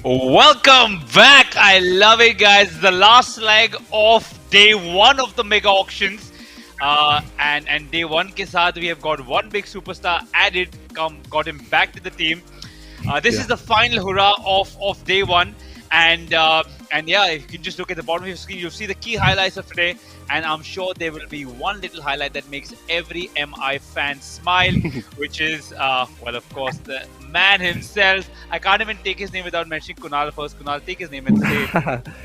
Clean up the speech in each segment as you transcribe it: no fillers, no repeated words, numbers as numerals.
Welcome back. I love it, guys. The last leg of day one of the mega auctions. And day one ke saath we have got one big superstar added, got him back to the team. This Yeah. is the final hurrah of day one, and yeah, if you can just look at the bottom of your screen, you'll see the key highlights of today, and I'm sure there will be one little highlight that makes every MI fan smile, which is well, of course, the man himself. I can't even take his name without mentioning Kunal first. Kunal, take his name and say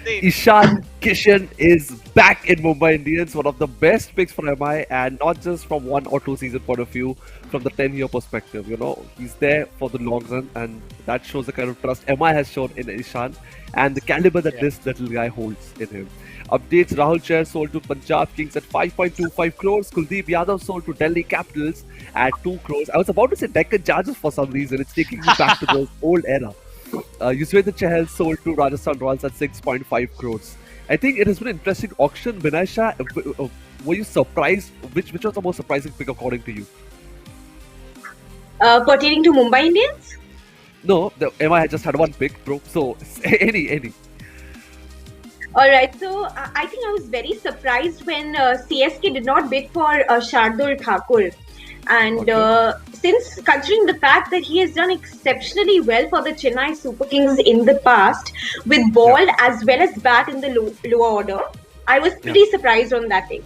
it. Ishan Kishan is back in Mumbai Indians, one of the best picks for MI, and not just from 1 or 2 season point of view, from the 10-year perspective. He's there for the long run, and that shows the kind of trust MI has shown in Ishan and the caliber that Yeah. this little guy holds in him. Updates: Rahul Chair sold to Punjab Kings at 5.25 crores. Kuldeep Yadav sold to Delhi Capitals at 2 crores. I was about to say Deccan Chargers for some reason. It's taking me back to those old era. Yuzvendra Chahal sold to Rajasthan Royals at 6.5 crores. I think it has been an interesting auction. Vinay Shah, were you surprised? Which was the most surprising pick according to you? Pertaining to Mumbai Indians? No, the MI had just had one pick, bro. So any. All right, so I think I was very surprised when CSK did not bid for Shardul Thakur. And since considering the fact that he has done exceptionally well for the Chennai Super Kings in the past with ball as well as bat in the lower order, I was pretty surprised on that pick.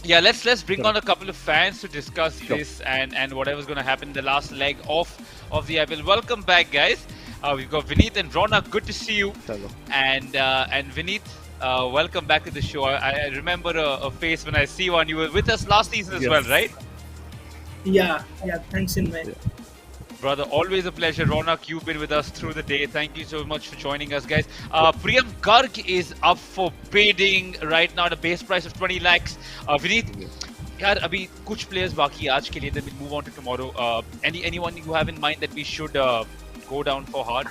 Yeah, let's bring on a couple of fans to discuss Sure. this and whatever's going to happen in the last leg of the IPL. Welcome back, guys. We've got Vineet and Ronak. Good to see you. Hello. And Vineet, welcome back to the show. I remember a face when I see one. You were with us last season as Yes. well, right? Yeah, thanks in man. Brother, always a pleasure. Ronak, you've been with us through the day. Thank you so much for joining us, guys. Priyam Garg is up for bidding right now at a base price of 20 lakhs. Vineet, यार अभी कुछ players बाकी हैं आज के लिए. Then we'll move on to tomorrow. Anyone you have in mind that we should go down for hard?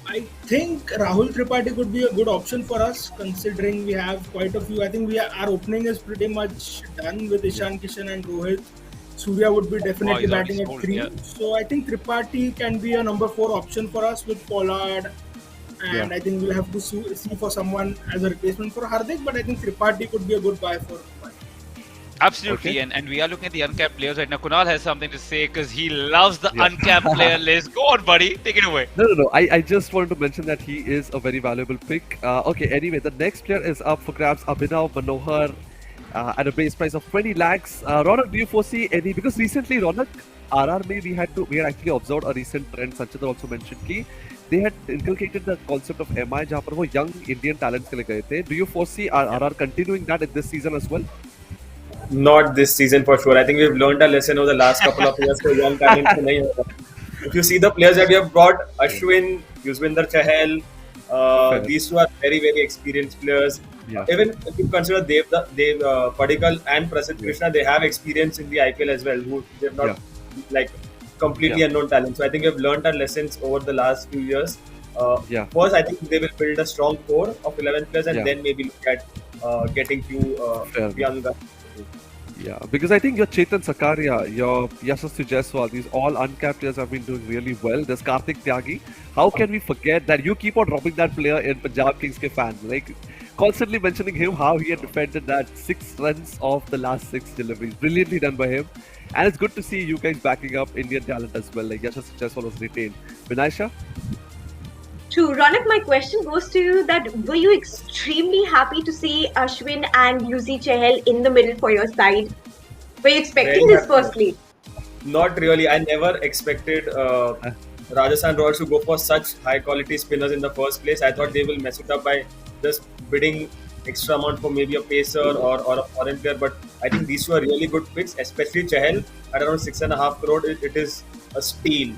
I think Rahul Tripathi could be a good option for us, considering we have quite a few. I think our opening is pretty much done with Ishan Kishan and Rohit. Surya would be definitely he's already batting at sold, 3. yeah. So I think Tripathi can be a number 4 option for us with Pollard. And I think we'll have to see for someone as a replacement for Hardik. But I think Tripathi could be a good buy for Mumbai. Absolutely, Okay. and we are looking at the uncapped players right now. Kunal has something to say because he loves the uncapped player list. Go on, buddy. Take it away. No. I just wanted to mention that he is a very valuable pick. Okay, anyway, the next player is up for grabs. Abhinav Manohar at a base price of 20 lakhs. Ronak, do you foresee any? Because recently, Ronak, RR में we had actually observed a recent trend. Sanchit also mentioned कि they had inculcated the concept of MI जहाँ पर वो young Indian talents के लिए गए थे. Do you foresee RR continuing that in this season as well? Not this season for sure. I think we've learned a lesson over the last couple of years. So young talent को नहीं होगा. If you see the players that we have brought, Ashwin, Yuzvendra Chahal, these two are very, very experienced players. Yeah. Even if you consider Dev Padikkal and Prasidh Krishna, they have experience in the IPL as well. Who they're not like completely unknown talent. So I think we've learned our lessons over the last few years. First, I think they will build a strong core of 11 players, and then maybe look at getting few Fair young guys. Yeah, because I think your Chetan Sakaria, your Yashasvi Jaiswal, these all uncapped players have been doing really well. There's Karthik Tyagi. How can we forget that you keep on dropping that player in Punjab Kings ke fans? Like, constantly mentioning him, how he had defended that 6 runs of the last 6 deliveries. Brilliantly done by him. And it's good to see you guys backing up Indian talent as well. Like Yashasvi Jaiswal was retained. Vinay? To Ronak, my question goes to you that were you extremely happy to see Ashwin and Yuzi Chahal in the middle for your side? Were you expecting Very this happy. firstly? Not really. I never expected Rajasthan Royals to go for such high quality spinners in the first place. I thought they will mess it up by just bidding extra amount for maybe a pacer or a foreign player. But I think these two are really good picks, especially Chahal at around 6.5 crore. It is a steal.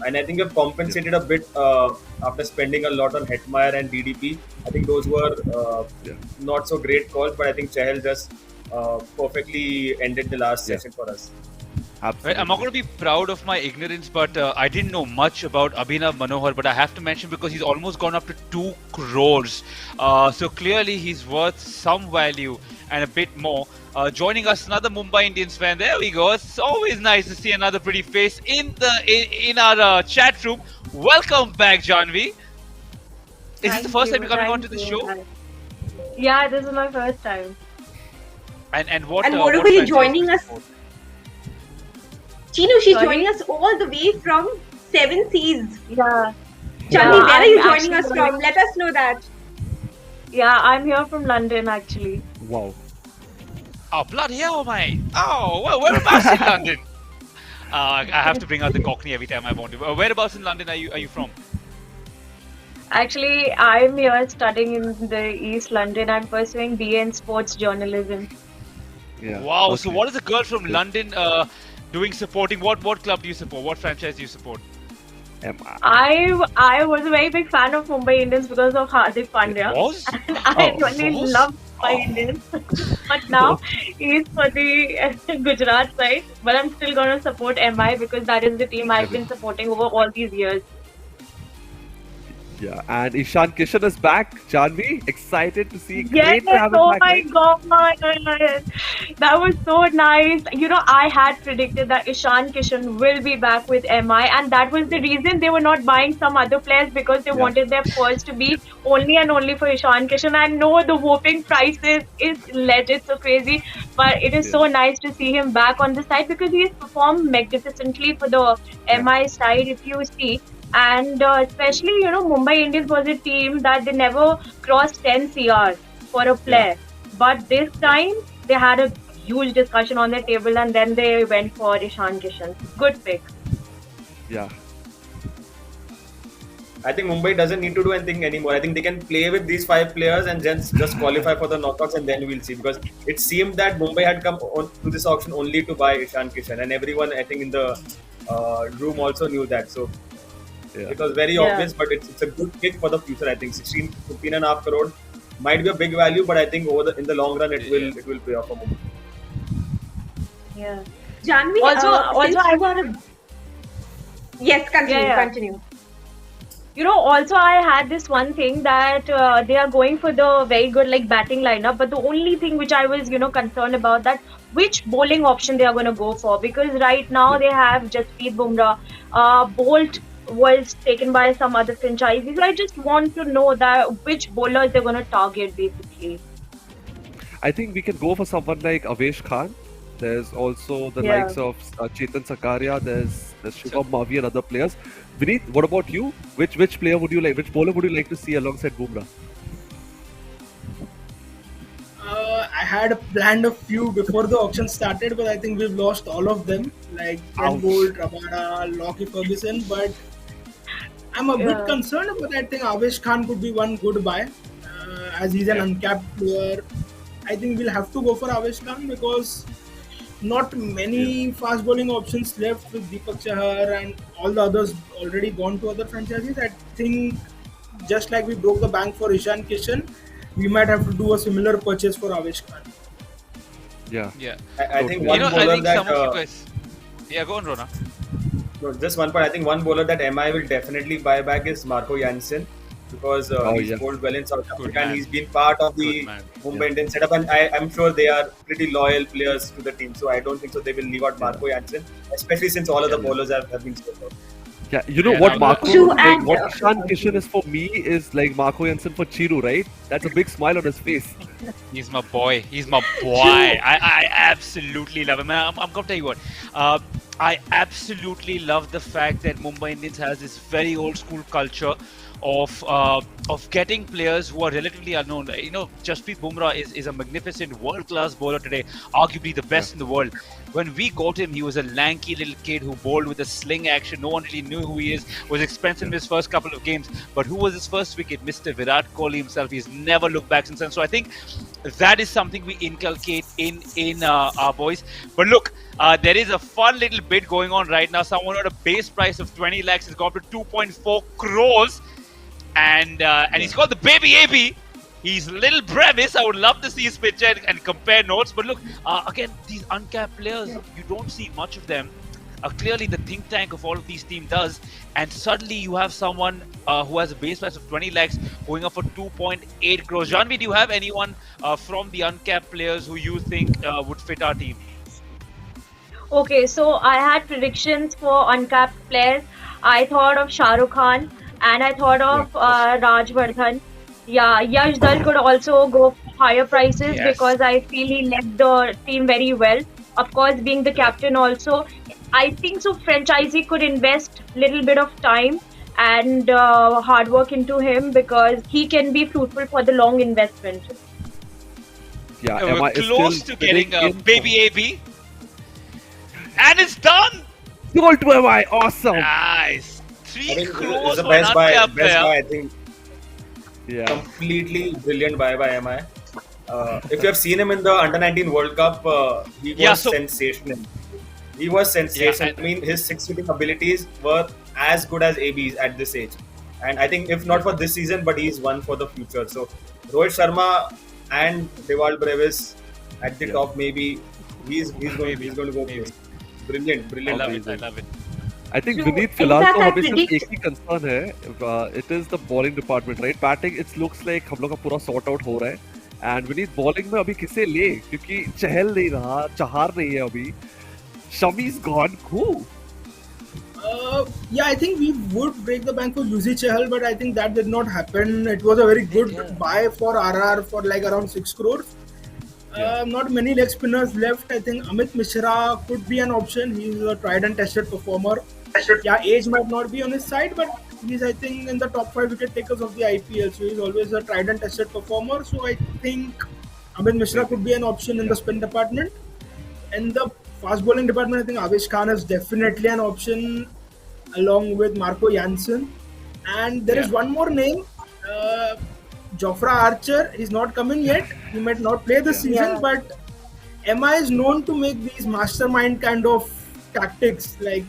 And I think we've compensated a bit after spending a lot on Hetmeyer and DDP. I think those were not so great calls, but I think Chahal just perfectly ended the last session for us. Absolutely. Right, I'm not going to be proud of my ignorance, but I didn't know much about Abhinav Manohar, but I have to mention because he's almost gone up to 2 crores. So clearly he's worth some value and a bit more. Joining us, another Mumbai Indians fan. There we go. It's always nice to see another pretty face in our chat room. Welcome back, Janvi. Is this the first time you're coming onto the show? Yeah, this is my first time. And what? And what moreover, you're franchise joining do you us. support? Chinu, she's Sorry? joining us all the way from Seven Seas. Yeah. Chanvi, Yeah, where are you I'm joining us actually from? Let us know that. Yeah, I'm here from London actually. Wow. Oh, bloody hell, mate. Oh, well, whereabouts in London? I have to bring out the Cockney every time I want to. Whereabouts in London are you from? Actually, I'm here studying in the East London. I'm pursuing BA in sports journalism. Yeah. Wow. Okay. So what is a girl from Good. London doing supporting? What club do you support? What franchise do you support? I was a very big fan of Mumbai Indians because of Hardik Pandya. Was? And I Oh, really was? love Mumbai Oh. Indians. But now he's for the Gujarat side. But I'm still going to support MI because that is the team I've been supporting over all these years. Yeah, and Ishan Kishan is back. Janvi, excited to see. Yes, Great to have him oh back. my right? god, that was so nice. You know, I had predicted that Ishan Kishan will be back with MI, and that was the reason they were not buying some other players because they Yeah. wanted their purse to be only and only for Ishan Kishan. I know the whopping prices is legit so crazy, but it is so nice to see him back on the side because he has performed magnificently for the MI side, if you see. And especially, you know, Mumbai Indians was a team that they never crossed 10 CR for a player. But this time, they had a huge discussion on the table and then they went for Ishan Kishan. Good pick. Yeah. I think Mumbai doesn't need to do anything anymore. I think they can play with these 5 players and just qualify for the knockouts, and then we'll see. Because it seemed that Mumbai had come to this auction only to buy Ishan Kishan, and everyone I think in the room also knew that. So it was very obvious, but it's a good pick for the future. I think 15.5 crore might be a big value, but I think in the long run it will pay off for Mumbai. Yeah. Janvi, Also, since I you are a... Yes, continue, Yeah. continue. You know, also I had this one thing that they are going for the very good like batting lineup, but the only thing which I was, you know, concerned about that which bowling option they are going to go for, because right now they have Jasprit Bumrah, Bolt was taken by some other franchises. I just want to know that which bowlers they're going to target basically. I think we can go for someone like Avesh Khan. There's also the Yeah. likes of Chetan Sakaria. There's Shubham Mavi and other players. Vineet, what about you? Which player would you like? Which bowler would you like to see alongside Bumrah? I had planned a few before the auction started, but I think we've lost all of them, like Trent Ouch. Bolt, Rabada, Lockie Ferguson. But I'm a bit concerned, but I think Avesh Khan could be one good buy, as he's an uncapped player. I think we'll have to go for Avesh Khan because not many fast bowling options left with Deepak Chahar and all the others already gone to other franchises. I think just like we broke the bank for Ishan Kishan, we might have to do a similar purchase for Avesh Khan. Yeah. Yeah. I think Totally. one I bowler think that some of you guys. Yeah, go on, Rona. no, just one point. I think one bowler that MI will definitely buy back is Marco Jansen, because he's bowled well in South Africa and man. he's been part of the Good man. Mumbai Indians setup, and I'm sure they are pretty loyal players to the team. So I don't think so they will leave out Marco Jansen, especially since all of the bowlers have been scored out. Yeah, you know Yeah, what now- Marco, True, like and- what Ishan Kishan is for me is like Marco Jansen for Chiru, right? That's a big smile on his face. He's my boy. He's my boy. I absolutely love him. I'm going to tell you what. I absolutely love the fact that Mumbai Indians has this very old school culture of getting players who are relatively unknown. You know, Jasprit Bumrah is a magnificent world-class bowler today, arguably the best in the world. When we got him, he was a lanky little kid who bowled with a sling action. No one really knew who he is. Was expensive in his first couple of games. But who was his first wicket? Mr. Virat Kohli himself. He's never looked back since then. So I think that is something we inculcate in our boys. But look, there is a fun little bit going on right now. Someone at a base price of 20 lakhs has gone to 2.4 crores. And he's called the Baby AB. He's a little brevis. I would love to see his picture and compare notes. But look, again, these uncapped players, you don't see much of them. clearly the think tank of all of these teams does, and suddenly you have someone who has a base price of 20 lakhs going up for 2.8 crores. Janvi, do you have anyone from the uncapped players who you think would fit our team? Okay, so I had predictions for uncapped players. I thought of Shah Rukh Khan and I thought Yeah, of Rajvardhan. Yeah, Yash Dal could also go for higher prices Yes. because I feel he led the team very well. Of course, being the Correct. captain also, I think so. Franchisee could invest little bit of time and hard work into him because he can be fruitful for the long investment. yeah. We're MI is still close to sitting getting a in. baby AB, and it's done. Goal to MI. Awesome. Nice. I 3 think it's crores the for an best buy. uncapped Best player. buy. I think Yeah. completely brilliant buy by MI. If you have seen him in the Under 19 World Cup, he Yeah, was so sensational. He was yeah, sensational. and I mean, his six-shooting abilities were as good as AB's at this age. And I think if not for this season, but he's one for the future. So Rohit Sharma and Dewald Brevis at the Yeah. top, maybe maybe, he's going to go maybe. close. Brilliant, I brilliant. love it. I Amazing. love it. I think So, Vineet in फिलहाल fact, तो I हमें सिर्फ predict. एक ही concern है. It is the bowling department, right? Batting, it looks like हम लोग का पूरा sort out हो रहा है. And Vineet bowling में अभी किसे ले? क्योंकि चहल नहीं रहा, चहार नहीं है अभी. Shami's gone. Who? Yeah, I think we would break the bank for Yuzi Chahal, but I think that did not happen. It was a very good buy for RR for like around 6 crores. Not many leg spinners left. I think Amit Mishra could be an option. He's a tried and tested performer. Yeah, age might not be on his side, but he's I think in the top 5 wicket takers of the IPL. So he's always a tried and tested performer. So I think Amit Mishra could be an option in the spin department. In the fast bowling department, I think Avish Khan is definitely an option along with Marco Janssen. And there is Yeah. one more name, Jofra Archer. He's not coming yet. He might not play this season, Yeah. but MI is known to make these mastermind kind of tactics. Like,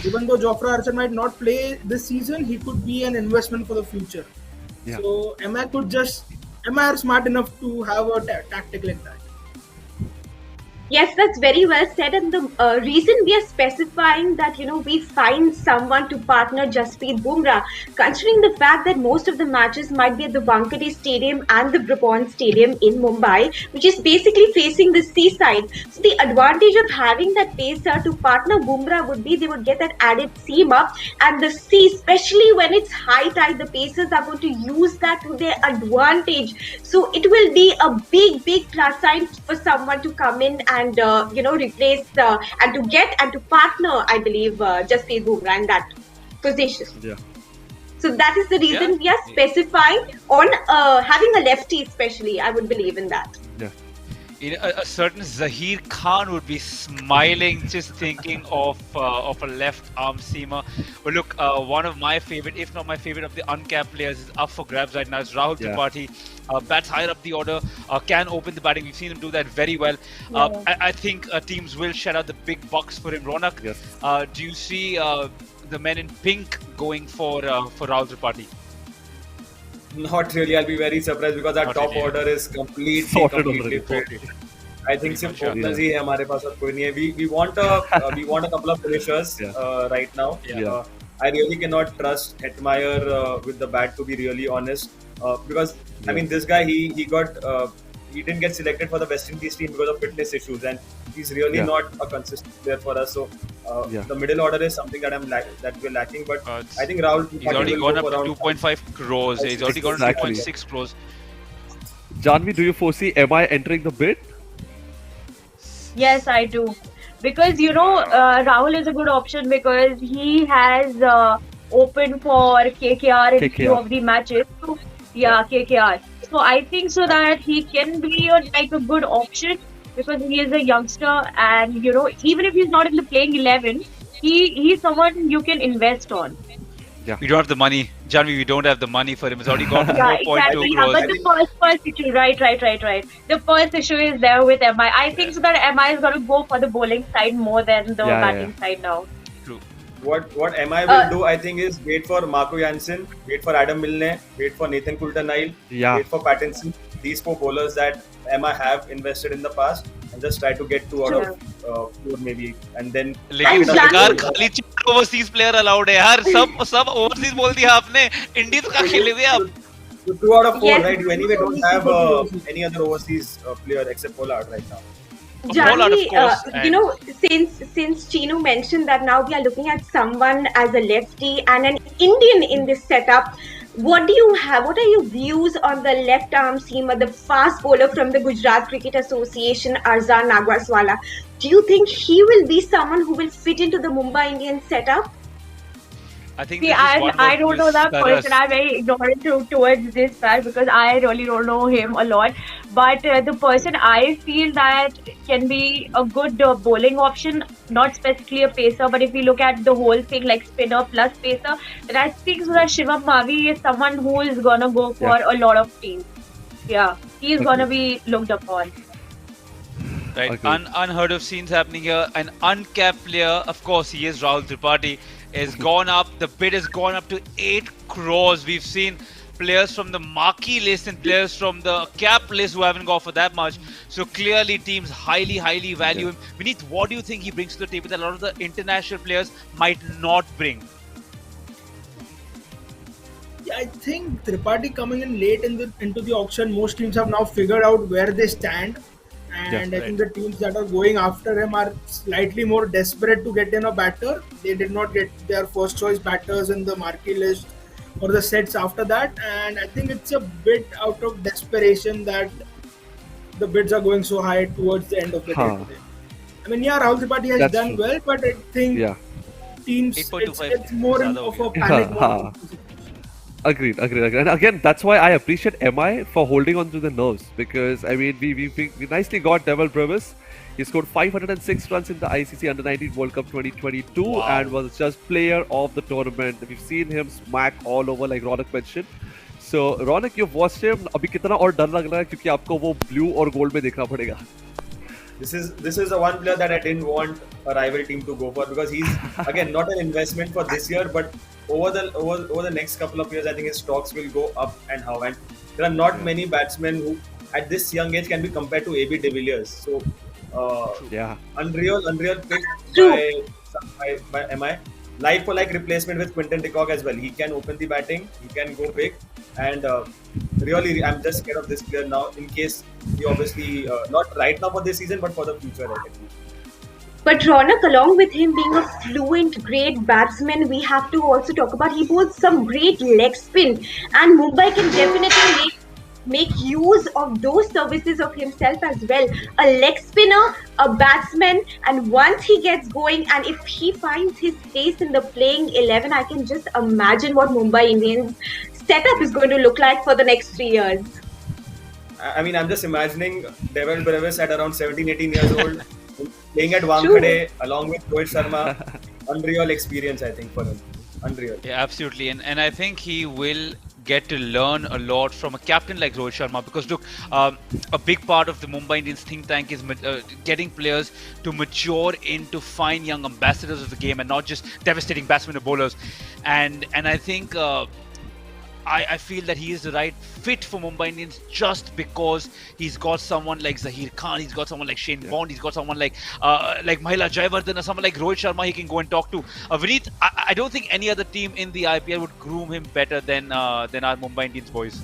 even though Jofra Archer might not play this season, he could be an investment for the future. Yeah. So MI are smart enough to have a tactic like that. Yes, that's very well said. And the reason we are specifying that, we find someone to partner Jasprit Bumrah, considering the fact that most of the matches might be at the Wankhede Stadium and the Brabant Stadium in Mumbai, which is basically facing the seaside. So the advantage of having that pacer to partner Bumrah would be they would get that added seam up, and the sea, especially when it's high tide, the pacers are going to use that to their advantage. So it will be a big, big plus sign for someone to come in and replace and to get and to partner, I believe, Jasprit Bumrah in that position. Yeah. So that is the reason we are specifying on having a lefty, especially. I would believe in that. Yeah. A certain Zahir Khan would be smiling just thinking of a left arm seamer. But look, one of my favorite, if not my favorite, of the uncapped players is up for grabs right now. It's Rahul Yeah. Tripathi. Bats higher up the order, can open the batting. We've seen him do that very well. I think teams will shell out the big bucks for him. Ronak, Yes. do you see the men in pink going for Rahul Tripathi? Not really. I'll be very surprised because our Not top really. order is completely Sorted completely already. filled. I think Pretty सिर्फ much, yeah. openers ही है हमारे पास और कोई नहीं है. We want a couple of finishers Yeah. right now. Yeah. I really cannot trust Hetmeyer with the bat, to be really honest, because I mean this guy he didn't get selected for the West Indies team because of fitness issues, and he's really Yeah. not a consistent player for us. So Yeah. the middle order is something that that we're lacking. But I think Rahul He's already will gone go up for to around 2.5 crores. He's already gone to Exactly. 2.6 crores. Janvi, do you foresee MI entering the bid? Yes, I do. Because Rahul is a good option because he has opened for KKR in few KKR. of the matches. So, yeah, KKR. So I think so that he can be like a good option because he is a youngster, and even if he's not in the playing 11, he's someone you can invest on. We don't have the money. Janvi, we don't have the money for him. It's already gone to Yeah, 4.2 exactly. Yeah, crores. but the first issue, right. The first issue is there with MI. I think so that MI is going to go for the bowling side more than the Yeah, batting side now. True. What MI will do, I think, is wait for Marco Janssen, wait for Adam Milne, wait for Nathan Coulter-Nile, Yeah. wait for Pattinson. These four bowlers that MI have invested in the past. and just try to get 2 out True. of 4 maybe, and then लेकिन And it up with सरकार Jani, India. खाली 4 overseas player allowed है यार, सब overseas बोल दिया आपने, India तो क्या So खेलोगे आप? you 2 out of 4, yes, right? You anyway don't Only have Super overseas. any other overseas player except Pollard right now. Pollard, of Jani, course, you and know, since Chinu mentioned that now we are looking at someone as a lefty and an Indian in this setup, what do you have? What are your views on the left arm seamer, the fast bowler from the Gujarat Cricket Association, Arzan Nagwaswala? Do you think he will be someone who will fit into the Mumbai Indians setup? I think See, there's just one I word to don't know that person. Saras. I'm very ignorant towards this fact because I really don't know him a lot. But the person I feel that can be a good bowling option, not specifically a pacer, but if we look at the whole thing like spinner plus pacer, then I think so that Shivam Mavi is someone who is gonna go Yeah. for a lot of teams. Yeah, he is gonna Agreed. be looked upon. Right, Agreed. unheard of scenes happening here. An uncapped player, of course, he is Rahul Tripathi, is gone up. The bid has gone up to 8 crores. We've seen players from the marquee list and players from the cap list who haven't gone for that much. So clearly, teams highly value him. Vineet, what do you think he brings to the table that a lot of the international players might not bring? Yeah, I think Tripathi coming in late into the auction, most teams have now figured out where they stand, and I Right. think the teams that are going after him are slightly more desperate to get in a batter. They did not get their first choice batters in the marquee list or the sets after that, and I think it's a bit out of desperation that the bids are going so high towards the end of the day Huh. today. I mean, yeah, Rahul Tripathi has That's done true. well, but I think Yeah. teams 8.25 it's more in, ज़्यादा हो of a गया. panic Huh. mode. Agreed. And again, that's why I appreciate MI for holding on to the nerves because I mean, we nicely got Devil Brevis. He scored 506 runs in the ICC Under-19 World Cup 2022 Wow. and was just player of the tournament. We've seen him smack all over, like Ronak mentioned. So, Ronak, you've watched him. अभी कितना और डर लग रहा है क्योंकि आपको वो blue और gold में देखना पड़ेगा. This is the one player that I didn't want a rival team to go for because he's again not an investment for this year, but over the next couple of years, I think his stocks will go up and how. And there are not many batsmen who at this young age can be compared to AB de Villiers. So Yeah. unreal pick True. by MI. Like for like replacement with Quinton de Kock as well. He can open the batting, he can go big, and really I'm just scared of this player now in case he obviously not right now for this season but for the future. I think. But Ronak, along with him being a fluent, great batsman, we have to also talk about he bowls some great leg spin, and Mumbai can definitely make use of those services of himself as well. A leg spinner, a batsman, and once he gets going, and if he finds his place in the playing 11, I can just imagine what Mumbai Indians setup is going to look like for the next 3 years. I mean, I'm just imagining Devil Brevis at around 17, 18 years old, playing at Wankhede along with Rohit Sharma. Unreal experience, I think, for him. Unreal. Yeah, absolutely, and I think he will get to learn a lot from a captain like Rohit Sharma because look, a big part of the Mumbai Indians think tank is getting players to mature into fine young ambassadors of the game and not just devastating batsmen or bowlers, and I think. I feel that he is the right fit for Mumbai Indians just because he's got someone like Zahir Khan, he's got someone like Shane Bond, he's got someone like Mahela Jayawardene or someone like Rohit Sharma he can go and talk to. Vineet, I don't think any other team in the IPL would groom him better than our Mumbai Indians boys.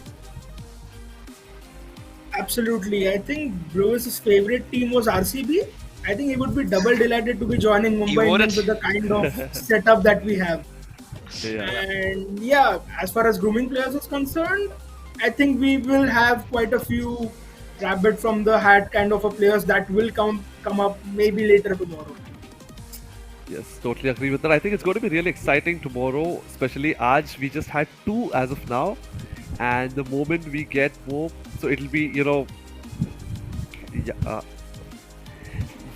Absolutely. I think Brewis's favorite team was RCB. I think he would be double delighted to be joining Mumbai would. Indians with the kind of setup that we have. Yeah. And yeah, as far as grooming players is concerned, I think we will have quite a few rabbit from the hat kind of a players that will come up maybe later tomorrow. Yes, totally agree with that. I think it's going to be really exciting tomorrow, especially Aj. We just had 2 as of now, and the moment we get more, so it'll be, yeah.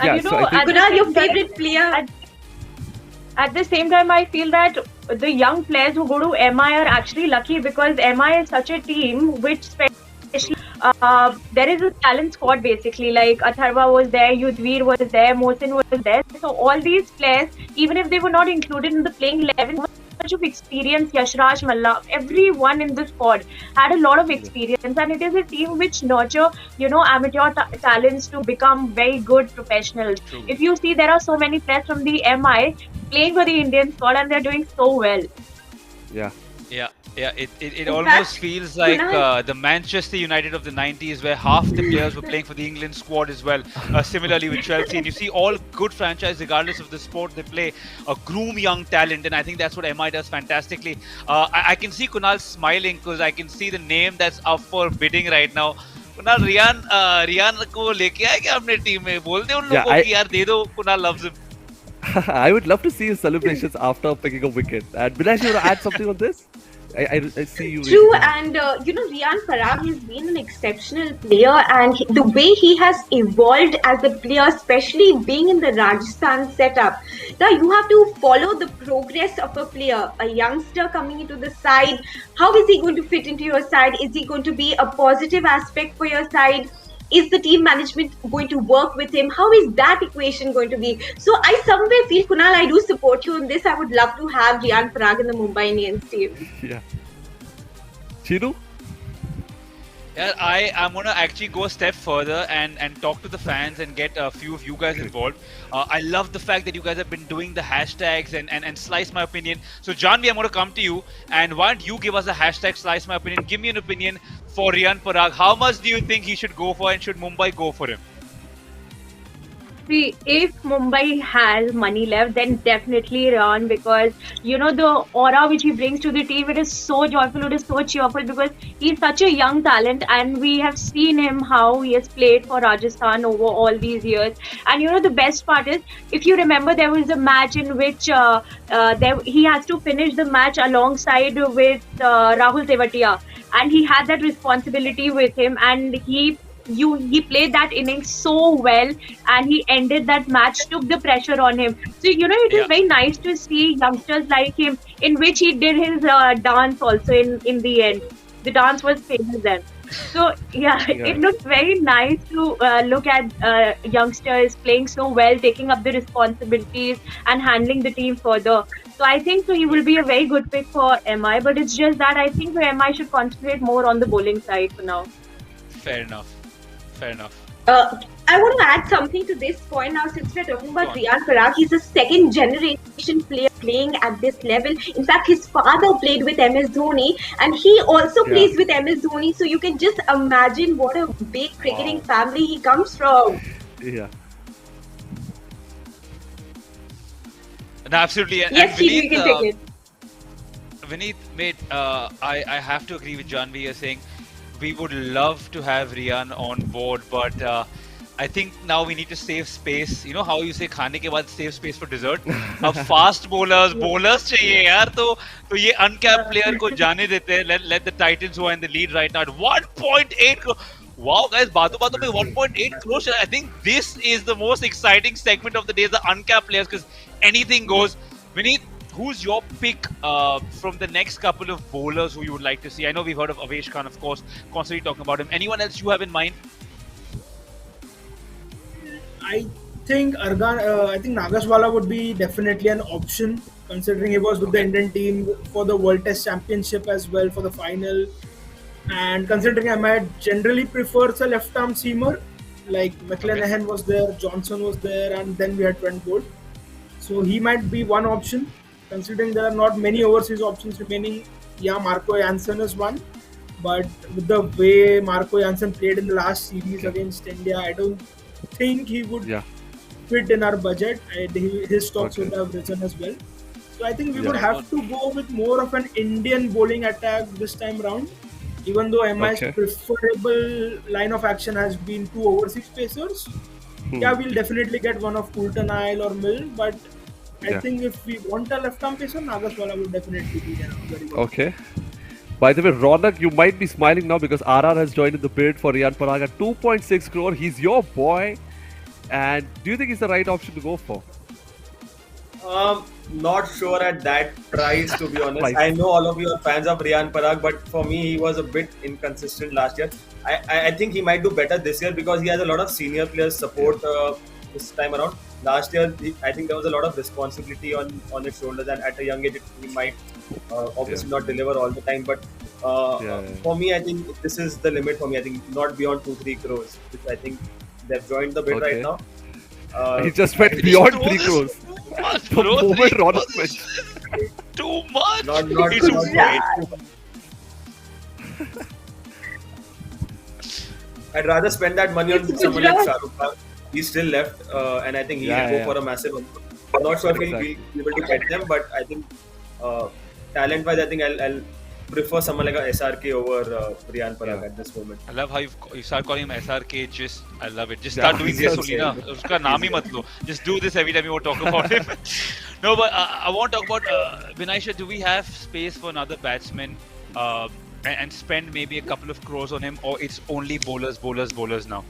And So I think Kunal, your favorite player? At the same time, I feel that the young players who go to MI are actually lucky because MI is such a team which especially there is a talent squad basically. Like Atharva was there, Yudhvir was there, Mohsin was there. So all these players, even if they were not included in the playing 11, much of experience. Yashraj Malla, everyone in the squad had a lot of experience, and it is a team which nurture, amateur talents to become very good professionals. True. If you see, there are so many players from the MI playing for the Indian squad, and they're doing so well. Yeah. Yeah, yeah. It In almost fact, feels like Kunal, the Manchester United of the 90s, where half the players were playing for the England squad as well. Similarly with Chelsea, and you see all good franchise, regardless of the sport they play, groom young talent, and I think that's what MI does fantastically. I can see Kunal smiling because I can see the name that's up for bidding right now. Kunal, Riyan को लेके आए क्या अपने team में? बोल दे उन Yeah, लोगों को कि यार दे दो. Kunal loves him. I would love to see his celebrations after picking a wicket. And Bilash, you want to add something on this? I see you. true, raising your and hand. Riyan Parag has been an exceptional player, and the way he has evolved as a player, especially being in the Rajasthan setup. Now you have to follow the progress of a player, a youngster coming into the side. How is he going to fit into your side? Is he going to be a positive aspect for your side? Is the team management going to work with him? How is that equation going to be? So I somewhere feel, Kunal, I do support you in this. I would love to have Riyan Parag in the Mumbai Indians team. Yeah. Chinu? Yeah, I am gonna actually go a step further and talk to the fans and get a few of you guys involved. I love the fact that you guys have been doing the hashtags and slice my opinion. So Janvi, I'm gonna come to you, and why don't you give us a hashtag slice my opinion? Give me an opinion for Riyan Parag. How much do you think he should go for, and should Mumbai go for him? See, if Mumbai has money left, then definitely run, because the aura which he brings to the team, it is so joyful, it is so cheerful, because he's such a young talent, and we have seen him how he has played for Rajasthan over all these years. And the best part is, if you remember, there was a match in which he has to finish the match alongside with Rahul Tewatia, and he had that responsibility with him, and he played that innings so well, and he ended that match, took the pressure on him. So it is Yeah. very nice to see youngsters like him, in which he did his dance also in the end. The dance was famous then. So yeah, Yeah. it looks very nice to look at youngsters playing so well, taking up the responsibilities and handling the team further. So I think he will be a very good pick for MI, but it's just that I think the MI should concentrate more on the bowling side for now. Fair enough. Fair enough. I want to add something to this point now, since we're talking about Go on. Riyan Parag. He's a second generation player playing at this level. In fact, his father played with MS Dhoni, and he also Yeah. plays with MS Dhoni. So you can just imagine what a big cricketing Wow. family he comes from. Yeah. No, absolutely. And Yes, Chidu, you can take it. Vineet, mate, I have to agree with Janvi. You're saying we would love to have Riyan on board, but I think now we need to save space. You know how you say खाने के बाद save space for dessert? अब fast bowlers चाहिए यार, तो ये uncapped player को जाने देते हैं. Let the Titans who are in the lead right now at 1.8 crore. Wow, guys, बातों में 1.8 crore. I think this is the most exciting segment of the day, the uncapped players, because anything goes. Vineet, who's your pick from the next couple of bowlers who you would like to see? I know we've heard of Avesh Khan, of course, constantly talking about him. Anyone else you have in mind? I think I think Nagaswala would be definitely an option, considering he was with the Indian team for the World Test Championship as well for the final. And considering I might generally prefer a left arm seamer, like McClenaghan was there, Johnson was there, and then we had Trent Bolt. So he might be one option. Considering there are not many overseas options remaining, yeah, Marco Jansen is one. But with the way Marco Jansen played in the last series against India, I don't think he would Yeah. fit in our budget, and his stocks Okay. would have risen as well. So I think we Yeah. would have to go with more of an Indian bowling attack this time round. Even though MI's Okay. preferable line of action has been two overseas pacers, yeah, we'll definitely get one of Coulton Isle or Mill. But I Yeah. think if we want a left arm pacer, Nagaswala will definitely be there. Very good. Okay. By the way, Ronak, you might be smiling now because RR has joined in the bid for Riyan Parag at 2.6 crore. He's your boy. And do you think he's the right option to go for? Not sure at that price, to be honest. Price. I know all of you are fans of Riyan Parag, but for me, he was a bit inconsistent last year. I think he might do better this year because he has a lot of senior players support this time around. last year I think there was a lot of responsibility on his shoulders, and at a young age he might obviously not deliver all the time. But for me, I think this is the limit for me. I think not beyond 2-3 crores, which I think they've joined the bid right Okay. now. He just I went think beyond Bro, 3 this crores. is too much, The bro. moment 3 Ronak crores went. is too much. not It's not way I'd rather spend that money on It's someone like Gujarat. Shah Rukh Khan. He's still left, and I think he'll Yeah, go yeah. for a massive amount. I'm not sure if he'll Exactly. be able to get them, but I think talent-wise, I think I'll prefer someone like a SRK over Riyan Parag Yeah. at this moment. I love how you start calling him SRK. Just I love it. Just Yeah, start doing this just only, say na. it. Uska naam hi mat lo. Just do this every time you want to talk about him. No, but I want to talk about Vinay. Do we have space for another batsman and spend maybe a couple of crores on him, or it's only bowlers now?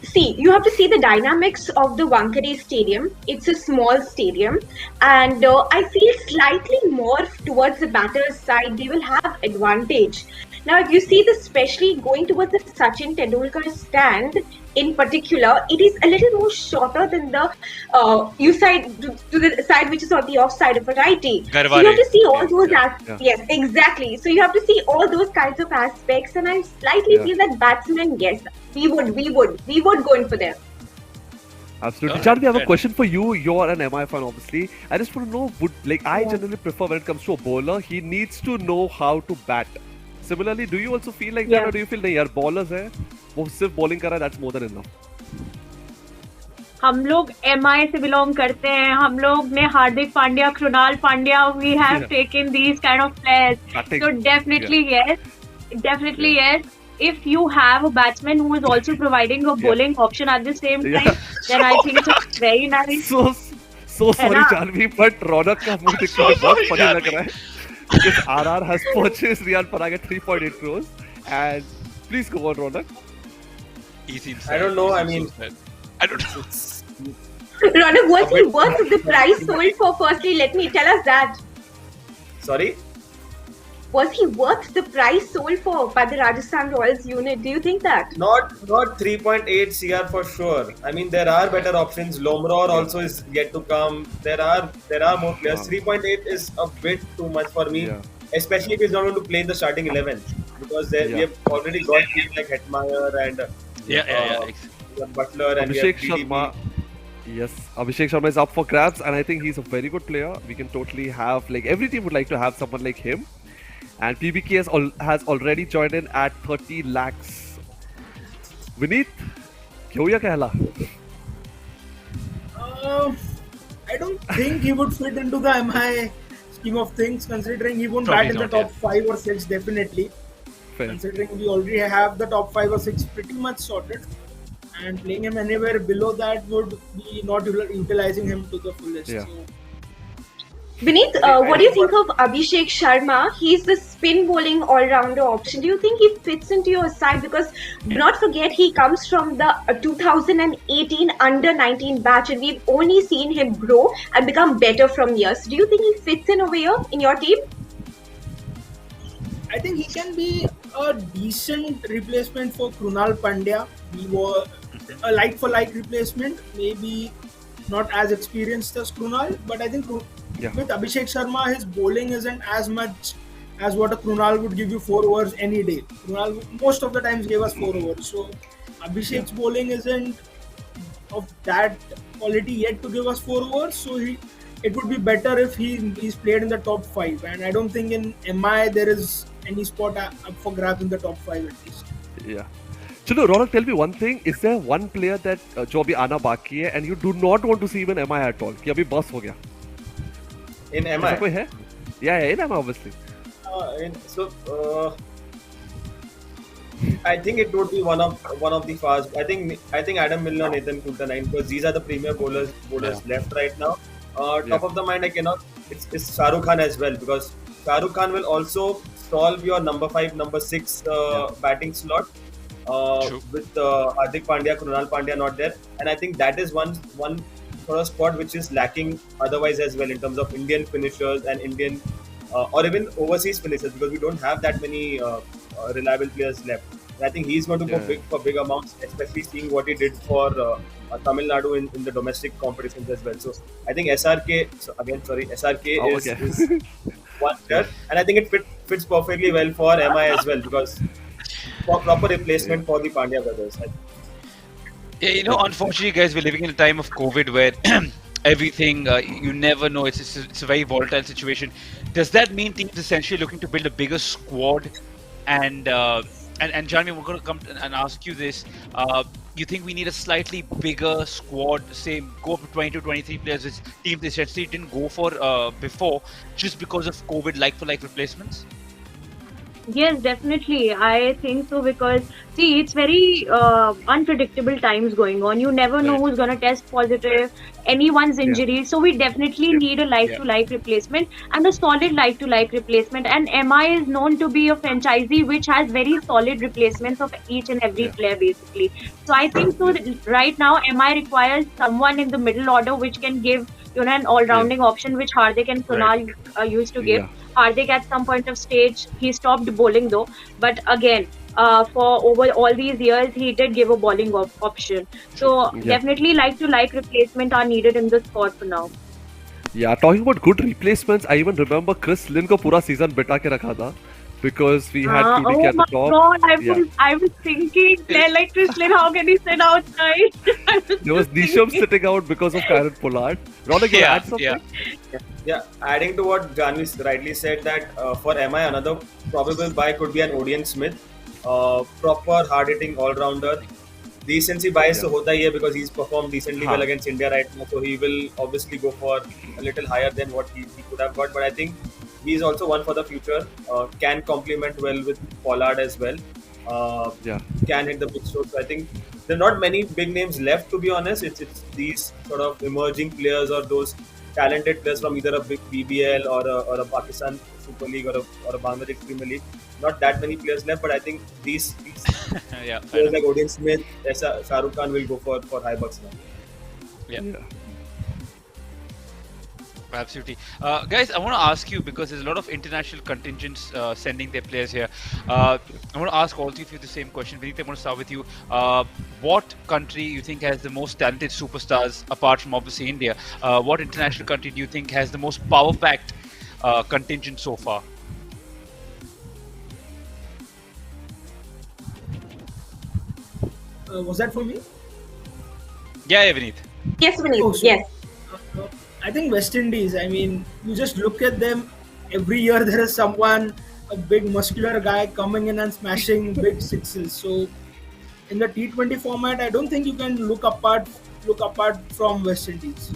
See, you have to see the dynamics of the Wankhede Stadium. It's a small stadium, and I feel slightly more towards the batter's side. They will have advantage. Now, if you see this, especially going towards the Sachin Tendulkar stand in particular, it is a little more shorter than the you side to the side which is on the off side of a righty. So you have to see all those yes, exactly. So you have to see all those kinds of aspects, and I slightly feel that batsmen, yes, we would go in for them. Absolutely. Oh, Chad, we have a fair question for you. You're an MI fan, obviously. I just want to know, I generally prefer when it comes to a bowler, he needs to know how to bat. Similarly, do you also feel like that, or do you feel that यार bowlers है, वो सिर्फ bowling कर रहा है, that's more than enough? हम लोग MI से belong करते हैं. हम लोग ने Hardik Pandya, Krunal Pandya, we have taken these kind of players. So definitely yes. If you have a batsman who is also providing a bowling option at the same time, then I think it's very nice. So sorry, Janvi, but Ronak का मुंह देख के बहुत funny लग रहा है. Because RR has purchased Riyan Parag at 3.8 crores, and please go on, Ronak. He seems I don't know, I mean- I don't know. Ronak, was he worth the price sold for? Firstly, tell us that. Sorry. Was he worth the price sold for by the Rajasthan Royals unit? Do you think that? Not 3.8 CR for sure. I mean, there are better options. Lomror also is yet to come. There are more players. 3.8 is a bit too much for me, especially if he's not going to play in the starting 11, because we have already got people like Hetmeyer and we have Butler and we have Abhishek Sharma. Yes, Abhishek Sharma is up for grabs, and I think he's a very good player. We can totally have, like, every team would like to have someone like him. And PBK has already joined in at 30 lakhs. Vineet, क्यों या कहला? I don't think he would fit into the MI scheme of things, considering he won't Probably bat in the not, top 5 or 6 definitely. Fair. Considering we already have the top 5 or 6 pretty much sorted, and playing him anywhere below that would be not utilizing him to the fullest. Yeah. So, Vineet, what do you think of Abhishek Sharma? He's the spin bowling all-rounder option. Do you think he fits into your side? Because not forget, he comes from the 2018 under-19 batch, and we've only seen him grow and become better from years. Do you think he fits in over here in your team? I think he can be a decent replacement for Krunal Pandya. He was a like-for-like replacement, maybe not as experienced as Krunal, but I think with Abhishek Sharma, his bowling isn't as much as what a Krunal would give you 4 overs any day. Krunal most of the times gave us 4 overs, so Abhishek's bowling isn't of that quality yet to give us 4 overs. So it would be better if he's played in the top 5, and I don't think in MI there is any spot up for grabs in the top 5 at least. Yeah. Chalo, Ronak, tell me one thing. Is there one player that जो अभी आना बाकी है and you do not want to see him in MI at all? कि अभी बस हो गया? In MI? ऐसा कोई है? Yeah, in MI obviously. I think it would be one of the fast. I think Adam Milner, Nathan Coulter, because these are the premier bowlers left right now. Top of the mind, I cannot. It's Shah Rukh Khan as well, because Shah Rukh Khan will also solve your number 5, number 6 batting slot with Hardik Pandya, Krunal Pandya not there, and I think that is one sort of spot which is lacking otherwise as well in terms of Indian finishers and Indian or even overseas finishers, because we don't have that many reliable players left. And I think he's going to go big for big amounts, especially seeing what he did for Tamil Nadu in the domestic competitions as well. So I think SRK, so again, sorry, SRK Oh, is okay. one Yeah. there, and I think it fits perfectly well for MI as well because for proper Yeah. replacement for the Pandya brothers. I think. Yeah, Interesting. unfortunately, guys, we're living in a time of COVID where everything, you never know. It's a very volatile situation. Does that mean teams essentially looking to build a bigger squad? And Jeremy, we're going to come and ask you this. You think we need a slightly bigger squad, say go up to 20 to 23 players, which teams essentially didn't go for before, just because of COVID, like for like replacements? Yes, definitely. I think so because see, it's very unpredictable times going on. You never know Right. who's gonna test positive, anyone's Yeah. injury. So we definitely need a Yeah. like-to-like replacement and a solid like-to-like replacement. And MI is known to be a franchisee which has very solid replacements of each and every Yeah. player basically. So I think so. Yeah. That right now, MI requires someone in the middle order which can give an Yeah. all-rounding option which Hardik and Right. Kunal used to give. Yeah. Hardik at some point of stage he stopped bowling though, but again, for over all these years he did give a bowling option. So Yeah. definitely like to like replacement are needed in the squad for now. Yeah, talking about good replacements, I even remember Chris Lynn को पूरा season बिठा के रखा था because we had 2DK Oh at the my top. god, Yeah, I was thinking that like Krishlin, how can he sit outside? I was there was just Nisham thinking. sitting out because of Karen Pollard. Ronak, you Yeah. add Yeah. something? Yeah, adding to what Janvi rightly said that for MI another probable buy could be an Odean Smith, proper hard-hitting all-rounder. Recency bias Yeah. तो होता ही है because he's performed decently हाँ. well against India right now, so he will obviously go for a little higher than what he could have got. But I think he's also one for the future. Can complement well with Pollard as well. Yeah. Can hit the big strokes. So I think there are not many big names left, to be honest. It's these sort of emerging players or those talented players from either a big BBL or a Pakistan Super League or a Bangladesh Premier League. Not that many players left, but I think these Yeah. Fair players enough. like Odin Smith, Shah Rukh Khan will go for high bucks now. Yeah. Yeah. Absolutely. Guys, I want to ask you because there's a lot of international contingents sending their players here. I want to ask all three of you the same question. Vinith, I want to start with you. What country you think has the most talented superstars apart from obviously India? What international country do you think has the most power-packed contingent so far? Was that for me? Yeah, Vinith. Yes, Vinith. Oh, so- Yes. I think West Indies. I mean, you just look at them. Every year there is someone, a big muscular guy coming in and smashing big sixes. So in the T20 format, I don't think you can look apart from West Indies.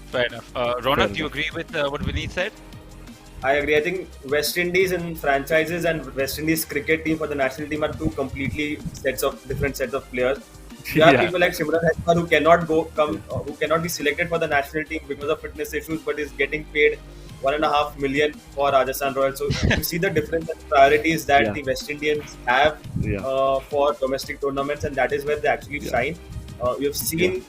Fair enough. Ronak, do you agree with what Vinith said? I agree. I think West Indies and franchises and West Indies cricket team for the national team are two completely different sets of players. There are Yeah. people like Shimran Hetmar who who cannot be selected for the national team because of fitness issues, but is getting paid 1.5 million for Rajasthan Royals. So you see the difference and priorities that Yeah. the West Indians have Yeah. for domestic tournaments, and that is where they actually Yeah. shine. We have seen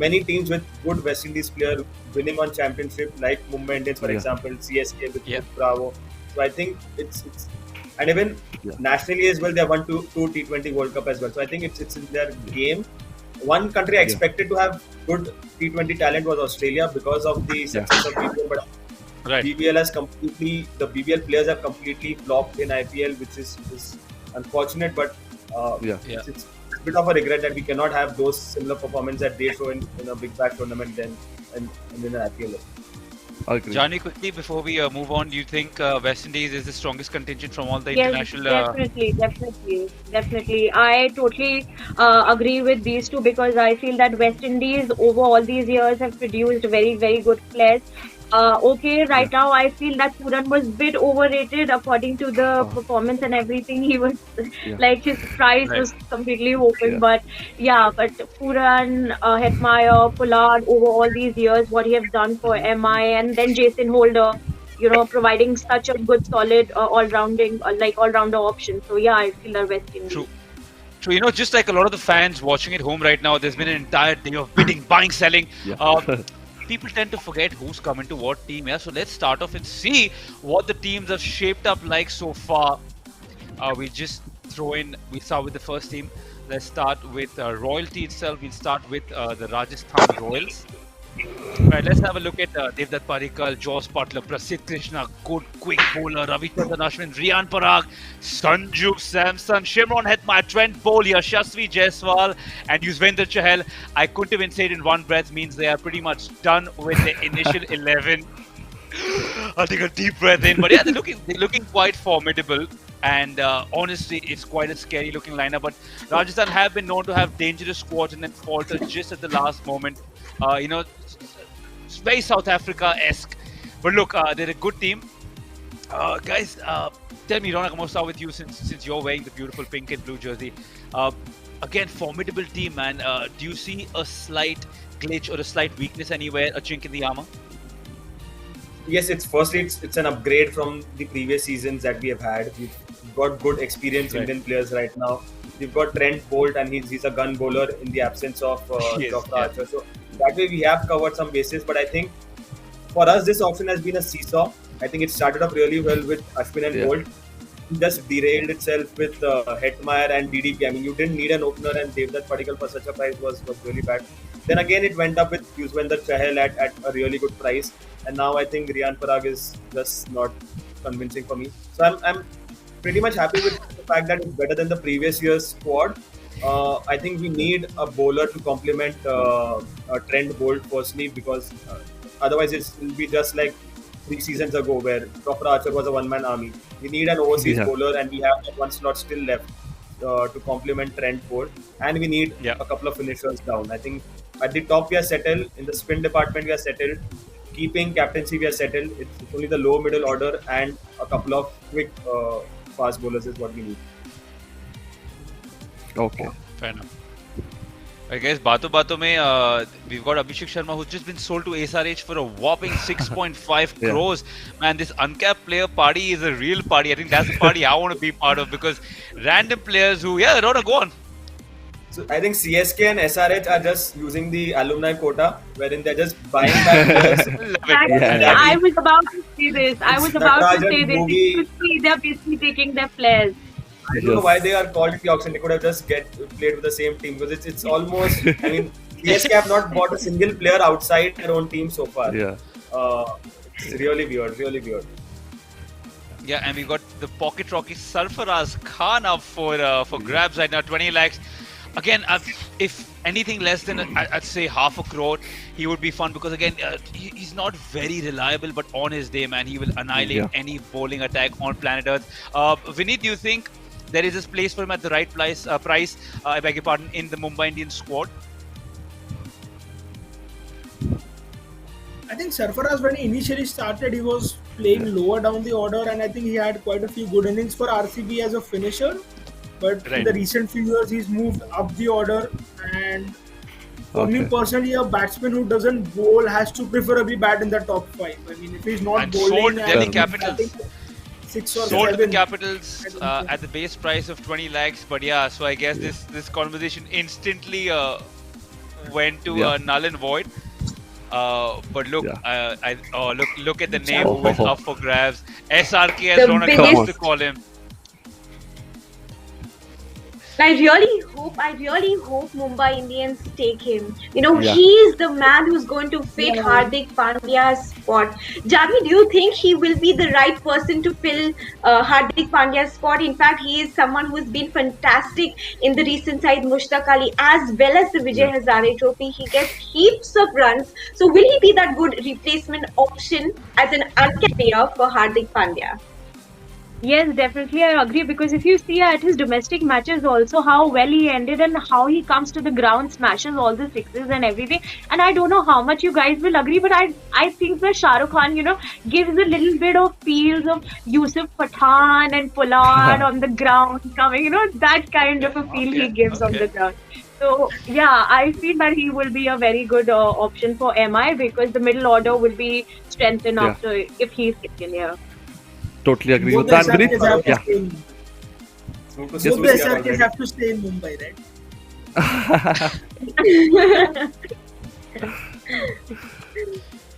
many teams with good West Indies player winning on championship, like Mumbai Indians, for Yeah. example, CSK with Yeah. Bravo. So I think it's and even Yeah. nationally as well, they have won two T20 World Cup as well. So I think it's in their game. One country I Yeah. expected to have good T20 talent was Australia because of the success of BBL, but Right. the BBL players have completely flopped in IPL, which is unfortunate, but Yeah. Yeah. it's a bit of a regret that we cannot have those similar performances that they show in a big bash tournament than and in an IPL. Agree. Johnny, quickly before we move on, do you think West Indies is the strongest contingent from all the Yes, international? definitely. I totally agree with these two because I feel that West Indies over all these years have produced very, very good players. Okay, right now I feel that Puran was a bit overrated according to the performance and everything. He was Yeah. like his price Right. was completely open, Yeah. but but Puran, Hetmeyer, Pollard over all these years, what he have done for MI, and then Jason Holder, providing such a good, solid, all-rounder option. So yeah, I feel that West Indies. True. True. Just like a lot of the fans watching at home right now, there's been an entire day of bidding, buying, selling. Yeah. People tend to forget who's coming to what team. Yeah, so let's start off and see what the teams have shaped up like so far. We start with the first team. Let's start with royalty itself. We'll start with the Rajasthan Royals. Right, let's have a look at Devdutt Padikkal, Joss Butler, Prasidh Krishna, good quick bowler, Ravichandran Ashwin, Riyan Parag, Sanju Samson, Shimron Hetmyer, Trent Bolt, Yashasvi Jaiswal, and Yuzvendra Chahal. I couldn't even say it in one breath, means they are pretty much done with the initial 11. I'll take a deep breath in, but yeah, they're looking quite formidable. And honestly, it's quite a scary looking lineup. But Rajasthan have been known to have dangerous squads and then falter just at the last moment. It's very South Africa-esque. But look, they're a good team. Guys, tell me, Ronak, I'm going to start with you since you're wearing the beautiful pink and blue jersey. Again, formidable team, man. Do you see a slight glitch or a slight weakness anywhere, a chink in the armor? Yes, it's an upgrade from the previous seasons that we have had. We've got good experienced Indian players right now. We've got Trent Bolt, and he's a gun bowler in the absence of Jofra Archer. So that way we have covered some bases. But I think for us, this auction has been a seesaw. I think it started up really well with Ashwin and Bolt. It just derailed itself with Hetmyer and DDP. I mean, you didn't need an opener, and Devdutt Padikkal for such a price was really bad. Then again, it went up with Yuzvendra Chahal at a really good price. And now I think Riyan Parag is just not convincing for me. So I'm pretty much happy with the fact that it's better than the previous year's squad. I think we need a bowler to complement Trent Bolt firstly, because otherwise it will be just like 3 seasons ago where Jofra Archer was a one-man army. We need an overseas bowler, and we have one slot still left to complement Trent Bolt, and we need a couple of finishers down. I think at the top we are settled. In the spin department we are settled. Keeping captaincy we are settled. It's only the low middle order and a couple of quick fast bowlers is what we need. Okay. Fair enough. I guess bato mein we've got Abhishek Sharma, who's just been sold to SRH for a whopping 6.5 crores. Man, this uncapped player party is a real party. I think that's the party I want to be part of, because random players who Rona, go on. So I think CSK and SRH are just using the alumni quota, wherein they're just buying back players. I was about to say this. I was about to say this. You see, they're basically taking their players. I don't know why they are called the auction. They could have just played with the same team, because it's almost. I mean, CSK have not bought a single player outside their own team so far. It's really weird, really weird. Yeah, and we got the pocket rocky Sarfaraz Khan up for grabs right now, 20 lakhs. Again, if anything less than, I'd say half a crore, he would be fun, because again, he's not very reliable, but on his day, man, he will annihilate any bowling attack on planet Earth. Vineet, do you think there is this place for him at the right price, I beg your pardon, in the Mumbai Indians squad? I think Sarfaraz, when he initially started, he was playing lower down the order, and I think he had quite a few good innings for RCB as a finisher. But in the recent few years, he's moved up the order, and for me personally, a batsman who doesn't bowl has to preferably bat in the top 5. I mean, if he's not bowling, Delhi Capitals. 6 or sold 7. To the Capitals at the base price of 20 lakhs. But yeah, so I guess this conversation instantly went to null and void. But look, look at the name who is up for grabs. SRK, as Ronak loves to call him. I really hope Mumbai Indians take him. You know, he is the man who's going to fit Hardik Pandya's spot. Jami, do you think he will be the right person to fill Hardik Pandya's spot? In fact, he is someone who's been fantastic in the recent side, Mushtaq Ali, as well as the Vijay Hazare Trophy. He gets heaps of runs. So will he be that good replacement option as an uncapped player for Hardik Pandya? Yes, definitely, I agree, because if you see at his domestic matches also how well he ended and how he comes to the ground, smashes all the sixes and everything. And I don't know how much you guys will agree, but I think that Shah Rukh Khan, gives a little bit of feels of Yusuf Pathan and Pollard on the ground coming, that kind of a feel he gives on the ground. So, yeah, I feel that he will be a very good option for MI, because the middle order will be strengthened after if he's taken here. Totally agree with that. Both the SRKs have to stay in Mumbai, right?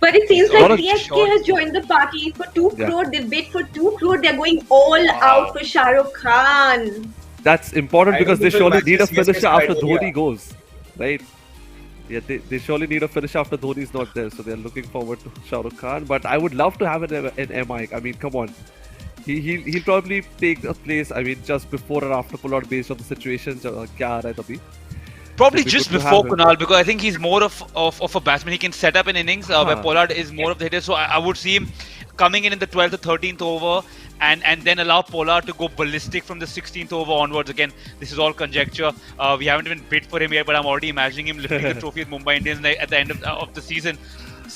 But it seems like CSK has joined the party for 2 crore. They bid for 2 crore. They're going all out for Shah Rukh Khan. That's important I because don't they think surely it need a matches CSK's finisher after criteria. Dhoni goes, right? Yeah, they surely need a finisher after Dhoni's not there, so they're looking forward to Shah Rukh Khan. But I would love to have an MI. I mean, come on, he'll probably take a place. I mean, just before or after pull out based on the situation. क्या आ रहा है तभी. So Probably it'd be good just to before have him. Kunal, because I think he's more of a batsman. He can set up an innings where Huh. Pollard is more of the hitter. So I would see him coming in the 12th or 13th over, and then allow Pollard to go ballistic from the 16th over onwards. Again, this is all conjecture. We haven't even bid for him yet, but I'm already imagining him lifting the trophy with Mumbai Indians at the end of the season.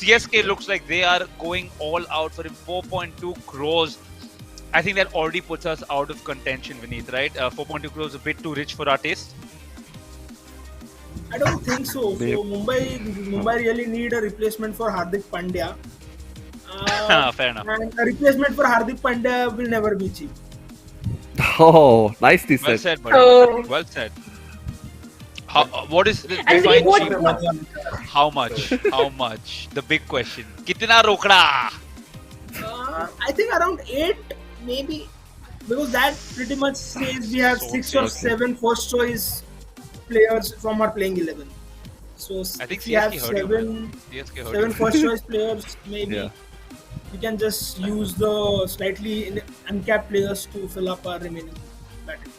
CSK looks like they are going all out for him. 4.2 crores. I think that already puts us out of contention, Vineet, right? 4.2 crores is a bit too rich for our taste. I don't think so. So They- Mumbai really need a replacement for Hardik Pandya. Fair enough. And a replacement for Hardik Pandya will never be cheap. Oh, nicely Well said. said, buddy. Oh. Well said. What is And define what- cheap? How much? How much? The big question. Kitna rokda? I think around 8 maybe, because that pretty much says we have So 6 or okay. 7 first choice players from our playing 11. So I think if we have CSK heard you, 7 man. CSK heard 7 you. first choice players, maybe Yeah. we can just use the slightly uncapped players to fill up our remaining batting.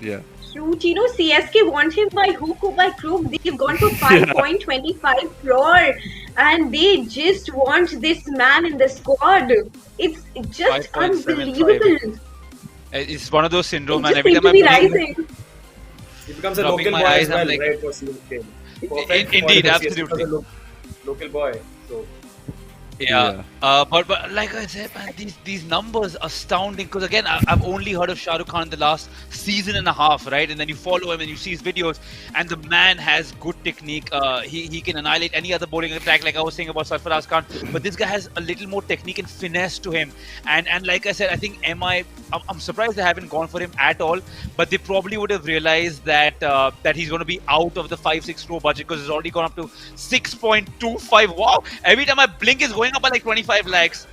Yeah. Shoot, CSK want him by hook or by crook. They've gone for 5.25 crore, and they just want this man in the squad. It's just 5.75. unbelievable. It's one of those It syndrome, man. just Every seems time to be I blink, rising. He becomes a Rubbing local my boy eyes, as I'm well, like- right? For CSK. Perfect Indeed, for CSK absolutely. as a local boy. So yeah. But like I said, man, these numbers are astounding. Because again, I've only heard of Shah Rukh Khan in the last season and a half, right? And then you follow him and you see his videos, and the man has good technique. He can annihilate any other bowling attack, like I was saying about Sarfaraz Khan. But this guy has a little more technique and finesse to him. And like I said, I think I'm surprised they haven't gone for him at all. But they probably would have realized that that he's going to be out of the 5-6 crore budget, because it's already gone up to 6.25. Wow! Every time I blink, is going up by like 25 lakhs.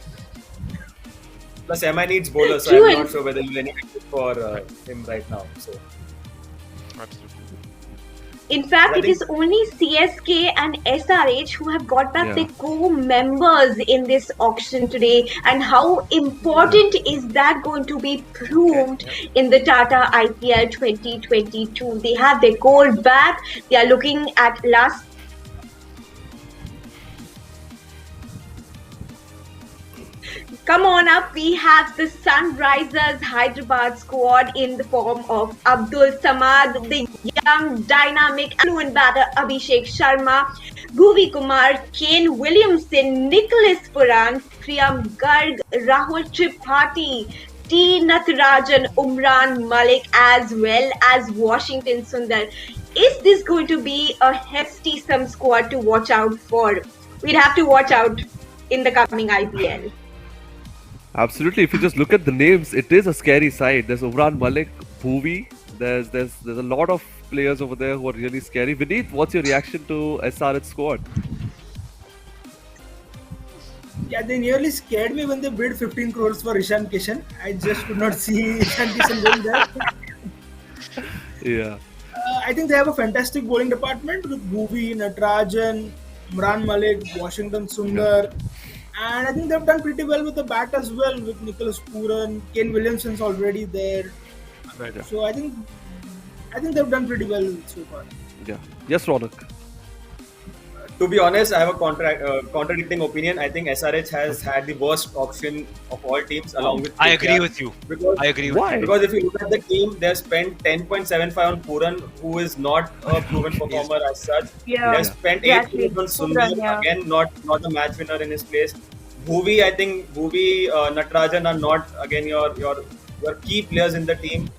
plus MI needs bowlers, so True, I'm and- not sure whether you'll anything for him right now. So In fact, I it think- is only CSK and SRH who have got back Yeah. their co-members in this auction today. And how important is that going to be proved in the Tata IPL 2022? They have their core back. They are looking at last. Come on up, we have the Sunrisers Hyderabad squad in the form of Abdul Samad, the young, dynamic, fluent batter Abhishek Sharma, Bhuvi Kumar, Kane Williamson, Nicholas Puran, Priyam Garg, Rahul Tripathi, T. Natarajan, Umran Malik, as well as Washington Sundar. Is this going to be a hefty sum squad to watch out for? We'd have to watch out in the coming IPL. Absolutely. If you just look at the names, it is a scary side. There's Umran Malik, Bhuvi. There's a lot of players over there who are really scary. Vineet, what's your reaction to SRH squad? Yeah, they nearly scared me when they bid 15 crores for Ishan Kishan. I just could not see Ishan Kishan going there. Yeah. I think they have a fantastic bowling department with Bhuvi, Natarajan, Imran Malik, Washington Sundar. And I think they've done pretty well with the bat as well, with Nicholas Puran, Kane Williamson's already there. Yeah. So I think they've done pretty well so far. Yeah. Yes, Ronak. to be honest, I have a contradicting opinion. I think SRH has had the worst auction of all teams, along with I agree KKR. with you. Because, I agree with Why? you. because if you look at the team, they've spent 10.75 on Puran, who is not a proven performer as such. Yeah. They've spent 8 Exactly. crores on Sundar, Puran, yeah. again not a match winner in his place. Bhuvi, I think Bhuvi, Natarajan are not again your key players in the team.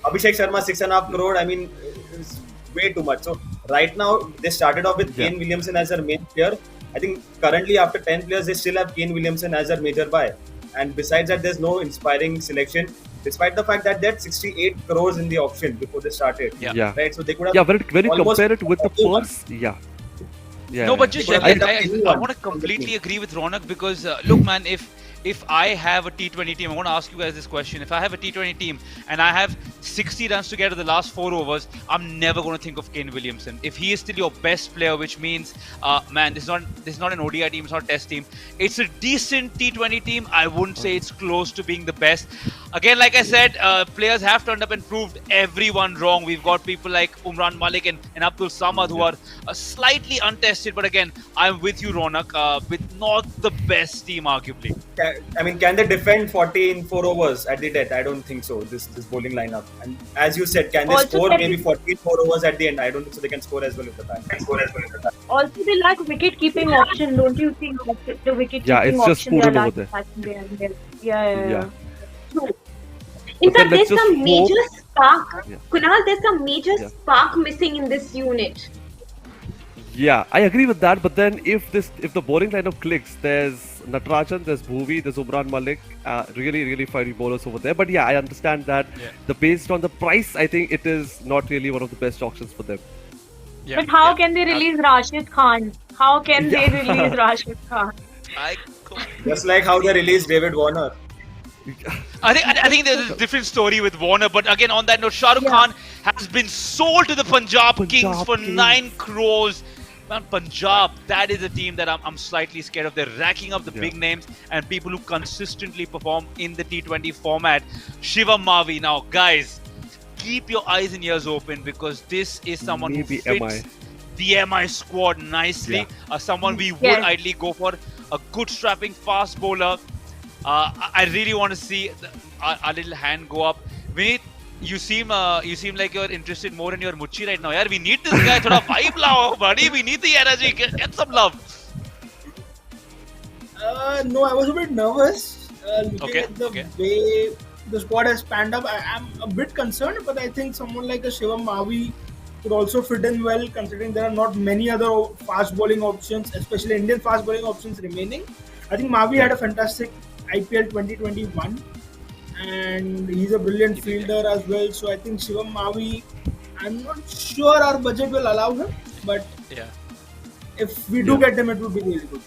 Abhishek Sharma 6.5 crore. I mean, it's way too much. So right now they started off with Kane Williamson as their main player. I think currently after 10 players they still have Kane Williamson as their major buy. And besides that, there's no inspiring selection, despite the fact that they had 68 crores in the auction before they started. Yeah. Yeah. Right. So they could have. Yeah, when you almost compare it with the everyone. first, yeah. Yeah. No, but just But I I- want to completely agree with Ronak because look, man, if if I have a T20 team, I want to ask you guys this question. If I have a T20 team and I have 60 runs to get in the last 4 overs, I'm never going to think of Kane Williamson. If he is still your best player, which means, man, this is not an ODI team, it's not a Test team. It's a decent T20 team. I wouldn't say it's close to being the best. Again, like I said, players have turned up and proved everyone wrong. We've got people like Umran Malik and Abdul Samad who are slightly untested. But again, I'm with you, Ronak, with not the best team, arguably. I mean, can they defend 40 in 4 overs at the death? I don't think so. This bowling lineup, and as you said, can they Also, score that maybe is- 40 in 4 overs at the end? I don't think so. They can score as well with the bat. Also, they lack wicket keeping option, don't you think? The wicket Yeah, keeping it's just option they are Poonam over lacking there. there. Yeah. True. In But then fact, there's let's just some major spark. Yeah. Kunal, there's some major Yeah. spark missing in this unit. Yeah, I agree with that. But then if the bowling lineup clicks, there's Natarajan, there's Bhuvi, there's Umran Malik, really fiery bowlers over there. But yeah, I understand that based on the price, I think it is not really one of the best auctions for them. Yeah, But how yeah. can they release Rashid Khan? How can they Yeah. release Rashid Khan? I Just like how they released David Warner. I think there's a different story with Warner, but again, on that note, Shah Rukh Khan has been sold to the Punjab Kings for Kings. 9 crores. Man, Punjab, that is a team that I'm slightly scared of. They're racking up the big names and people who consistently perform in the T20 format. Shivam Mavi, now guys, keep your eyes and ears open because this is someone Maybe who fits MI. the MI squad nicely. Someone we would Yes. ideally go for. A good strapping fast bowler. I really want to see our little hand go up. Vinit, you seem like you're interested more in your Muchi right now. Yaar, we need this guy. Thoda vibe lao, buddy. We need the energy. Get some love. No, I was a bit nervous looking Okay, at the okay. way the squad has panned up. I am a bit concerned, but I think someone like a Shivam Mavi could also fit in well, considering there are not many other fast bowling options, especially Indian fast bowling options remaining. I think Mavi had a fantastic IPL 2021, and he's a brilliant fielder as well. So I think Shivam Mavi, I'm not sure our budget will allow him, but Yeah. if we do get him, it would be really good.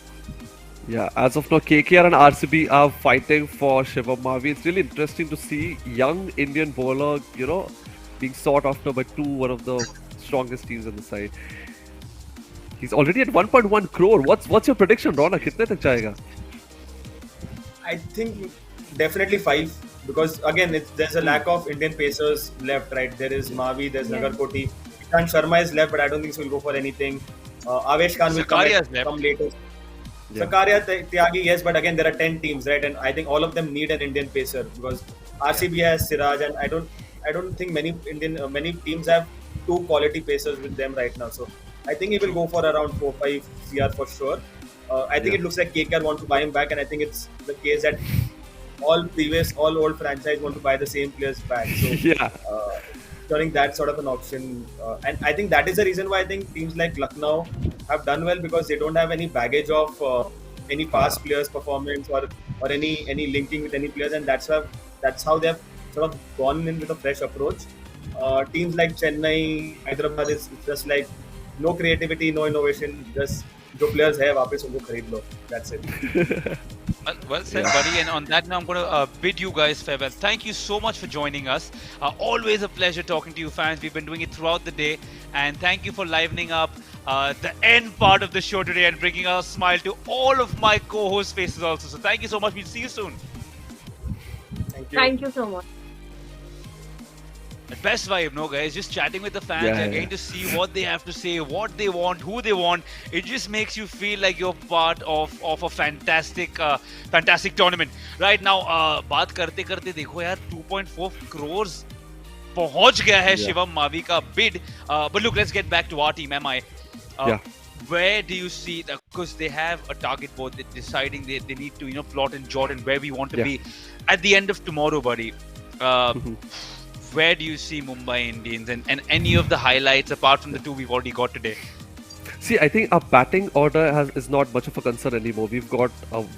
Yeah, as of now, KKR and RCB are fighting for Shivam Mavi. It's really interesting to see young Indian bowler, being sought after by one of the strongest teams in the side. He's already at 1.1 crore. What's your prediction, Ronak? Kitne tak jayega? I think definitely 5 because again there's a lack of Indian pacers left, right? There is Mavi, there's Nagarkoti. Ishan Sharma is left, but I don't think so he'll go for anything. Avesh Khan will Zakaria is left. come later. Yeah. Zakaria, Tyagi, yes, but again there are 10 teams, right? And I think all of them need an Indian pacer because RCB has Siraj, and I don't think many teams have 2 quality pacers with them right now. So I think he will go for around 4-5 CR for sure. I think it looks like KKR want to buy him back, and I think it's the case that all old franchise want to buy the same players back. So Yeah. turning that sort of an option, and I think that is the reason why I think teams like Lucknow have done well because they don't have any baggage of any past players' performance or any linking with any players, and that's how they have sort of gone in with a fresh approach. Teams like Chennai, Hyderabad is just like no creativity, no innovation, just जो players है वापस उनको खरीद लो. That's it. Well said, buddy. And on that note, I'm going to bid you guys farewell. Thank you so much for joining us. Always a pleasure talking to you, fans. We've been doing it throughout the day. And thank you for livening up the end part of the show today and bringing a smile to all of my co-host faces also. So thank you so much. We'll see you soon. Thank you. Thank you so much. The best vibe, no guys, just chatting with the fans, Yeah, you're yeah. getting to see what they have to say, what they want, who they want. It just makes you feel like you're part of a fantastic tournament. Right now, बात करते करते देखो यार 2.4 crores पहुंच गया है शिवम मावी का bid. But look, let's get back to our team, MI. Yeah. Where do you see that? Because they have a target board, they're deciding they need to plot in Jordan where we want to be at the end of tomorrow, buddy. Where do you see Mumbai Indians and any of the highlights apart from the 2 we've already got today? See, I think our batting order is not much of a concern anymore. We've got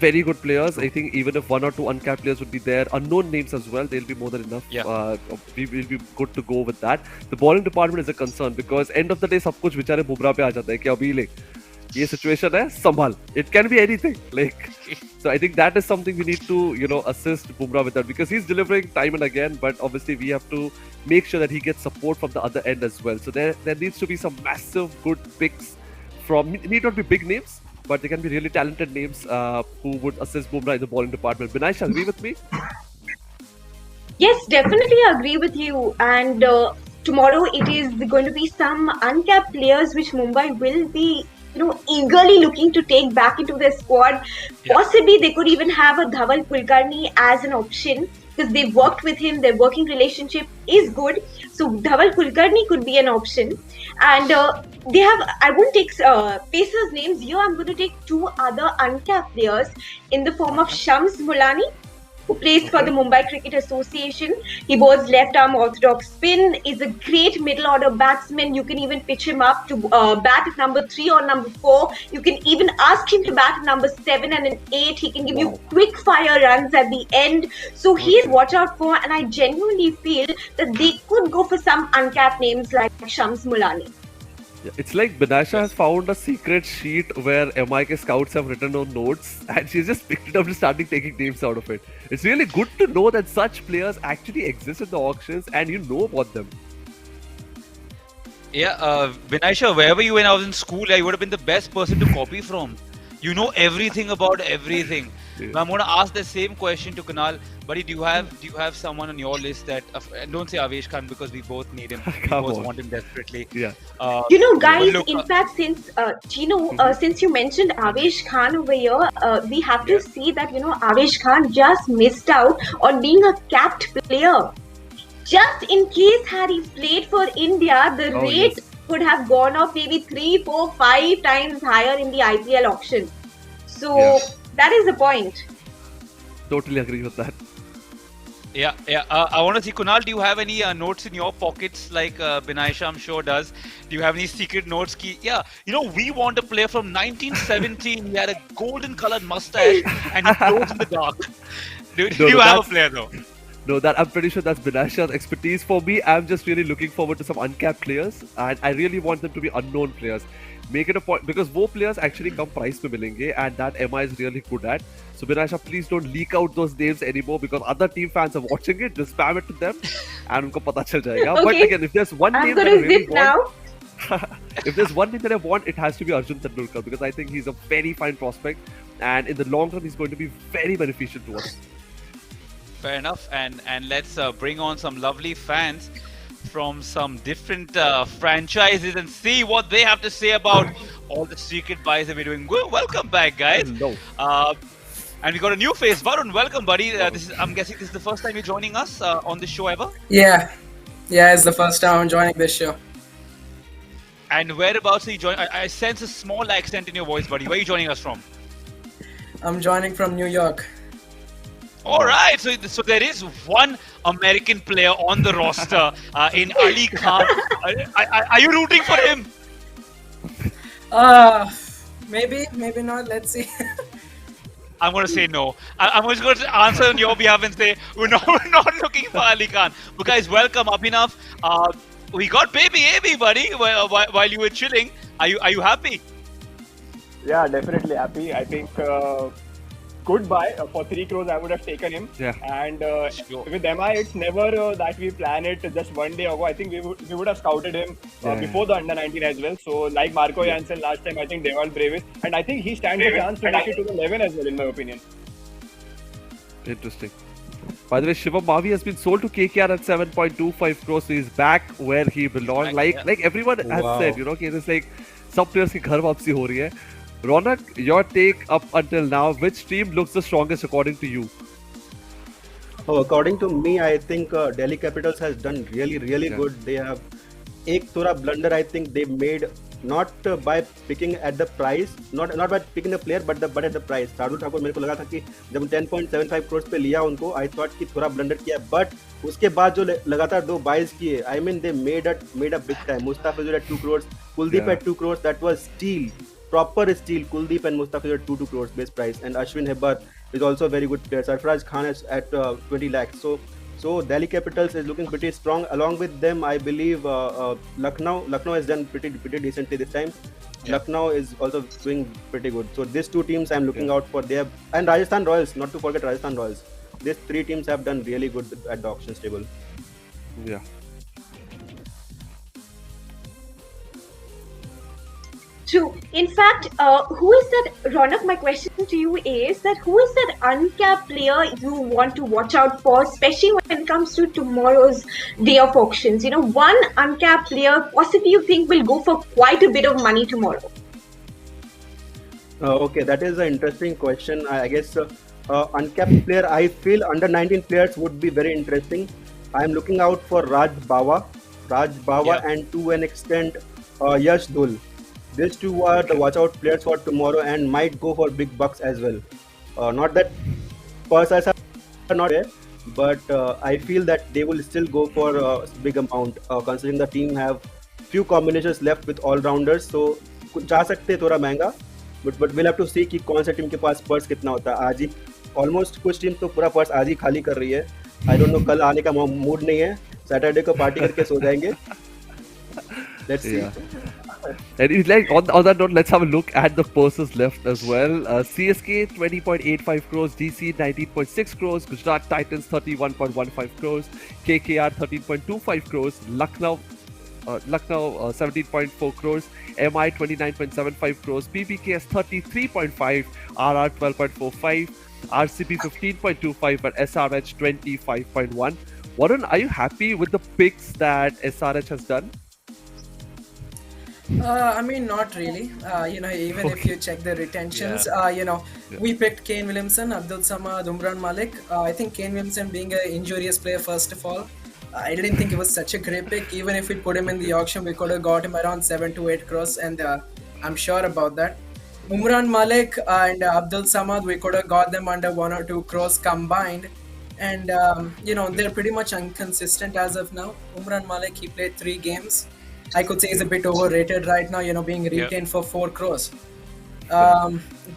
very good players. I think even if 1 or 2 uncapped players would be there, unknown names as well, they'll be more than enough. Yeah. We will be good to go with that. The bowling department is a concern because end of the day, सब कुछ बेचारे बुमराह पे आ जाता है कि अभी ले. ये situation है, संभाल. It can be anything. Like, so I think that is something we need to, assist Bumrah with that because he's delivering time and again. But obviously, we have to make sure that he gets support from the other end as well. So there needs to be some massive good picks from. Need not be big names, but they can be really talented names who would assist Bumrah in the bowling department. Binash, agree with me? Yes, definitely agree with you. And tomorrow it is going to be some uncapped players which Mumbai will be, eagerly looking to take back into their squad. Yeah. Possibly they could even have a Dhaval Kulkarni as an option because they've worked with him. Their working relationship is good. So Dhaval Kulkarni could be an option. And they have, I won't take Pacers names here. I'm going to take two other uncapped players in the form of Shams Mulani, who plays for the Mumbai Cricket Association. He bowls left-arm orthodox spin, is a great middle-order batsman. You can even pitch him up to bat at number 3 or number 4. You can even ask him to bat at number 7 and an 8. He can give you quick-fire runs at the end. So he is watch out for, and I genuinely feel that they could go for some uncapped names like Shams Mulani. Yeah, it's like Binasha has found a secret sheet where MIK scouts have written on notes and she's just picked it up and started taking names out of it. It's really good to know that such players actually exist in the auctions and you know about them. Yeah, Vinayasha, wherever you when I was in school, you would have been the best person to copy from. You know everything about everything. Yeah. Now, I'm going to ask the same question to Kunal. Buddy, do you have someone on your list that? And don't say Avesh Khan because we both need him. We Come both on. want him desperately. Yeah. Guys, look, in fact, since since you mentioned Avesh Khan over here, we have to see that Avesh Khan just missed out on being a capped player. Just in case had he played for India, the rate could have gone up maybe 3, 4, 5 times higher in the IPL auction. So that is the point. Totally agree with that. Yeah. I want to see, Kunal, do you have any notes in your pockets like Binayasha, I'm sure does? Do you have any secret notes? We want a player from 1917. He had a golden colored mustache and he glows in the dark. Do you have a player though? No, that I'm pretty sure that's Binasha's expertise. For me, I'm just really looking forward to some uncapped players and I really want them to be unknown players. Make it a point because वो players actually come price पे मिलेंगे and that MI is really good at. So Binasha, please don't leak out those names anymore because other team fans are watching it. Just spam it to them and उनको पता चल जाएगा. Okay. But again, if there's one I'm name going that I to really zip now. want, if there's one name that I want, it has to be Arjun Tendulkar because I think he's a very fine prospect and in the long run, he's going to be very beneficial to us. Fair enough. And let's bring on some lovely fans from some different franchises and see what they have to say about all the secret buys that we're doing. Welcome back, guys. Hello. And we got a new face. Varun, welcome, buddy. I'm guessing this is the first time you're joining us on this show ever? Yeah, it's the first time I'm joining this show. And whereabouts are you joining? I sense a small accent in your voice, buddy. Where are you joining us from? I'm joining from New York. All right, so there is one American player on the roster in Ali Khan. Are you rooting for him? Maybe not. Let's see. I'm going to say no. I'm just going to answer on your behalf and say we're not looking for Ali Khan. But guys, welcome, Abhinav. We got baby AB, buddy. While you were chilling, are you happy? Yeah, definitely happy. I think good buy for 3 crores. I would have taken him. Yeah. And Sure. with MI, it's never that we plan it just one day ago. I think we would have scouted him before the under 19 as well. So like Marco Janssen last time, I think Devon Bravis, and I think he stands a chance to make it to the 11 as well, in my opinion. Interesting. By the way, Shivam Mavi has been sold to KKR at 7.25 crores. So he's back where he belongs. Like everyone has said, it's like some players की घर वापसी हो रही है. Ronak, your take up until now, which team looks the strongest according to you? Oh, according to me, I think Delhi Capitals has done really good. They have एक थोड़ा blunder I think they made not by picking at the price, not by picking the player but at the price. Shardul Thakur मेरे को लगा था कि जब 10.75 crores पे लिया उनको, I thought कि थोड़ा blunder किया, but उसके बाद जो लगातार 2 buys किए, I mean they made a big time. Mustafizur at 2 crores, Kuldeep at 2 crores, that was steal. Proper steal. Kuldeep and Mustafizur at 2 crores base price, and Ashwin Hebbar is also a very good player. Sarfaraz Khan is at 20 lakhs. So Delhi Capitals is looking pretty strong. Along with them, I believe Lucknow has done pretty decently this time. Lucknow is also doing pretty good. So these two teams I'm looking out for. They have, and Rajasthan Royals, not to forget Rajasthan Royals. These three teams have done really good at the auctions table. Yeah. True. In fact, who is that, Ronak? My question to you is that who is that uncapped player you want to watch out for, especially when it comes to tomorrow's day of auctions? You know, one uncapped player possibly you think will go for quite a bit of money tomorrow. Okay, that is an interesting question. I guess uncapped player, I feel under 19 players would be very interesting. I'm looking out for Raj Bawa, Yeah. and to an extent, Yash Dhul. These two are the watch out players for tomorrow and might go for big bucks as well. Not that purses are not there, but I feel that they will still go for a big amount considering the team have few combinations left with all rounders. So जा सकते हैं थोड़ा महंगा, but we'll have to see कि कौन सा team के पास purse कितना होता है. आज ही ऑलमोस्ट कुछ टीम तो पूरा पर्स आज ही खाली कर रही है. आई डोंट नो कल आने का मूड नहीं है. सैटरडे को पार्टी करके सो जाएंगे. Let's see. And it's like on that note, let's have a look at the purses left as well. CSK 20.85 crores, DC 19.6 crores, Gujarat Titans 31.15 crores, KKR 13.25 crores, Lucknow 17.4 crores, MI 29.75 crores, PPKS 33.5, RR 12.45, RCB 15.25, and SRH 25.1. Warren, are you happy with the picks that SRH has done? I mean, not really. Even if you check the retentions, we picked Kane Williamson, Abdul Samad, Umran Malik. I think Kane Williamson being an injurious player, first of all, I didn't think it was such a great pick. Even if we put him in the auction, we could have got him around 7 to 8 crores, and I'm sure about that. Umran Malik and Abdul Samad, we could have got them under 1 or 2 crores combined. And, they're pretty much inconsistent as of now. Umran Malik, he played 3 games. I could say he's a bit overrated right now, being retained for 4 crores.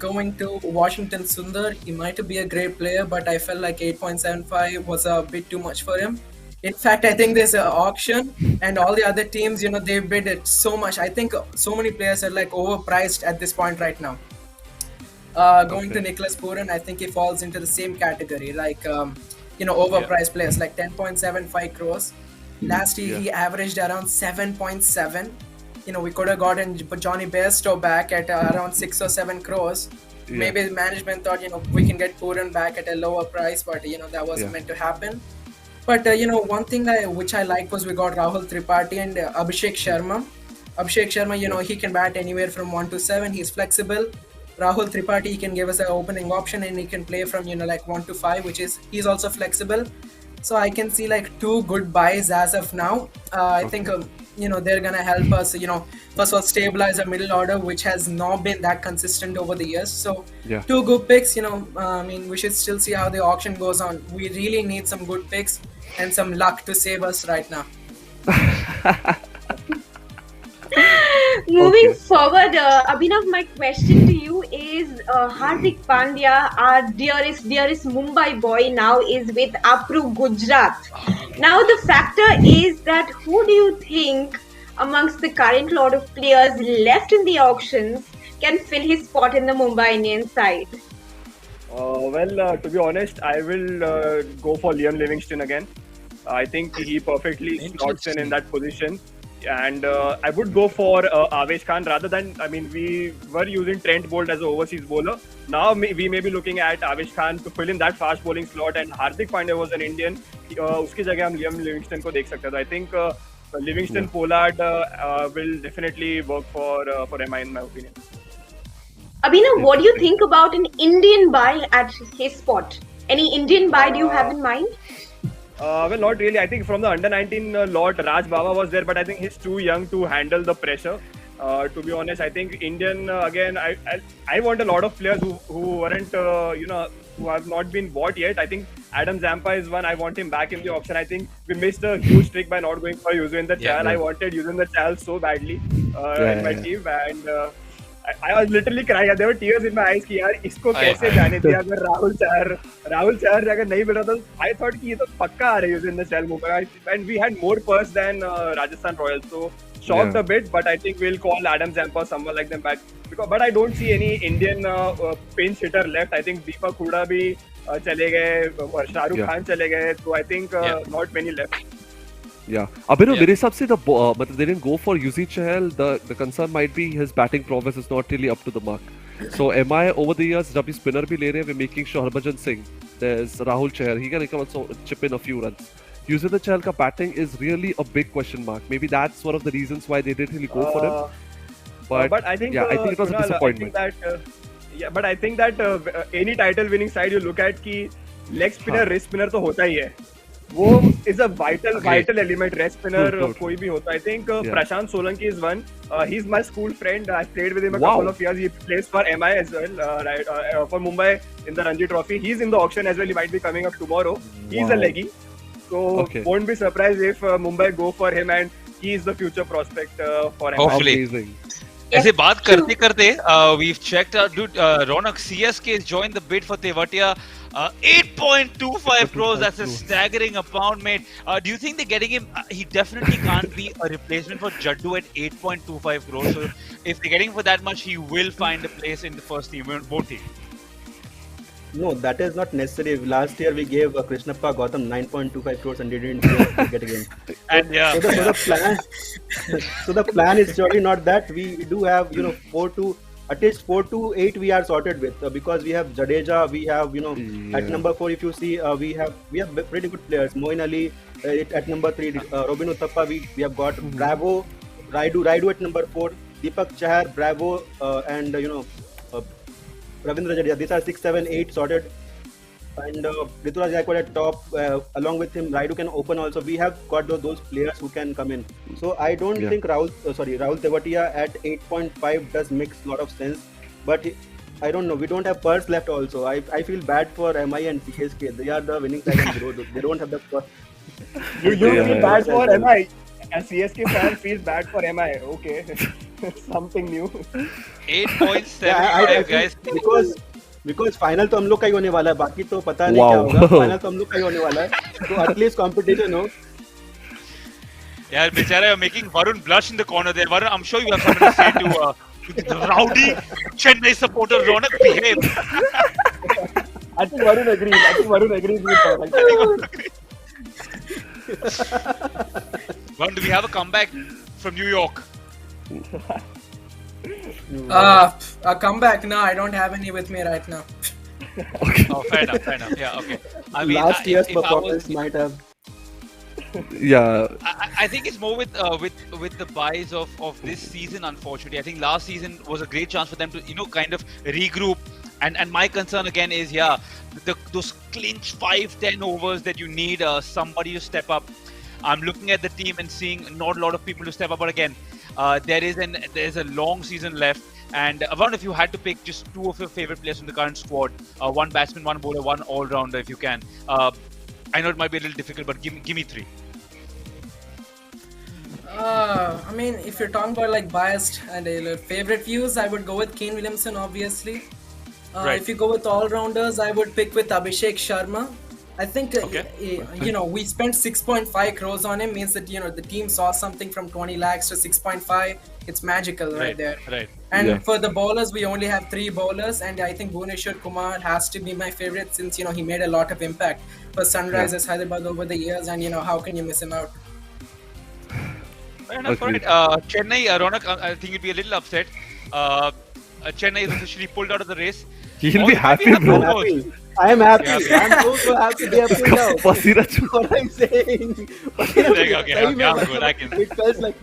Going to Washington Sundar, he might be a great player, but I felt like 8.75 was a bit too much for him. In fact, I think there's an auction and all the other teams, they bid it so much. I think so many players are like overpriced at this point right now. Going to Nicholas Puran, I think he falls into the same category, like, overpriced players, like 10.75 crores. Last year, he averaged around 7.7. We could have gotten Johnny Bairstow back at around 6 or 7 crores. Maybe the management thought, we can get Puran back at a lower price, but, that wasn't meant to happen. But, one thing which I liked was we got Rahul Tripathi and Abhishek Sharma. Abhishek Sharma, he can bat anywhere from 1 to 7. He's flexible. Rahul Tripathi, he can give us an opening option and he can play from, like 1 to 5, he's also flexible. So I can see like 2 good buys as of now. I think, they're going to help us, first of all, stabilize our middle order, which has not been that consistent over the years. So 2 good picks, we should still see how the auction goes on. We really need some good picks and some luck to save us right now. Moving forward, Abhinav, my question to you is Hardik Pandya, our dearest Mumbai boy, now is with Apru Gujarat. Now the factor is that who do you think amongst the current lot of players left in the auctions can fill his spot in the Mumbai Indians side? To be honest, I will go for Liam Livingston again. I think he perfectly slots in that position. And I would go for Avesh Khan rather than, we were using Trent Bolt as an overseas bowler. Now we may be looking at Avesh Khan to fill in that fast bowling slot, and Hardik Pandya was an Indian. Uski jagah hum Liam Livingston ko dekh sakte. I think Livingston Pollard will definitely work for MI in my opinion. Abhinav, what do you think about an Indian buy at his spot? Any Indian buy do you have in mind? Not really. I think from the under-19 lot, Raj Bawa was there, but I think he's too young to handle the pressure. To be honest, I think Indian, again, I want a lot of players who weren't, who have not been bought yet. I think Adam Zampa is one. I want him back in the auction. I think we missed a huge trick by not going for Yuzvendra Chahal. I wanted Yuzvendra Chahal so badly in my team, and I was literally crying. There were tears in my eyes कि यार इसको कैसे जाने दिया अगर राहुल चार अगर नहीं मिला तो I thought कि ये तो पक्का आ रही है Yuzvendra Chahal Mumbai, and we had more purse than Rajasthan Royals, so shocked Yeah. a bit, but I think we'll call Adam Zampa, someone like them back. But I don't see any Indian pinch hitter left. I think Deepak Hooda bhi chale gaye, Shahrukh Yeah. Khan chale gaye, so I think not many left. Yeah. Abhinav, Yeah. मेरे हिसाब से but they didn't go for Yuzi Chahal. The concern might be his batting prowess is not really up to the mark. So MI over the years, जब भी spinner भी ले रहे हैं, we're making sure Harbhajan Singh, there's Rahul Chahar, he can also chip in a few runs. Yuzi Chahal ka batting is really a big question mark. Maybe that's one of the reasons why they didn't really go for him. But I think, yeah, I think it was a Kunal, disappointment. I think that any title-winning side you look at, कि leg spinner, wrist spinner तो होता ही है. वो is a vital element. Wrist spinner True. कोई भी होता. I think Yeah. Prashant Solanki is one. He's my school friend. I played with him a Wow. couple of years. He plays for MI as well, for Mumbai in the Ranji Trophy. He's in the auction as well. He might be coming up tomorrow. He's a Wow. leggy. So won't be surprised if Mumbai go for him and he is the future prospect for MI. Hopefully. Amazing. ऐसे बात करते करते we've checked out, dude. Ronak, CSK has joined the bid for Tewatia. 8.25 crores. That's a staggering amount, mate. Do you think they're getting him? He definitely can't be a replacement for Jaddu at 8.25 crores. So if they're getting for that much, he will find a place in the first team, both team. No, that is not necessary. Last year we gave Krishnappa Gautam 9.25 crores and didn't get again. And yeah, So the plan is surely not that. We do have, you know, 4 to 8 we are sorted with because we have Jadeja, we have, you know, at number 4 if you see we have pretty good players. Moin Ali at number 3, Robin Uthappa, we have got Bravo, Raidu at number 4, Deepak Chahar, Bravo, and you know Ravindra Jadeja. These are 6, 7, 8 sorted. And Rituraj Gaikwad at top, along with him, Raidu can open also. We have got those players who can come in. So I don't think Rahul Tewatia at 8.5 does makes a lot of sense. But I don't know. We don't have purse left also. I feel bad for MI and CSK. They are the winning side and they don't have the purse. You feel bad for MI. A CSK fan feels bad for MI. Okay, something new. 8.75 guys. Because final तो हम लोग का ही होने वाला है, बाकी तो पता नहीं क्या होगा. फाइनल तो हम लोग का ही होने वाला है, तो एटलीस्ट कंपटीशन हो. Yeah, Bichara, you're making Varun blush in the corner there. Varun, I'm sure you have something to say to the rowdy Chennai supporter Ronak. Behave. I think Varun agrees with that. Varun, do we have a comeback from New York? A comeback? No, I don't have any with me right now. Oh, fair enough. Yeah, okay. I mean, Last year's if I performance was- might have. Yeah. I think it's more with the buys of this season. Unfortunately, I think last season was a great chance for them to kind of regroup. And my concern again is those clinch 5-10 overs that you need somebody to step up. I'm looking at the team and seeing not a lot of people to step up, but again, there's a long season left. And Varun, if you had to pick just 2 of your favorite players from the current squad, one batsman, one bowler, one all-rounder, if you can. I know it might be a little difficult, but give me 3. I mean, if you're talking about like biased and favorite views, I would go with Kane Williamson, obviously. Right. If you go with all-rounders, I would pick with Abhishek Sharma. I think, we spent 6.5 crores on him, means that, the team saw something from 20 lakhs to 6.5. It's magical right there. Right. And for the bowlers, we only have 3 bowlers, and I think Bhuvneshwar Kumar has to be my favorite since, he made a lot of impact for Sunrisers Hyderabad over the years, and, how can you miss him out? Fair enough. Agreed. Chennai, Ronak, I think you'd be a little upset. Chennai is officially pulled out of the race. He'll be Or happy, maybe bro. happy. I am happy. Yeah. I'm so happy they have pulled out. Pasira That's what I'm saying. I can. It felt like,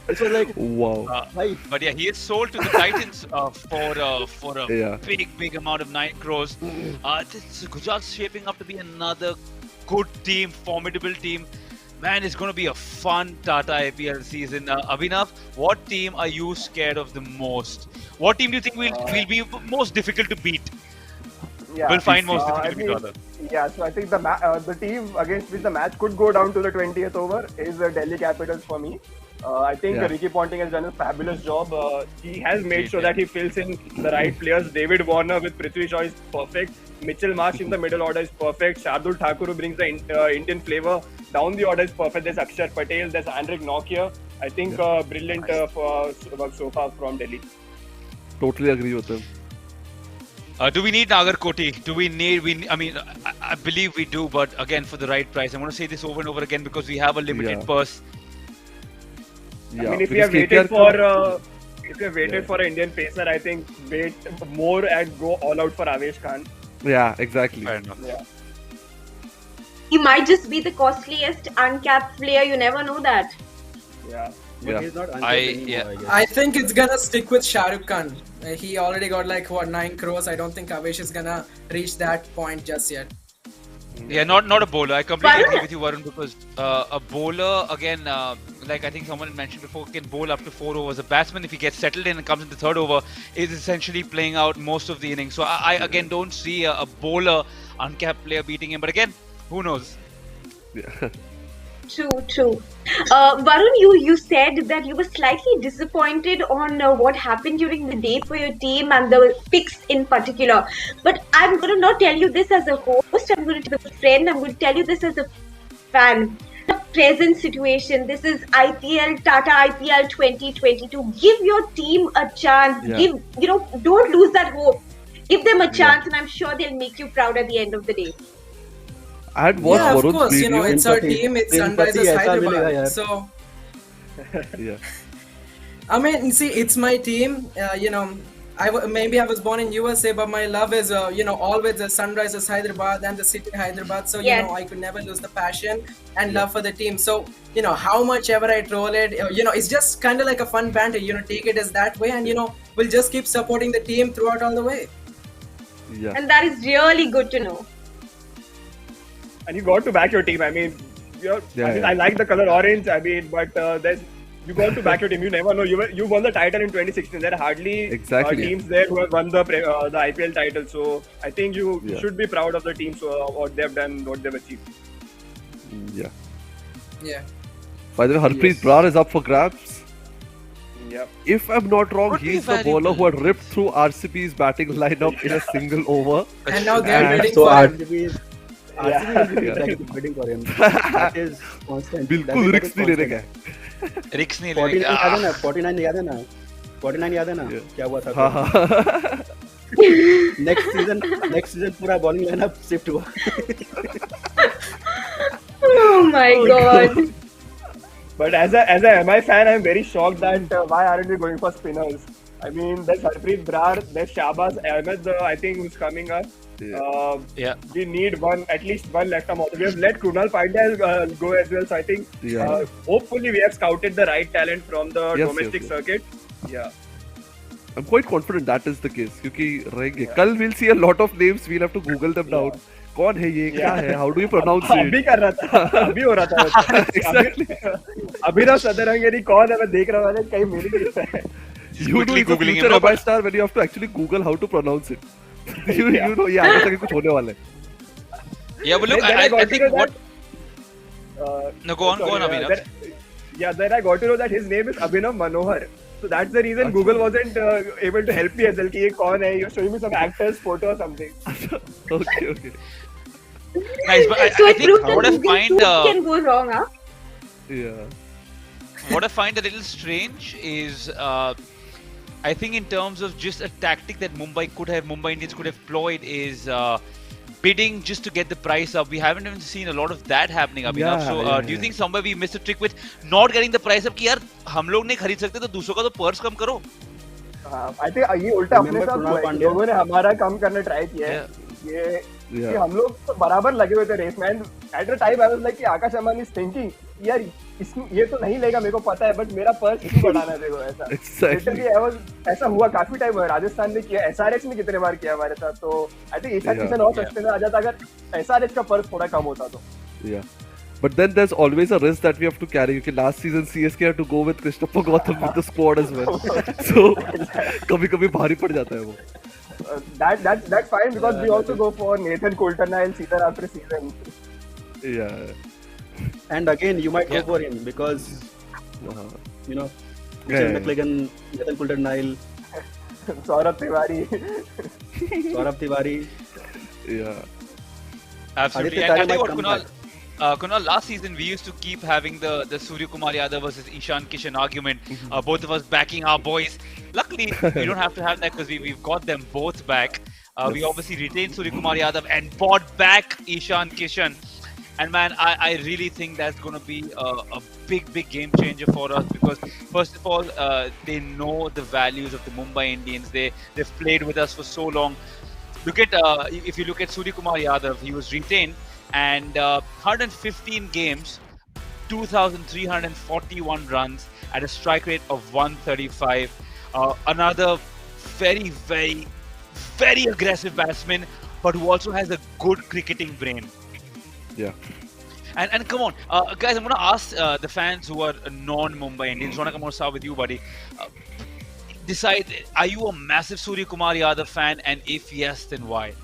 it was like, Wow. right. But yeah, he is sold to the Titans for a big amount of 9 crores. Gujarat's shaping up to be another good team, formidable team. Man, it's going to be a fun Tata IPL season. Abhinav, what team are you scared of the most? What team do you think will be most difficult to beat? Yeah, Will find most I difficult to beat, think- rather. Yeah, so I think the team against which the match could go down to the 20th over is the Delhi Capitals for me. I think Ricky Ponting has done a fabulous job. He has made sure that he fills in the right players. David Warner with Prithvi Shaw is perfect. Mitchell Marsh in the middle order is perfect. Shardul Thakur who brings the Indian flavor down the order is perfect. There's Akshar Patel, there's Andrik Nokia, I think brilliant work so far from Delhi. Totally agree with him. Do we need Nagarkoti? Do we need? I mean, I believe we do, but again, for the right price. I'm going to say this over and over again because we have a limited purse. Yeah, I mean, if we because have waited KKR for an Indian pacer, I think wait more and go all out for Avesh Khan. Yeah, exactly. Fair enough. Yeah. He might just be the costliest uncapped player. You never know that. Yeah. But Yeah. he's not uncapped anymore, yeah. I guess. I think it's gonna stick with Shah Rukh Khan. He already got like what 9 crores. I don't think Avesh is gonna reach that point just yet. Yeah, not a bowler. I completely Varun? agree with you, Varun, because a bowler, again, like I think someone mentioned before, can bowl up to 4 overs. A batsman, if he gets settled in and comes in the third over, is essentially playing out most of the innings. So I again don't see a bowler, uncapped player beating him. But again, who knows? Yeah. True. Varun, you said that you were slightly disappointed on what happened during the day for your team and the picks in particular. But I'm going to not tell you this as a host. I'm going to tell you as a friend. I'm going to tell you this as a fan. The present situation. This is IPL, Tata IPL 2022. Give your team a chance. Yeah. Don't lose that hope. Give them a chance, and I'm sure they'll make you proud at the end of the day. And what Yeah, of Varun's course. video, It's our Sympathy- team. It's sympathy Sunrisers ऐसा मिलेगा Hyderabad. यार. So yeah. I mean, see, it's my team. Maybe I was born in USA, but my love is, always the Sunrisers Hyderabad and the city Hyderabad. So, Yes. I could never lose the passion and love for the team. So, how much ever I troll it, it's just kind of like a fun banter. Take it as that way, and we'll just keep supporting the team throughout all the way. Yeah. And that is really good to know. And you got to back your team. I mean, I like the color orange. I mean, but you got to back your team. You never know. You won the title in 2016. There are hardly Exactly. teams there who have won the IPL title. So I think you should be proud of the teams what they've done, what they've achieved. Yeah. Yeah. By the way, Harpreet Brar is up for grabs. Yep. If I'm not wrong, Could be he's the bowler who had ripped through RCB's batting lineup in a single over. And now they're And waiting So for him. RCB will be back bidding for him. That is constant. बिल्कुल That रिक्स is नहीं लेने constant. का. Risk नहीं 49 लेने याद है का. ना 49 याद है ना 49 याद है ना Yeah. क्या हुआ था हाँ हाँ. नेक्स्ट सीजन पूरा बॉलिंग लाइनअप शिफ्ट हुआ Oh my god. But as a MI fan, I'm very shocked that why aren't we going for spinners? I mean, there's Harpreet Brar, there's Shahbaz Ahmed, I think, who's coming up. Yeah. We need at least one left-arm order. We have let Krunal Pandya go as well, so I think hopefully we have scouted the right talent from the domestic circuit. Yeah. I'm quite confident that is the case क्योंकि रहेंगे. कल we'll see a lot of names. We'll have to Google them down. कौन है ये? क्या है? How do you pronounce it? अभी कर रहा था, अभी हो रहा था. Exactly. अभिनव सदरंगेरी कौन है? मैं देख रहा हूँ कहीं मिल नहीं रहा है. You know, quickly it's a Googling future him. MI star when you have to actually Google how to pronounce it. you know, ये आगे तक कुछ होने वाला है. Yeah, but look, Then I got I to think know what. that- No, go on, Abhinav. Then I got to know that his name is Abhinav Manohar. So that's the reason Google wasn't able to help me as well. कि ये कौन है? You're showing me some actor's photo or something. Okay. Nice, but So I it think proves that what I Google find too can go wrong, huh? Yeah. what I find a little strange is I think in terms of just a tactic that Mumbai Indians could have employed is bidding just to get the price up. We haven't even seen a lot of that happening, Abhinav. Yeah, So yeah, do you yeah. think somewhere we missed a trick with not getting the price up? कि यार हम लोग नहीं खरीद सकते तो दूसरों का तो पर्स कम करो. I think ये उल्टा अपने Remember साथ Krunal हुआ है. Pandya? लोगों ने हमारा कम करने ट्राई किया है. ये कि हम लोग तो बराबर लगे हुए थे रेस में. At the time I was like कि आकाश अमान इज थिंकिंग यार ये तो नहीं लेगा, मेरे को पता है, बट मेरा पर्स क्यों बढ़ाना है देखो ऐसा. Exactly. Literally, ऐसा हुआ काफी टाइम हुआ. राजस्थान ने किया, एसआरएच ने कितने बार किया हमारे साथ. तो आई थिंक ईशान किशन और सस्ते में आ जाता अगर एसआरएच का पर्स थोड़ा कम होता तो. Yeah. But then there's always a risk that we have to carry. Okay, last season CSK had to go with Christopher Gautam with the squad as well. So कभी-कभी भारी पड़ जाता है वो. That's fine because we also go for Nathan Coulter-Nile season after season. Yeah. and again you might Yeah. go for him because you know Yeah. Mitchell McLagan, Nathan Coulter-Nile, Saurabh Tiwari. Saurabh Tiwari. Yeah. Absolutely. Aditya And I Tare think might what come Kunal, Kunal, last season we used to keep having the Surya Kumar Yadav versus Ishan Kishan argument. Both of us backing our boys. Luckily, we don't have to have that because we've got them both back. We obviously retained Surya Kumar Yadav and bought back Ishan Kishan. And man, I really think that's going to be a big game changer for us because first of all, they know the values of the Mumbai Indians. They've played with us for so long. Look at if you look at Surya Kumar Yadav, he was retained and 115 games, 2,341 runs at a strike rate of 135. Another very aggressive batsman, but who also has a good cricketing brain. Yeah. And come on, guys, I'm going to ask the fans who are non-Mumbai Indians. Ronak, I'm going to start with you, buddy. Decide, are you a massive Surya Kumar Yadav fan? And if yes, then why?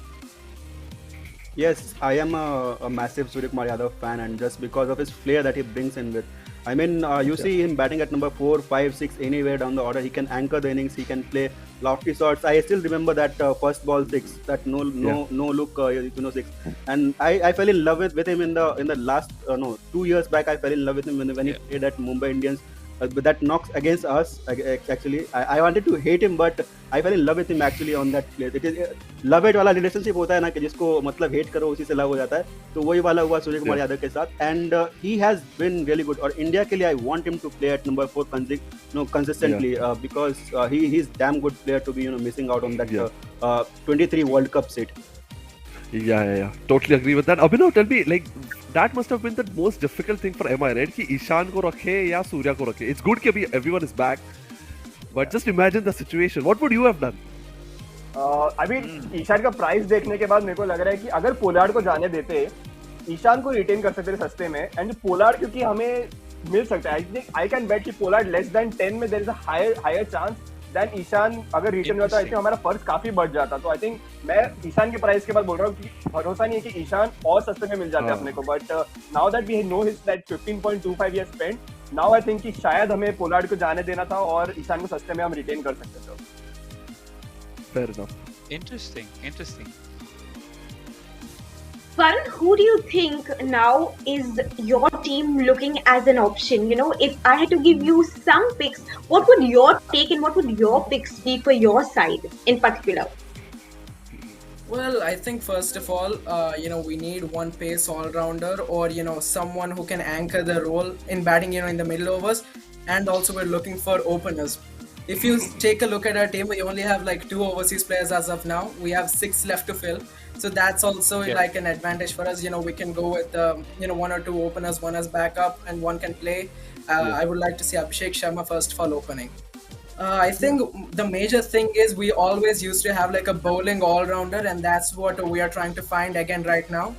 Yes, I am a massive Surya Kumar Yadav fan, and just because of his flair that he brings in with. I mean, you see him batting at number 4, 5, 6, anywhere down the order. He can anchor the innings. He can play lofty shots. I still remember that first ball 6, that no look, 6. And I fell in love with him in the last 2 years back. I fell in love with him when he played at Mumbai Indians. But that knocks against us actually. I wanted to hate him, but I fell in love with him actually on that place. It is love hate वाला relationship होता है ना कि जिसको मतलब hate करो उसी से love हो जाता है. तो वही वाला हुआ सूर्य कुमार यादव के साथ. And he has been really good. और India के लिए I want him to play at number 4 consistently because he's damn good player to be missing out on that 23 World Cup seat. Yeah. Totally agree with that. Abhinav, tell me, like, that must have been the most difficult thing for MI, right? कि ईशान को रखे या सूर्या को रखे. It's good कि अभी everyone is back, but just imagine the situation. What would you have done? अभी ईशान का प्राइस देखने के बाद मेरे को लग रहा है कि अगर पोलार्ड को जाने देते, ईशान को रिटेन कर सकते थे सस्ते में. एंड पोलार्ड क्योंकि हमें मिल सकता है, आई कैन बेट कि पोलार्ड लेस देन 10 में there is a higher chance than Ishan अगर रिटर्न होता है, हमारा फर्ज काफी बढ़ जाता. तो आई थिंक मैं ईशान के प्राइस के बाद बोल रहा हूँ कि भरोसा नहीं है कि ईशान और सस्ते में मिल जाते हैं अपने को. But now that we know his that 15.25 years spent, now I think कि शायद हमें पोलार्ड को जाने देना था और ईशान को सस्ते में हम रिटेन कर सकते थे. Fair enough. Interesting. Varun, who do you think now is your team looking as an option? If I had to give you some picks, what would your take and what would your picks be for your side in particular? Well, I think first of all, we need one pace all-rounder or, someone who can anchor the role in batting, in the middle overs. And also we're looking for openers. If you take a look at our team, we only have like 2 overseas players as of now. We have 6 left to fill. So that's also like an advantage for us. We can go with, 1 or 2 openers, one as backup and one can play. I would like to see Abhishek Sharma first of all opening. I think the major thing is we always used to have like a bowling all-rounder, and that's what we are trying to find again right now.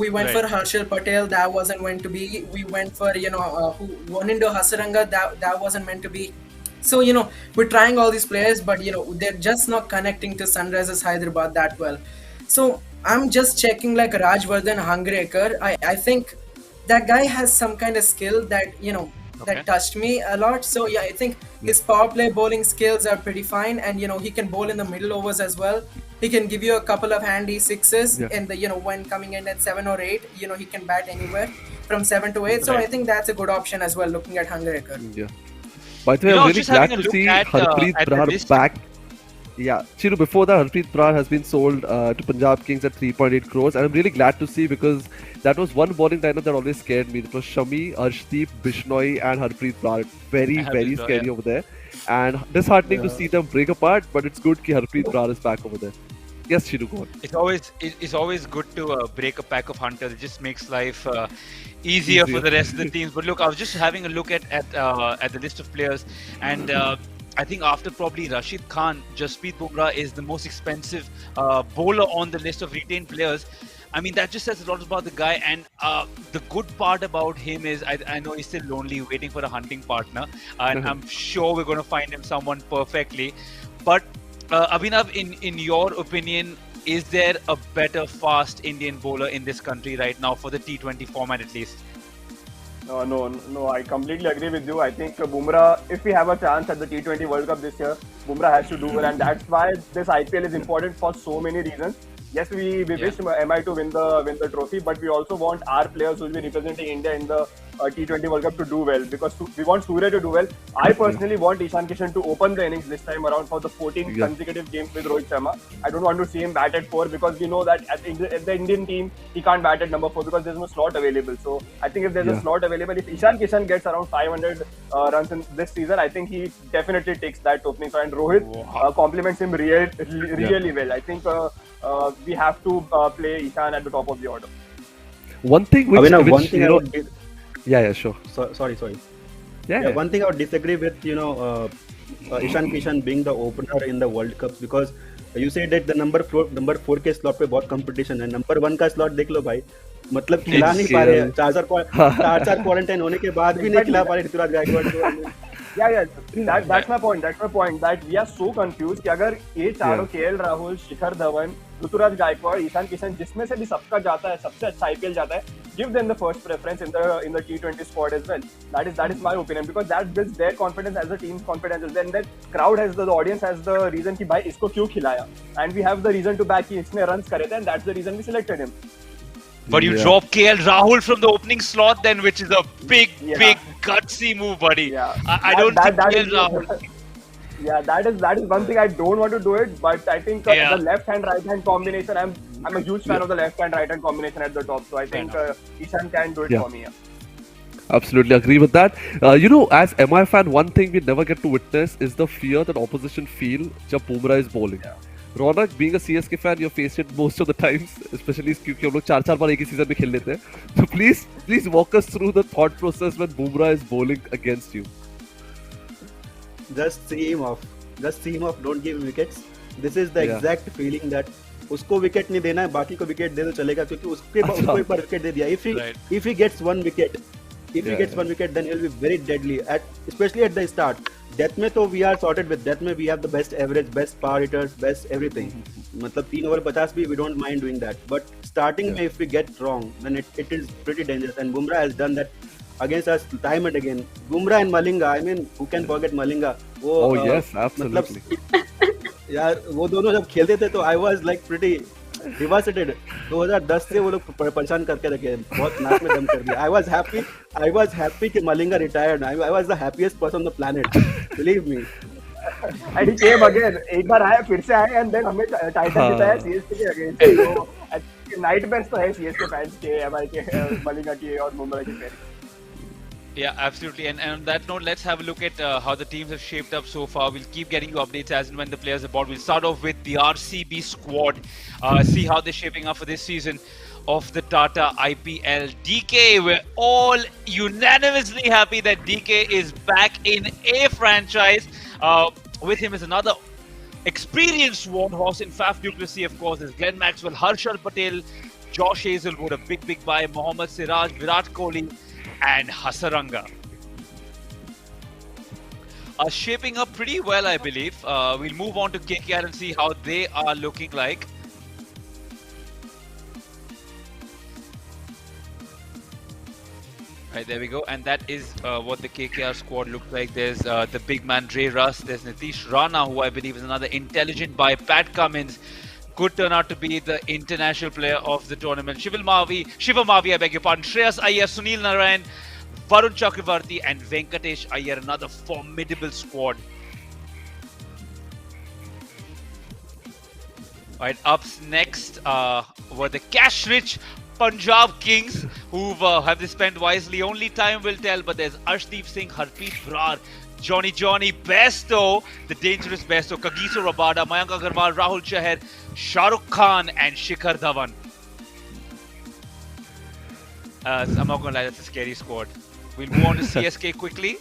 We went for Harshal Patel, that wasn't meant to be. We went for, Wanindo Hasaranga, that wasn't meant to be. So, we're trying all these players, but, they're just not connecting to Sunrisers Hyderabad that well. So, I'm just checking like Rajvardhan Hangrekar. I think that guy has some kind of skill that, that touched me a lot. So, yeah, I think his power play bowling skills are pretty fine. And, he can bowl in the middle overs as well. He can give you a couple of handy sixes in the, when coming in at 7 or 8, he can bat anywhere from 7 to 8. So, I think that's a good option as well, looking at Hangrekar. Yeah. By the way, I'm really glad to see Harpreet Brar back. Yeah, Chiru, before that, Harpreet Brar has been sold to Punjab Kings at 3.8 crores. And I'm really glad to see because that was one bowling lineup that always scared me. It was Shami, Arshdeep, Bishnoi and Harpreet Brar. Very scary over there. And disheartening to see them break apart, but it's good that Harpreet Brar is back over there. Yes, Chiru, go on. It's always good to break a pack of hunters. It just makes life easier for the rest of the teams. But look, I was just having a look at the list of players, and I think after probably Rashid Khan, Jasprit Bumrah is the most expensive bowler on the list of retained players. I mean, that just says a lot about the guy. And the good part about him is I know he's still lonely, waiting for a hunting partner. And I'm sure we're going to find him someone perfectly. But Abhinav, in your opinion, is there a better fast Indian bowler in this country right now for the T20 format at least? No, I completely agree with you. I think Bumrah, if we have a chance at the T20 World Cup this year, Bumrah has to do well, and that's why this IPL is important for so many reasons. Yes, we Yeah. wish MI to win the trophy, but we also want our players who will be representing India in the T20 World Cup to do well because we want Surya to do well. I personally want Ishan Kishan to open the innings this time around for the 14th Yeah. consecutive games with Rohit Sharma. I don't want to see him bat at 4 because we know that at the Indian team he can't bat at number 4 because there's no slot available. So I think if there's a Yeah. slot available, if Ishan Kishan gets around 500 runs in this season, I think he definitely takes that opening slot. And Rohit compliments him really well. I think we have to play Ishan at the top of the order. One thing which, Avinav, one which thing you I know, would yeah, sure, sorry. yeah, Yeah, one thing I would disagree with, Ishan Kishan being the opener in the World Cup because you said that the number 4 के slot पे बहुत competition है. Number 1 का slot देख लो भाई, मतलब खिला नहीं पा रहे हैं. चार क्वारंटाइन होने के बाद भी नहीं खिला पा रहे ऋतुराज गायकवाड़ को. Yeah. That's my point. That we are so confused कि अगर ये चारों KL राहुल, शिखर धवन, ऋतुराज गायकवाड़, ईशान किशन जिसमें से भी सबका जाता है, सबसे अच्छा IPL जाता है, give them the first preference in the T20 squad as well. That is my opinion because that builds their confidence as a team's confidence as well. And then crowd has the audience has the reason कि भाई इसको क्यों खिलाया, and we have the reason to back कि इसने runs करे थे, and that's the reason we selected him. But you drop KL Rahul from the opening slot then, which is a big gutsy move, buddy. Yeah. I don't think that KL is- Rahul. Yeah, that is one thing I don't want to do it, but I think the left hand right hand combination. I'm a huge fan of the left hand right hand combination at the top, so I think Ishan can do it for me. Yeah. Absolutely agree with that. As MI fan, one thing we never get to witness is the fear that opposition feel जब Bumrah is bowling. Ronak, being a CSK fan, you faced it most of the times, especially क्योंकि हम लोग 4 बार एक ही season में खेल लेते हैं. So please walk us through the thought process when Bumrah is bowling against you. Just see him off. Don't give him wickets. This is the exact feeling that उसको wicket नहीं देना है, बाकी को विकेट दे दो चलेगा क्योंकि उसको एक बार विकेट दे दिया. If he gets one wicket, then he'll be very deadly. Especially at the start. Death में तो we are sorted with death में we have the best average, best power hitters, best everything. मतलब 3 over 50 भी we don't mind doing that. But starting में if we get wrong, then it is pretty dangerous. And Bumrah has done that against us time and again. Bumrah and Malinga, I mean, who can forget Malinga? Yes, absolutely. यार वो दोनों जब खेलते थे तो I was like pretty devastated. 2010 से वो लोग परेशान करके रखे, बहुत नाक में दम कर दिया. I was happy कि Malinga retired. I was the happiest person on the planet. Believe me. And he came again. एक बार आया, फिर से आया, and then हमें टाइटल जिताया CSK के अगेंस्ट. तो नाइटमेयर्स तो है CSK फैंस के, MI के, मलिंगा के और बुमराह के. Yeah, absolutely. And on that note, let's have a look at how the teams have shaped up so far. We'll keep getting you updates as and when the players are aboard. We'll start off with the RCB squad. See how they're shaping up for this season of the Tata IPL. DK, we're all unanimously happy that DK is back in a franchise. With him is another experienced warhorse in Faf du Plessis, of course. There's Glenn Maxwell, Harshal Patel, Josh Hazelwood, a big buy, Mohammad Siraj, Virat Kohli, and Hasaranga. Are shaping up pretty well, I believe. We'll move on to KKR and see how they are looking like. Right, there we go. And that is what the KKR squad looks like. There's the big man Dre Russ. There's Nitish Rana, who I believe is another intelligent buy. Pat Cummins could turn out to be the international player of the tournament. Shiva Mavi, I beg your pardon. Shreyas Iyer, Sunil Narayan, Varun Chakravarti, and Venkatesh Iyer. Another formidable squad. Alright, up next were the cash-rich Punjab Kings, who have they spent wisely. Only time will tell, but there's Arshdeep Singh, Harpreet Brar, Johnny Besto, the dangerous Besto, Kagiso Rabada, Mayank Agarwal, Rahul Chahar, Shah Rukh Khan, and Shikhar Dhawan. I'm not gonna lie, that's a scary squad. We'll move on to CSK quickly.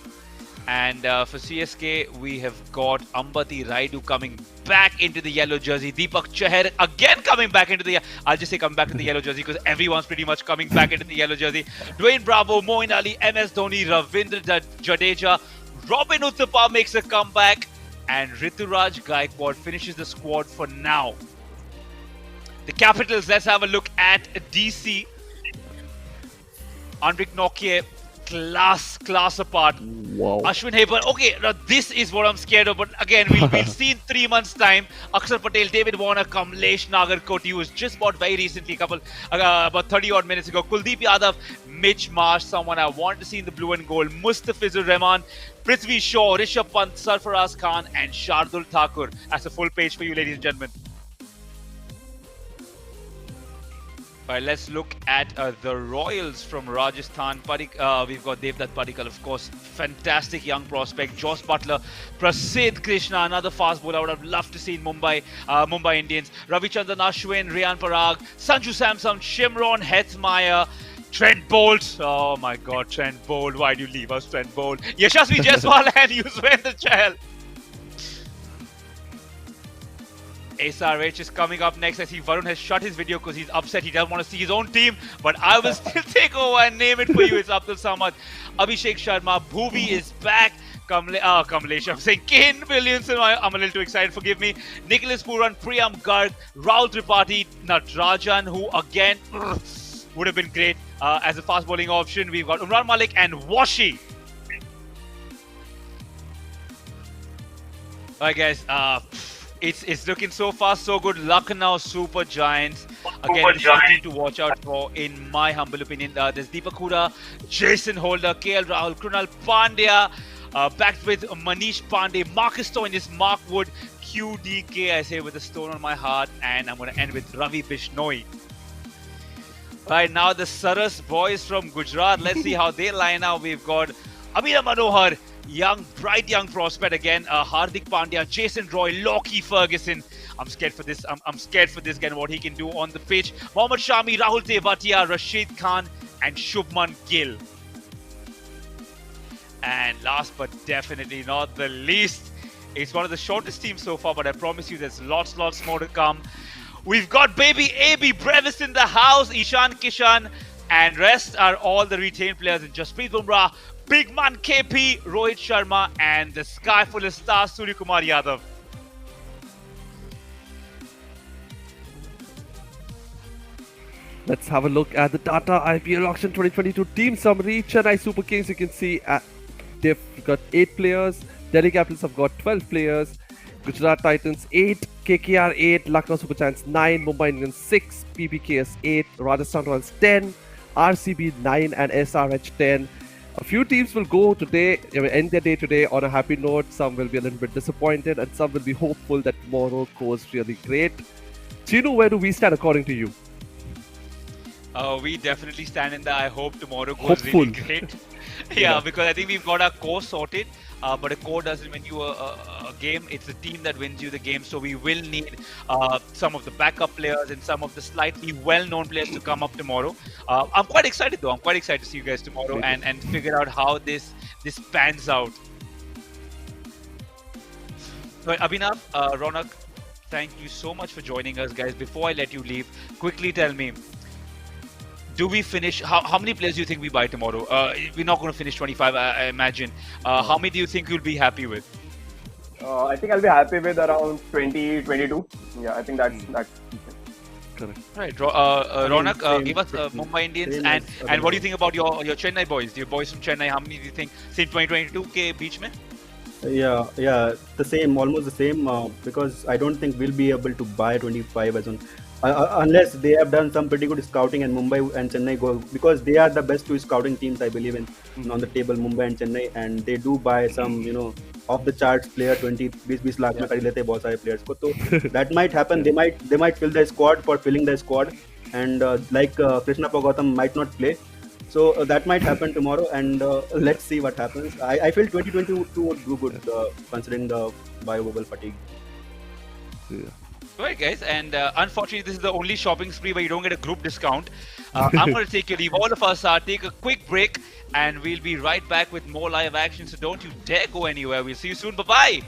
And for CSK, we have got Ambati Raidu coming back into the yellow jersey. Deepak Chahar again coming back into the... I'll just say come back to the yellow jersey because everyone's pretty much coming back into the yellow jersey. Dwayne Bravo, Moeen Ali, MS Dhoni, Ravindra Jadeja, Robin Uthappa makes a comeback, and Rituraj Gaikwad finishes the squad for now. The Capitals, let's have a look at DC. Anrik Nokia class apart. Wow. Ashwin Heber. Okay, now this is what I'm scared of. But again, we'll see in 3 months' time. Akshar Patel, David Warner, Kamlesh Nagarkoti, who was just bought very recently, about 30 odd minutes ago. Kuldeep Yadav, Mitch Marsh, someone I want to see in the blue and gold. Mustafizur Rahman, Prithvi Shaw, Rishabh Pant, Sarfaraz Khan, and Shardul Thakur. That's a full page for you, ladies and gentlemen. All right, let's look at the Royals from Rajasthan. We've got Devdutt Padikkal, of course, fantastic young prospect. Josh Butler, Prasidh Krishna, another fast bowler I would have loved to see in Mumbai Indians. Ravichandran Ashwin, Riyan Parag, Sanju Samson, Shimron Hetmeyer, Trent Bolt. Oh my God, Trent Bolt. Why do you leave us, Trent Bolt? Yashasvi Jaiswal and Yuzvendra Chahal. SRH is coming up next. I see Varun has shut his video because he's upset. He doesn't want to see his own team. But I will still take over and name it for you. It's Abdul Samad. Abhishek Sharma. Bhuvi is back. Kamlesh. I'm saying Kane Williamson. I'm a little too excited. Forgive me. Nicholas Puran. Priyam Garg. Rahul Tripathi. Natarajan, who again would have been great as a fast bowling option. We've got Umran Malik and Washi. Alright guys, it's looking so far so good. Lucknow Super Giants. Again, this is a team to watch out for in my humble opinion. There's Deepak Hooda, Jason Holder, KL Rahul, Krunal Pandya, backed with Manish Pandey, Marcus Stoinis, Mark Wood, QDK, I say with a stone on my heart, and I'm going to end with Ravi Bishnoi. Right now, the Saras boys from Gujarat. Let's see how they line up. We've got Amina Manohar, bright young prospect again. Hardik Pandya, Jason Roy, Lockie Ferguson. I'm scared for this. I'm scared for this guy and what he can do on the pitch. Mohammad Shami, Rahul Tevatia, Rashid Khan, and Shubman Gill. And last but definitely not the least, it's one of the shortest teams so far, but I promise you there's lots more to come. We've got baby AB Brevis in the house, Ishan Kishan, and rest are all the retained players in Jasprit Bumrah, Big Man KP, Rohit Sharma, and the sky full of stars, Surya Kumar Yadav. Let's have a look at the Tata IPL Auction 2022 team summary. Chennai Super Kings, you can see they've got 8 players. Delhi Capitals have got 12 players. Gujarat Titans 8, KKR 8, Lucknow Super Giants 9, Mumbai Indians 6, PBKS 8, Rajasthan Royals 10, RCB 9, and SRH 10. A few teams will go today, end their day today on a happy note. Some will be a little bit disappointed, and some will be hopeful that tomorrow goes really great. Chinu, where do we stand according to you? We definitely stand in the I hope tomorrow goes really great. Yeah, because I think we've got our core sorted. But a core doesn't win you a game. It's the team that wins you the game. So we will need some of the backup players and some of the slightly well-known players to come up tomorrow. I'm quite excited though. I'm quite excited to see you guys tomorrow and figure out how this pans out. So Abhinav, Ronak, thank you so much for joining us, guys. Before I let you leave, quickly tell me, do we finish? How many players do you think we buy tomorrow? We're not going to finish 25, I imagine. How many do you think you'll be happy with? I think I'll be happy with around 20, 22. Yeah, I think that's Correct. Right, Ronak, give us Mumbai Indians and what do you think about your Chennai boys? Your boys from Chennai, how many do you think? Same 2022 ke beach mein? Yeah, the same, almost the same. Because I don't think we'll be able to buy 25 as on. Unless they have done some pretty good scouting and Mumbai and Chennai go, because they are the best 2 scouting teams I believe in on the table, Mumbai and Chennai, and they do buy some off the charts player 20 lakh में खरीद लेते हैं बहुत सारे players को, तो that might happen. They might fill the squad for filling the squad, and like Krishna Gautam might not play, so that might happen tomorrow, and let's see what happens. I feel 2022 would do good considering the bio-bubble fatigue. Yeah. Alright guys, and unfortunately this is the only shopping spree where you don't get a group discount. I'm going to take your leave. All of us take a quick break and we'll be right back with more live action, so don't you dare go anywhere. We'll see you soon. Bye-bye.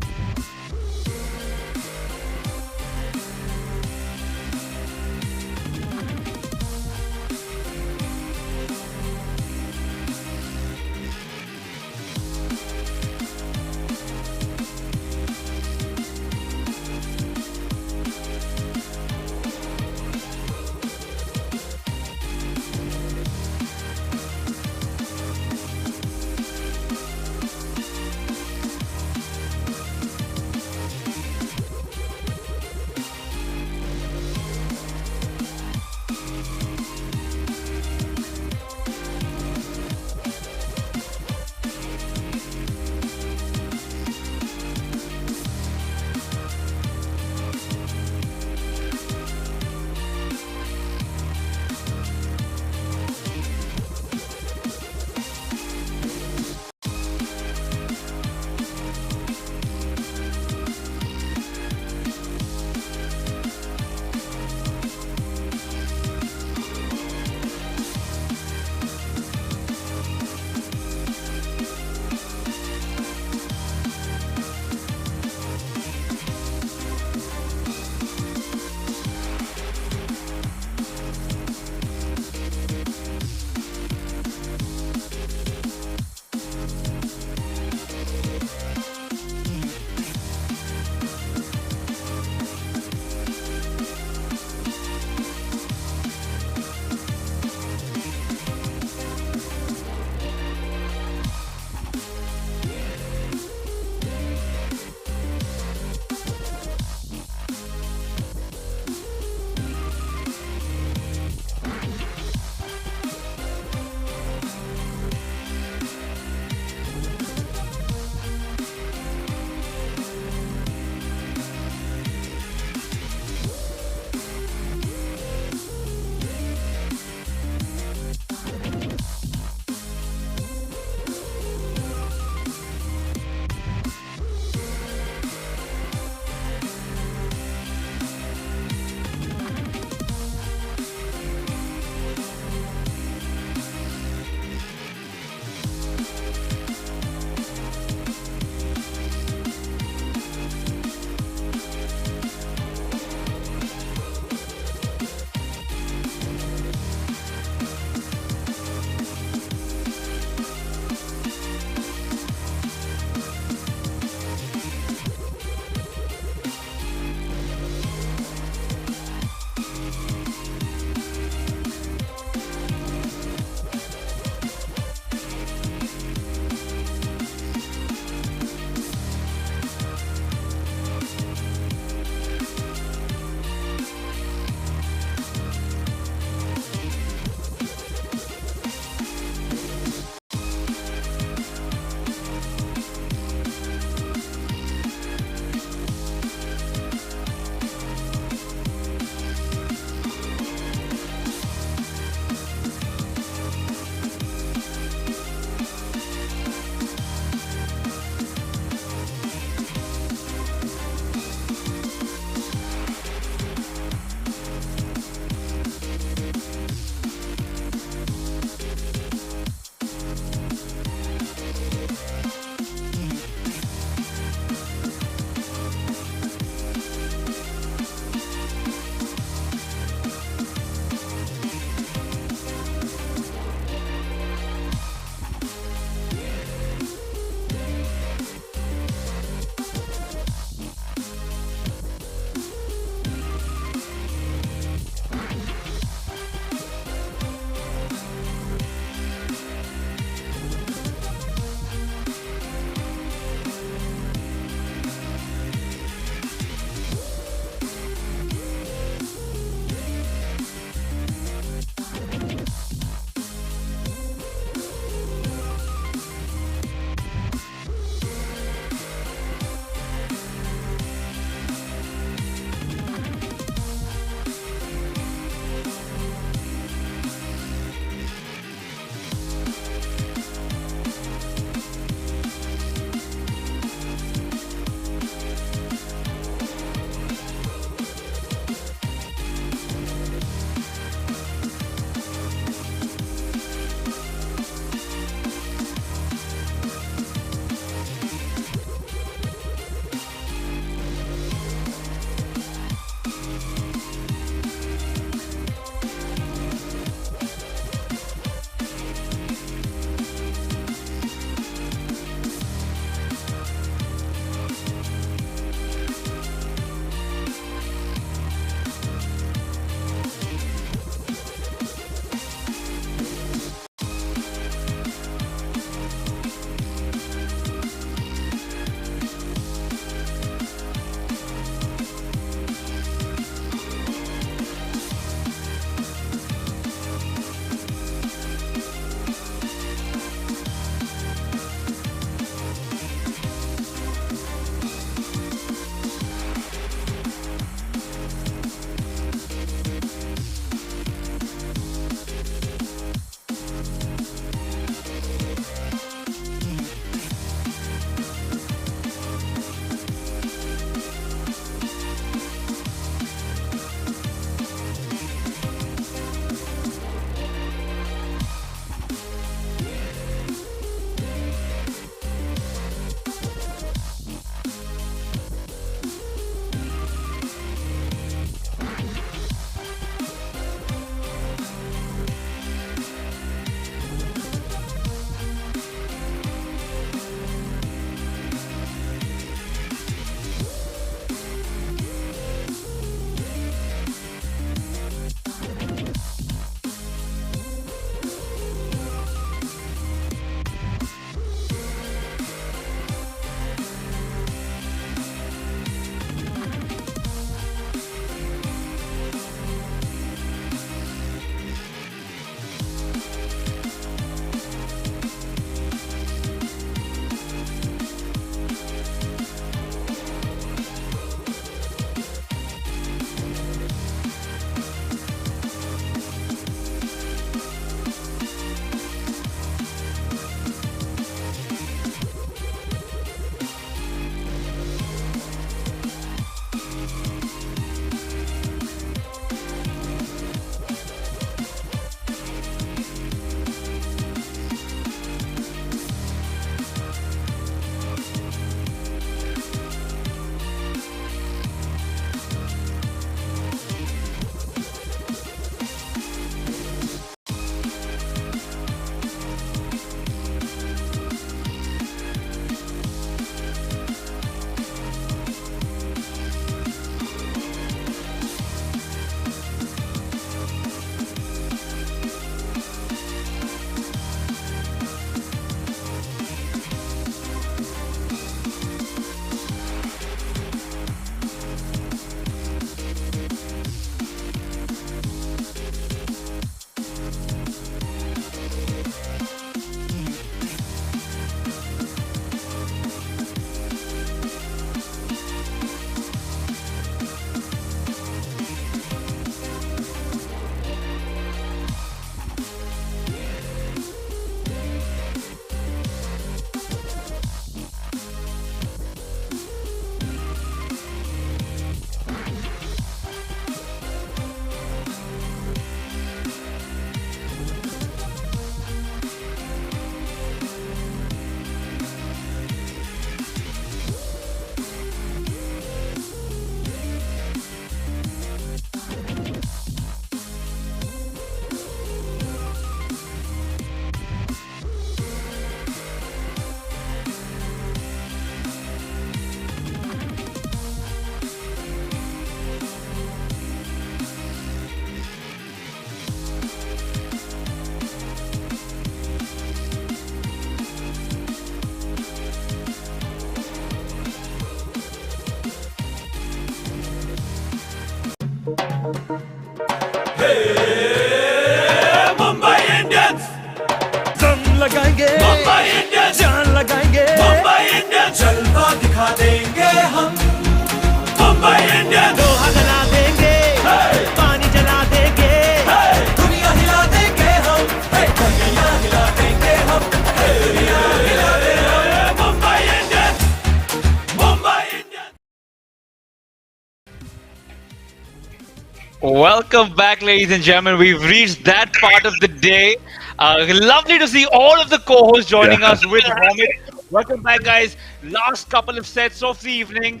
Welcome back, ladies and gentlemen. We've reached that part of the day. Lovely to see all of the co-hosts joining Yeah. us with Romit. Welcome back, guys. Last couple of sets of the evening.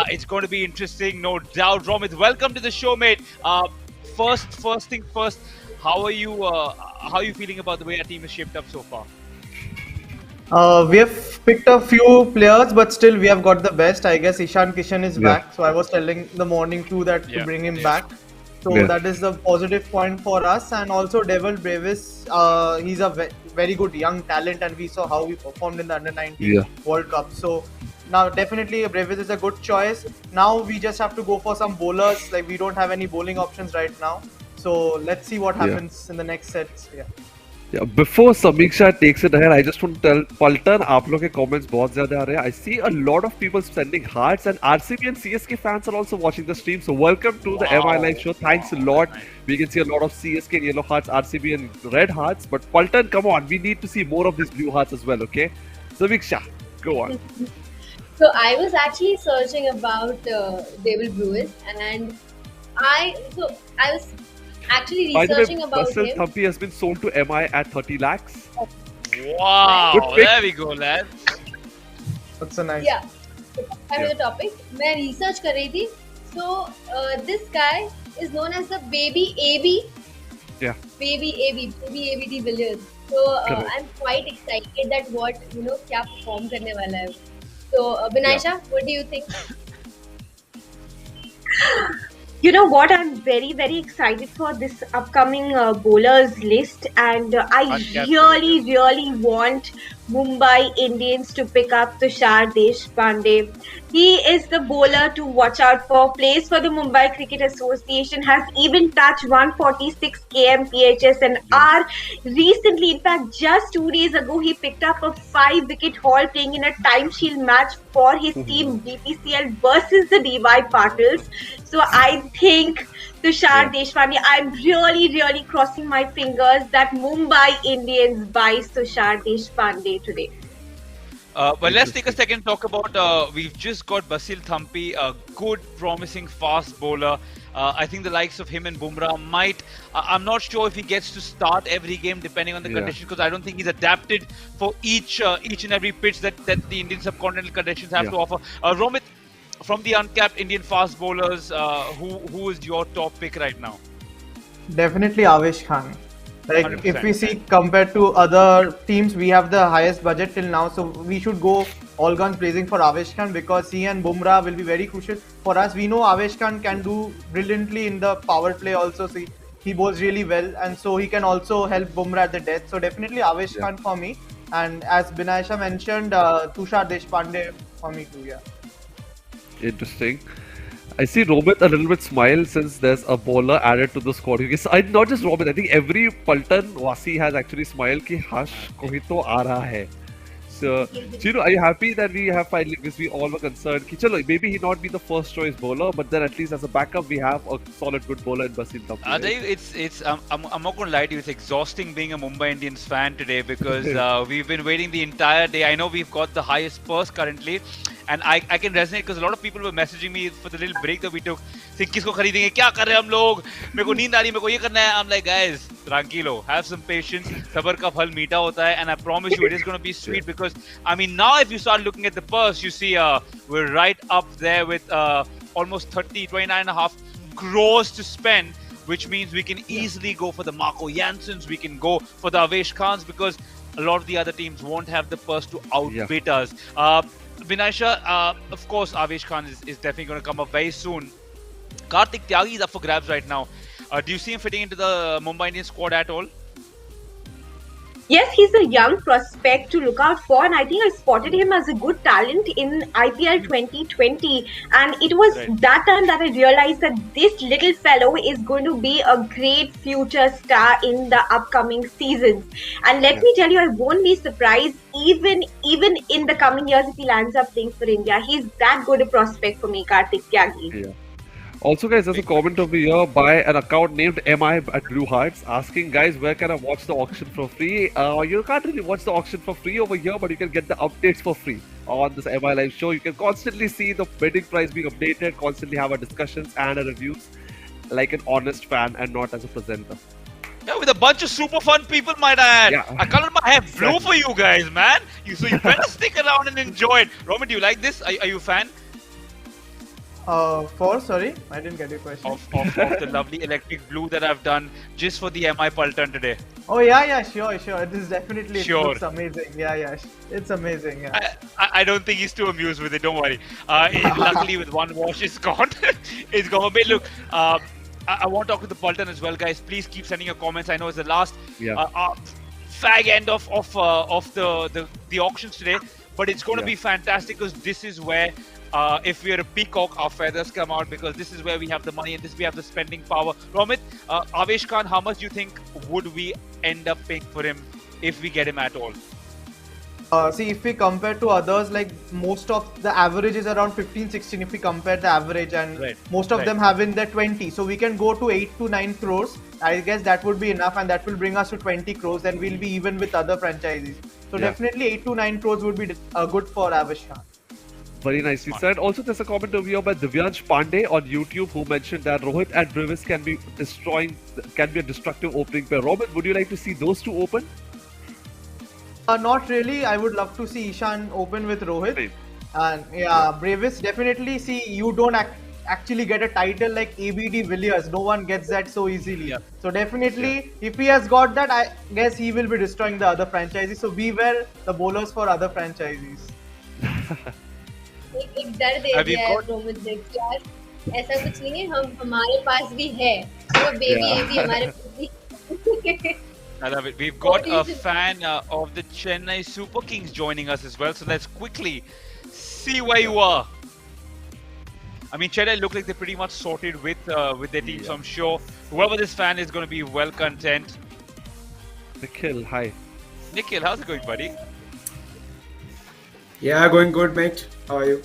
It's going to be interesting, no doubt. Romit, welcome to the show, mate. First thing first. How are you? How are you feeling about the way our team is shaped up so far? We have picked a few players, but still we have got the best. I guess Ishan Kishan is Yeah. back, so I was telling the morning too that to Yeah, bring him yeah. back. So Yeah. that is the positive point for us, and also Devil Bravis. He's a very good young talent, and we saw how he performed in the Under 19 Yeah. World Cup. So now definitely Bravis is a good choice. Now we just have to go for some bowlers. Like we don't have any bowling options right now. So let's see what Yeah. happens in the next sets. Yeah. Yeah, before Samiksha takes it ahead, I just want to tell Paltan, आप लोग के comments बहुत ज़्यादा आ रहे हैं. I see a lot of people sending hearts, and RCB and CSK fans are also watching the stream. So welcome to the MI Live show. Thanks a lot. We can see a lot of CSK and yellow hearts, RCB and red hearts. But Paltan, come on, we need to see more of these blue hearts as well. Okay, Samiksha, go on. So I was actually searching about David Brewis, and I was actually By the way, researching about Basil him. Thampi has been sold to MI at 30 lakhs. Wow, Good pick. there we go, lad. That's a nice. Yeah. So back to the topic. मैं research कर रही थी. So this guy is known as the Baby AB. Yeah. Baby AB de Villiers. So Correct. I'm quite excited that what क्या perform करने वाला है. So Binaisha, what do you think? You know what? I'm very, very excited for this upcoming bowlers list, and I Uncapped really, really want Mumbai Indians to pick up Tushar Deshpande. He is the bowler to watch out for. Plays for the Mumbai Cricket Association. Has even touched 146 kmph, and are recently, in fact, just 2 days ago, he picked up a 5-wicket haul playing in a time shield match for his team BPCL versus the DY Patils. So I think Tushar Deshpande, I'm really, really crossing my fingers that Mumbai Indians buys Tushar Deshpande today. But let's take a second to talk about. We've just got Basil Thampi, a good, promising fast bowler. I think the likes of him and Bumrah might. I'm not sure if he gets to start every game depending on the conditions, because I don't think he's adapted for each and every pitch that the Indian subcontinental conditions have to offer. Romit, from the uncapped Indian fast bowlers, who is your top pick right now? Definitely Avesh Khan. Like 100%. if we see compared to other teams, we have the highest budget till now, so we should go all guns blazing for Avesh Khan because he and Bumrah will be very crucial for us. We know Avesh Khan can do brilliantly in the power play also. So he bowls really well, and so he can also help Bumrah at the death. So definitely Avesh Khan for me. And as Binaisha mentioned, Tushar Deshpande for me too. Yeah. Interesting. I see Romit a little bit smile since there's a bowler added to the squad. Because not just Romit, I think every Paltan Wasi has actually smiled कि हाश कोई तो आ रहा है. So, Chino, are you happy that we have finally, because we all were concerned कि चलो maybe he not be the first choice bowler, but then at least as a backup we have a solid good bowler in Basil Thampi. I'll tell you, it's I'm not going to lie to you, it's exhausting being a Mumbai Indians fan today because we've been waiting the entire day. I know we've got the highest purse currently, and I can resonate because a lot of people were messaging me for the little break that we took saying किसको खरीदेंगे, क्या कर रहे हैं हम लोग, मेरे को नींद आ रही है, मेरे को ये करना है. I'm like, guys, tranquilo, have some patience, सबर का फल मीठा होता है, and I promise you it is going to be sweet because I mean now if you start looking at the purse, you see we're right up there with almost 29.5 crores to spend, which means we can easily go for the Marco Janssens, we can go for the Avesh Khans because a lot of the other teams won't have the purse to outbid us. Binaisha, of course, Avesh Khan is definitely going to come up very soon. Kartik Tyagi is up for grabs right now. Do you see him fitting into the Mumbai Indians squad at all? Yes, he's a young prospect to look out for, and I think I spotted him as a good talent in IPL 2020. And it was that time that I realized that this little fellow is going to be a great future star in the upcoming seasons. And let me tell you, I won't be surprised even in the coming years if he lands up playing for India. He's that good a prospect for me, Kartik Tyagi. Yeah. Also, guys, there's a comment over here by an account named MI at Blue Hearts asking, guys, where can I watch the auction for free? You can't really watch the auction for free over here, but you can get the updates for free on this MI Live show. You can constantly see the bidding price being updated, constantly have our discussions and our reviews. like an honest fan and not as a presenter. Yeah, with a bunch of super fun people, might I add. Yeah. I colored my hair blue for you guys, man. So you better stick around and enjoy it. Roman, do you like this? Are you a fan Sorry, I didn't get your question. of the lovely electric blue that I've done just for the MI Paltan today? Oh yeah, sure. This is definitely, Sure. it looks amazing. Yeah, it's amazing. Yeah. I don't think he's too amused with it. Don't worry. Luckily, with one wash, it's gone. It's gone. But look, I want to talk to the Paltan as well, guys. Please keep sending your comments. I know it's the last fag end of the auctions today, but it's going to be fantastic because this is where. If we are a peacock, our feathers come out because this is where we have the money and we have the spending power. Romit, Avesh Khan, how much do you think would we end up paying for him if we get him at all? See, if we compare to others, like most of the average is around 15-16 if we compare the average, and most of them have in the 20. So we can go to 8 to 9 crores. I guess that would be enough, and that will bring us to 20 crores, and we'll be even with other franchises. So definitely 8 to 9 crores would be good for Avesh Khan. Very nicely said. Also, there's a comment over here by Divyansh Pandey on YouTube who mentioned that Rohit and Brevis can be a destructive opening pair. Robin, would you like to see those two open? Not really. I would love to see Ishan open with Rohit. And Brevis, definitely. See, you don't actually get a title like ABD Villiers. No one gets that so easily. So definitely, if he has got that, I guess he will be destroying the other franchises. So beware the bowlers for other franchises. एक डर दे दिया है रोमित देख के यार, ऐसा कुछ नहीं है, हमारे पास भी है, वो बेबी है भी हमारे पास भी. I love it. We've got a fan of the Chennai Super Kings joining us as well. So let's quickly see where you are. I mean, Chennai look like they're pretty much sorted with their team. So I'm sure whoever this fan is going to be well content. Nikhil, hi. Nikhil, how's it going, buddy? Yeah, going good, mate. How are you?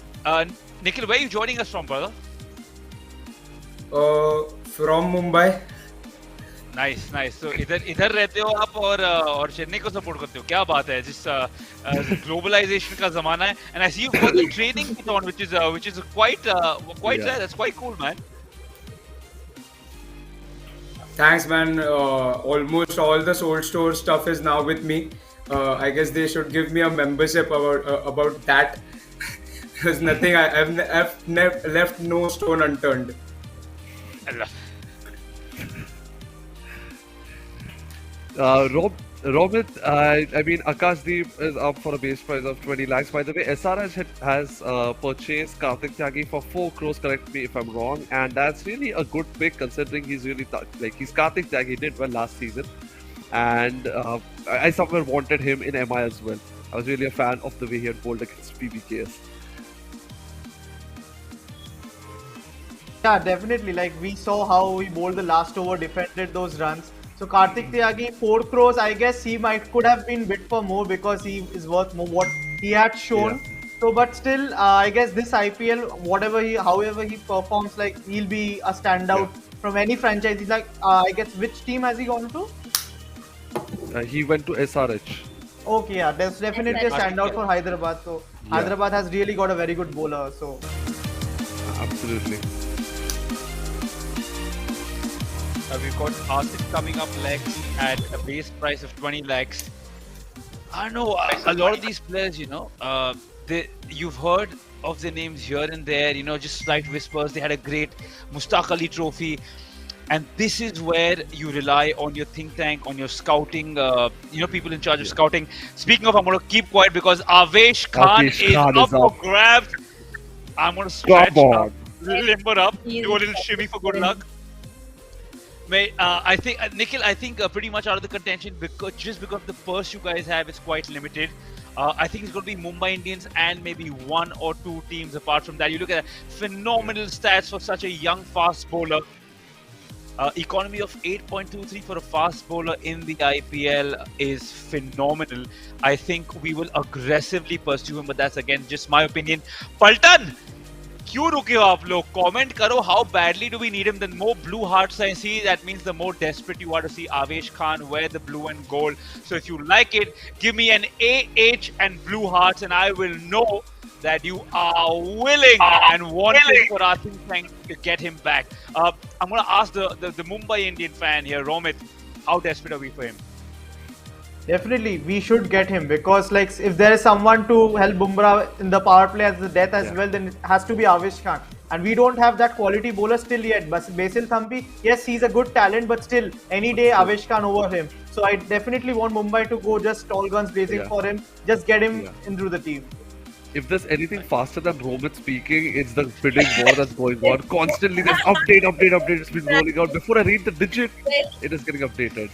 Nikhil, where are you joining us from, brother? From Mumbai. Nice. So इधर रहते हो आप और चेन्नई को support करते हो, क्या बात है, जिस ग्लोबलाइजेशन का जमाना है. And I see you've got the training kit on, which is quite rare. That's quite cool, man. Thanks, man. Almost all the Soul Store stuff is now with me. I guess they should give me a membership about that. There's nothing. I've left no stone unturned. Romit, I mean, Akashdeep is up for a base price of 20 lakhs. By the way, SRH has purchased Karthik Tyagi for 4 crores, correct me if I'm wrong. And that's really a good pick considering he's really, he's Karthik Tyagi, he did well last season. And I somewhere wanted him in MI as well. I was really a fan of the way he had bowled against PBKS. Yeah, definitely. Like we saw how he bowled the last over, defended those runs. So Karthik Tyagi, 4 crores, I guess he could have been bid for more because he is worth more what he had shown. So, but still, I guess this IPL, however he performs, like he'll be a standout from any franchise. He's like, I guess, which team has he gone to? He went to SRH. Okay, yeah, there's definitely a standout for Hyderabad. So Hyderabad has really got a very good bowler. So absolutely. We've got Asif coming up next at a base price of 20 lakhs. I know a lot of these players, you've heard of their names here and there, just slight whispers. They had a great Mustaq Ali trophy. And this is where you rely on your think tank, on your scouting, people in charge of scouting. Speaking of, I'm going to keep quiet because Avesh Khan is up for grabs. I'm going to stretch up, limber up, do a little shimmy for good luck. I think, Nikhil, pretty much out of the contention because the purse you guys have is quite limited. I think it's going to be Mumbai Indians and maybe 1 or 2 teams apart from that. You look at phenomenal stats for such a young fast bowler. Economy of 8.23 for a fast bowler in the IPL is phenomenal. I think we will aggressively pursue him, but that's again just my opinion. Paltan! क्यों रुके हो आप लोग? Comment करो, how badly do we need him? The more blue hearts I see, that means the more desperate you are to see Avesh Khan wear the blue and gold. So if you like it, give me an AH and blue hearts and I will know that you are willing and wanting for Asim Singh to get him back. I'm going to ask the Mumbai Indian fan here, Romit, how desperate are we for him? Definitely, we should get him because, like, if there is someone to help Bumrah in the power play as the death as well, then it has to be Avesh Khan. And we don't have that quality bowler still yet. But Basil Thampi, yes, he's a good talent, but still, any day Avesh Khan over him. So I definitely want Mumbai to go just all guns blazing for him. Just get him into the team. If there's anything faster than Romit speaking, it's the bidding war that's going on. Constantly, there's update. It's been rolling out. Before I read the digit, it is getting updated.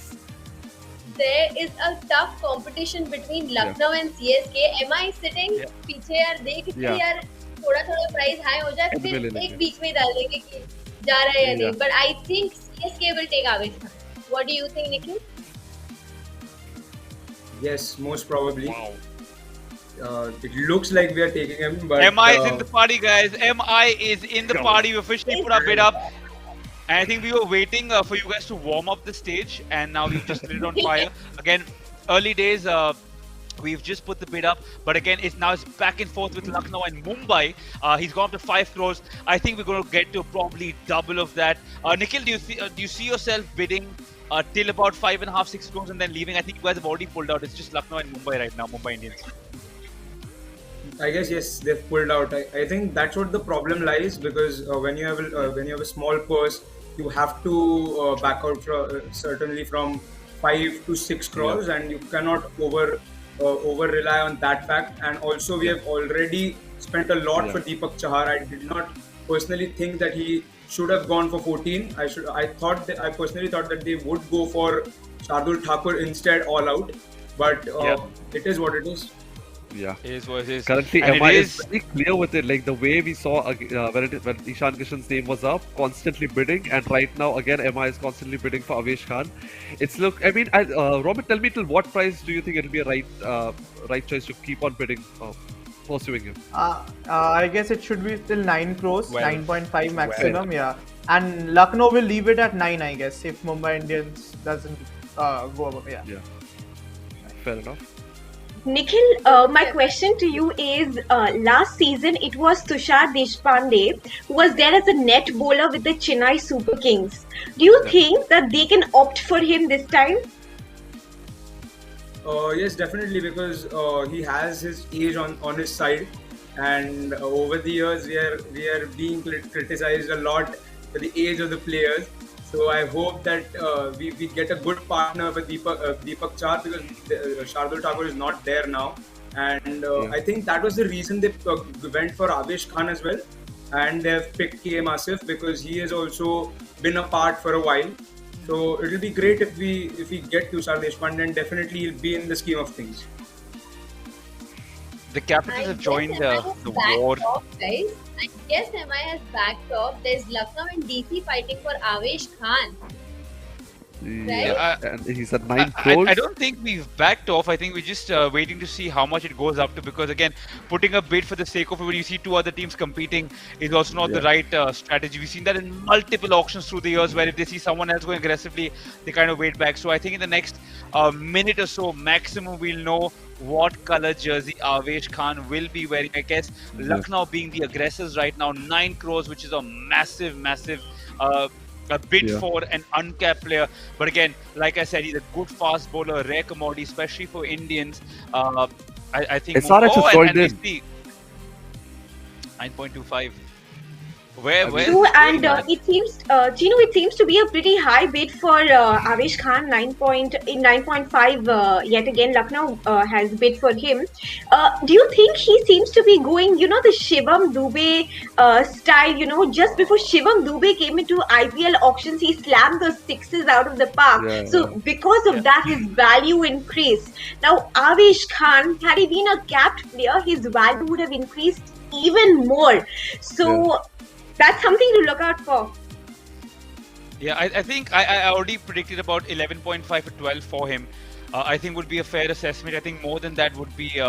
There is a tough competition between Lucknow and CSK. Am I sitting पीछे यार देख के यार थोड़ा price high हो जाए फिर एक बीच में डाल देंगे कि जा रहा है या नहीं. But I think CSK will take Avesh Khan. What do you think, Nikhil? Yes, most probably. Wow. It looks like we are taking him, but MI is in the party, guys. MI is in the party. We officially put our bid up. And I think we were waiting for you guys to warm up the stage, and now we've just lit it on fire. Again, early days, we've just put the bid up, but again, it's back and forth with Lucknow and Mumbai. He's gone up to 5 crores. I think we're going to get to probably double of that. Nikhil, do you see yourself bidding till about 5.5, 6 crores and then leaving? I think you guys have already pulled out. It's just Lucknow and Mumbai right now, Mumbai Indians. I guess yes, they've pulled out. I think that's what the problem lies, because when you have a small purse, you have to back out certainly from 5 to 6 crores, and you cannot over rely on that fact. And also, we have already spent a lot for Deepak Chahar. I did not personally think that he should have gone for 14. I personally thought that they would go for Shardul Thakur instead, all out. But it is what it is. Yeah, it is what it is. Currently, MI is very clear with it. Like the way we saw when Ishan Kishan's name was up, constantly bidding, and right now again MI is constantly bidding for Avesh Khan. It's look. I mean, Robert, tell me till what price do you think it'll be a right choice to keep on bidding, pursuing him? I guess it should be till 9 crores, 9.5 maximum. Yeah, and Lucknow will leave it at 9, I guess, if Mumbai Indians doesn't go above. Yeah. Fair enough. Nikhil, my question to you is, last season it was Tushar Deshpande who was there as a net bowler with the Chennai Super Kings. Do you think that they can opt for him this time? Yes, definitely, because he has his age on his side, and over the years we are being criticized a lot for the age of the players. So I hope that we get a good partner for Deepak Char, because Shardul Thakur is not there now, and I think that was the reason they went for Avesh Khan as well, and they have picked KM Asif because he has also been apart for a while. So it will be great if we get Tushar Deshpande, and definitely he'll be in the scheme of things. The Capitals have joined the war. Guys. I guess MI has backed off. There's Lucknow and DC fighting for Avesh Khan. Yeah, and he's at 9 crores. I don't think we've backed off. I think we're just waiting to see how much it goes up to, because again, putting a bid for the sake of it when you see 2 other teams competing is also not the right strategy. We've seen that in multiple auctions through the years, where if they see someone else going aggressively, they kind of wait back. So I think in the next minute or so maximum, we'll know what color jersey Avesh Khan will be wearing. I guess Lucknow being the aggressors right now, 9 crores, which is a massive a bid for an uncapped player. But again, like I said, he's a good fast bowler, rare commodity, especially for Indians. I think SRH has joined in. 9.25. True, and it seems, Chino, it seems to be a pretty high bid for Avesh Khan. 9.5. Yet again, Lucknow has bid for him. Do you think he seems to be going, the Shivam Dube style? Just before Shivam Dube came into IPL auctions, he slammed those sixes out of the park. Because of that, his value increased. Now, Avesh Khan, had he been a capped player, his value would have increased even more. So. That's something to look out for. Yeah, I think I already predicted about 11.5 to 12 for him. I think would be a fair assessment. I think more than that would be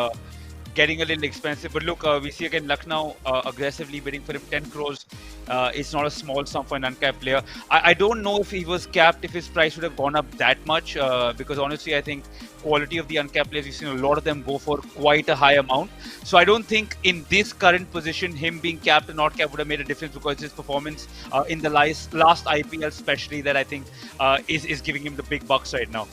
getting a little expensive. But look, we see again Lucknow aggressively bidding for him 10 crores. It's not a small sum for an uncapped player. I don't know if he was capped, if his price would have gone up that much, because honestly, I think quality of the uncapped players, you've seen a lot of them go for quite a high amount. So I don't think in this current position, him being capped and not capped would have made a difference, because his performance in the last IPL, especially, that I think is giving him the big bucks right now.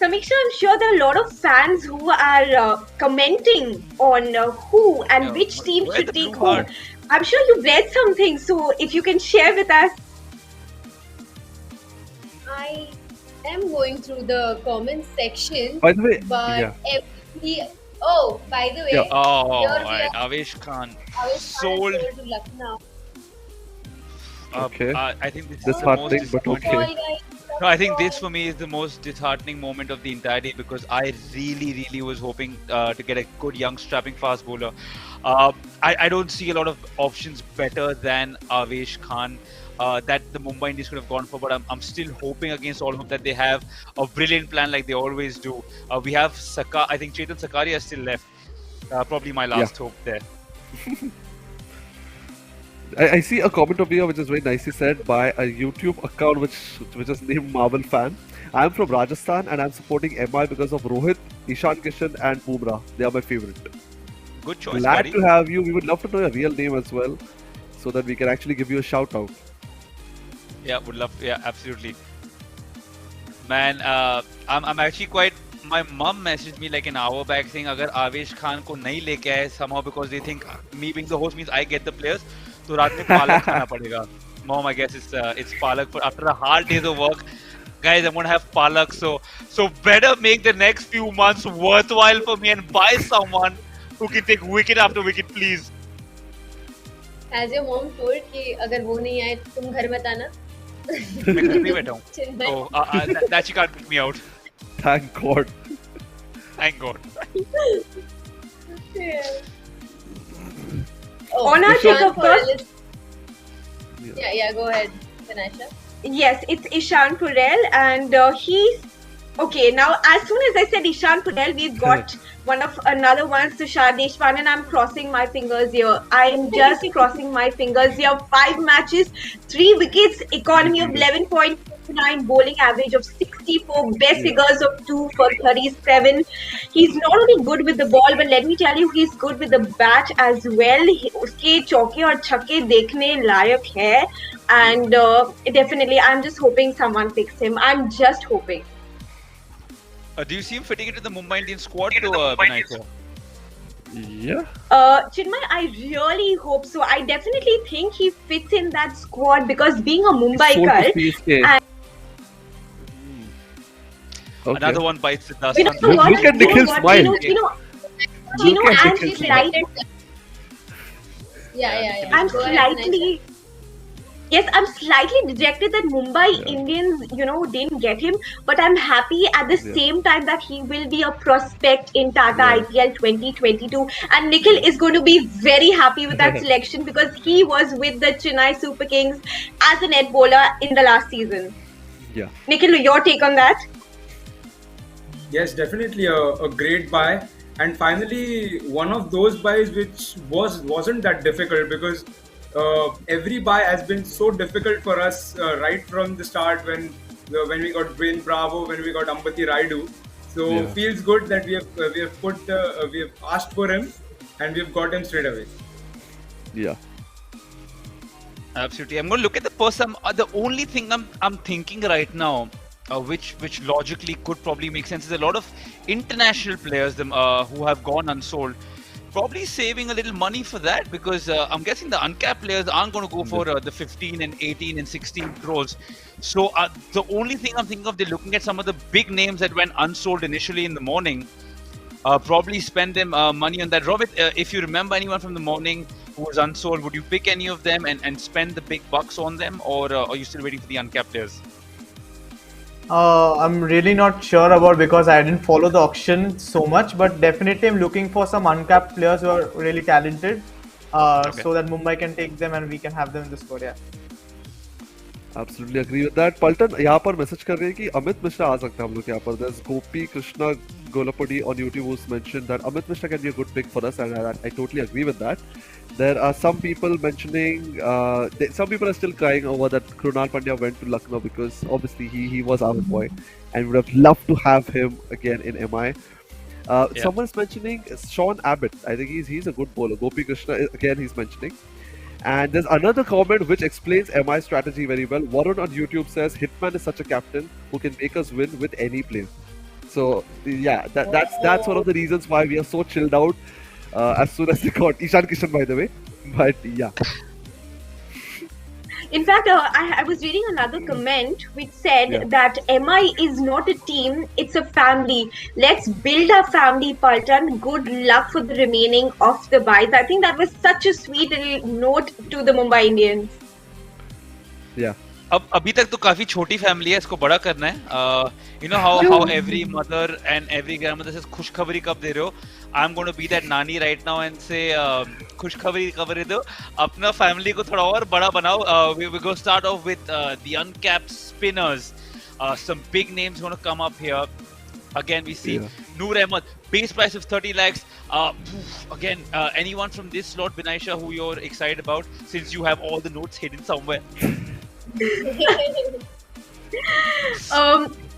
Samiksha, I'm sure there are a lot of fans who are commenting on who and which team should take who. I'm sure you've read something, so if you can share with us. I am going through the comment section. By the way, but yeah. by the way, Yeah. Oh, right. Avesh Khan sold to Lucknow. Okay. I think this is the Disheartening, most but okay. No, I think this for me is the most disheartening moment of the entire day, because I really was hoping to get a good young strapping fast bowler. I don't see a lot of options better than Avesh Khan that the Mumbai Indians could have gone for, but I'm still hoping against all hope that they have a brilliant plan like they always do. We have I think Chetan Sakaria is still left. Probably my last hope there. I see a comment over here which is very nicely said by a YouTube account which is named Marvel Fan. I'm from Rajasthan and I'm supporting MI because of Rohit, Ishan Kishan and Bumrah. They are my favorite. Good choice, Glad buddy. to have you. We would love to know your real name as well, so that we can actually give you a shout out. Yeah, would love to. Yeah, absolutely. Man, I'm actually quite. My mum messaged me like an hour back saying, "Agar Avesh Khan ko nahi leke aaye somehow because they think me being the host means I get the players, तो रात में पालक खाना पड़ेगा." Mom, I guess it's palak for after a hard days of work. Guys, I'm gonna have palak, so better make the next few months worthwhile for me and buy someone who can take wicket after wicket, please. As your mom told कि अगर वो नहीं आए तुम घर मत आना. मैं घर नहीं बैठा हूँ. So that she can't pick me out. Thank God. Thank God. Honor Jacob first. Yeah, go ahead, Vanasha. Yes, it's Ishan Purell, and he's okay. Now, as soon as I said Ishan Purell, we've got another one, Tushar Deshpande, and I'm crossing my fingers here. I'm just crossing my fingers here. 5 matches, 3 wickets, economy of 11.9, bowling average of 64, best figures of 2 for 37. He's not only good with the ball, but let me tell you, he's good with the bat as well. उसके चौके और छक्के देखने लायक है, and definitely, I'm just hoping someone picks him. I'm just hoping. Do you see him fitting into the Mumbai Indians squad to Vinay? Yeah. Chinmay, I really hope so. I definitely think he fits in that squad because being a Mumbaikar. Another one bites the dust. Look at Nikhil's smile. Gino, I'm slightly. Yeah. I'm slightly dejected that Mumbai Indians, didn't get him. But I'm happy at the same time that he will be a prospect in Tata IPL 2022. And Nikhil is going to be very happy with that selection because he was with the Chennai Super Kings as a net bowler in the last season. Yeah. Nikhil, your take on that? Yes, definitely a great buy. And finally, one of those buys which wasn't that difficult because every buy has been so difficult for us right from the start when we got Dwayne Bravo, when we got Ambati Raidu. So feels good that we have asked for him and we've got him straight away. Yeah. Absolutely. I'm going to look at the person. The only thing I'm thinking right now, which logically could probably make sense, is a lot of international players who have gone unsold. Probably saving a little money for that because I'm guessing the uncapped players aren't going to go for the 15 and 18 and 16 crores. So the only thing I'm thinking of, they're looking at some of the big names that went unsold initially in the morning. Probably spend them money on that. Robert, if you remember anyone from the morning who was unsold, would you pick any of them and spend the big bucks on them, or are you still waiting for the uncapped players? I'm really not sure about because I didn't follow the auction so much, but definitely I'm looking for some uncapped players who are really talented, so that Mumbai can take them and we can have them in the squad. Yeah. Absolutely agree with that. पल्टन यहाँ पर message कर रहे हैं कि अमित मिश्रा आ सकता है हम लोग यहाँ पर. There's Gopi Krishna Golapudi on YouTube who's mentioned that Amit Mishra can be a good pick for us, and I totally agree with that. There are some people mentioning, some people are still crying over that Krunal Pandya went to Lucknow because obviously he was our boy, and would have loved to have him again in MI. Yeah. Someone is mentioning Sean Abbott. I think he's a good bowler. Gopi Krishna again he's mentioning. And there's another comment which explains MI strategy very well. Warren on YouTube says Hitman is such a captain who can make us win with any player. So yeah, that's one of the reasons why we are so chilled out as soon as they got Ishan Kishan, by the way. But yeah, In fact, I was reading another comment which said that MI is not a team, it's a family. Let's build our family, Paltan. Good luck for the remaining of the buys. I think that was such a sweet little note to the Mumbai Indians. yeah. अब अभी तक तो काफी छोटी family है, इसको बड़ा करना है. You know how every mother and every grandmother says खुशखबरी कब दे रहे हो? I'm going to be that nani right now and say खुशखबरी कब दे दो. अपना फैमिली को थोड़ा और बड़ा बनाओ. We're going to start off with the uncapped spinners. Some big names going to come up here. Again, we see Noor Ahmed, base price of 30 lakhs. Again, anyone from this slot, Binaisha, who you're excited about, since you have all the notes hidden somewhere?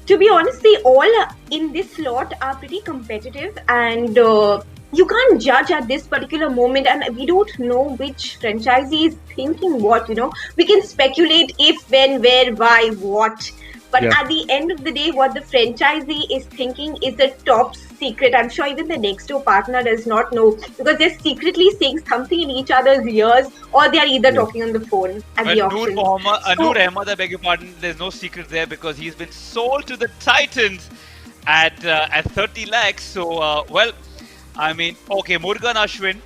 To be honest, they all in this slot are pretty competitive, and you can't judge at this particular moment, and we don't know which franchisee is thinking what. We can speculate if, when, where, why, what. But at the end of the day, what the franchisee is thinking is a top secret. I'm sure even the next door partner does not know, because they're secretly saying something in each other's ears, or they're either talking on the phone at the auction. Noor Ahmed, I beg your pardon, there's no secret there because he's been sold to the Titans at 30 lakhs. So, well, I mean, okay, Murugan Ashwin,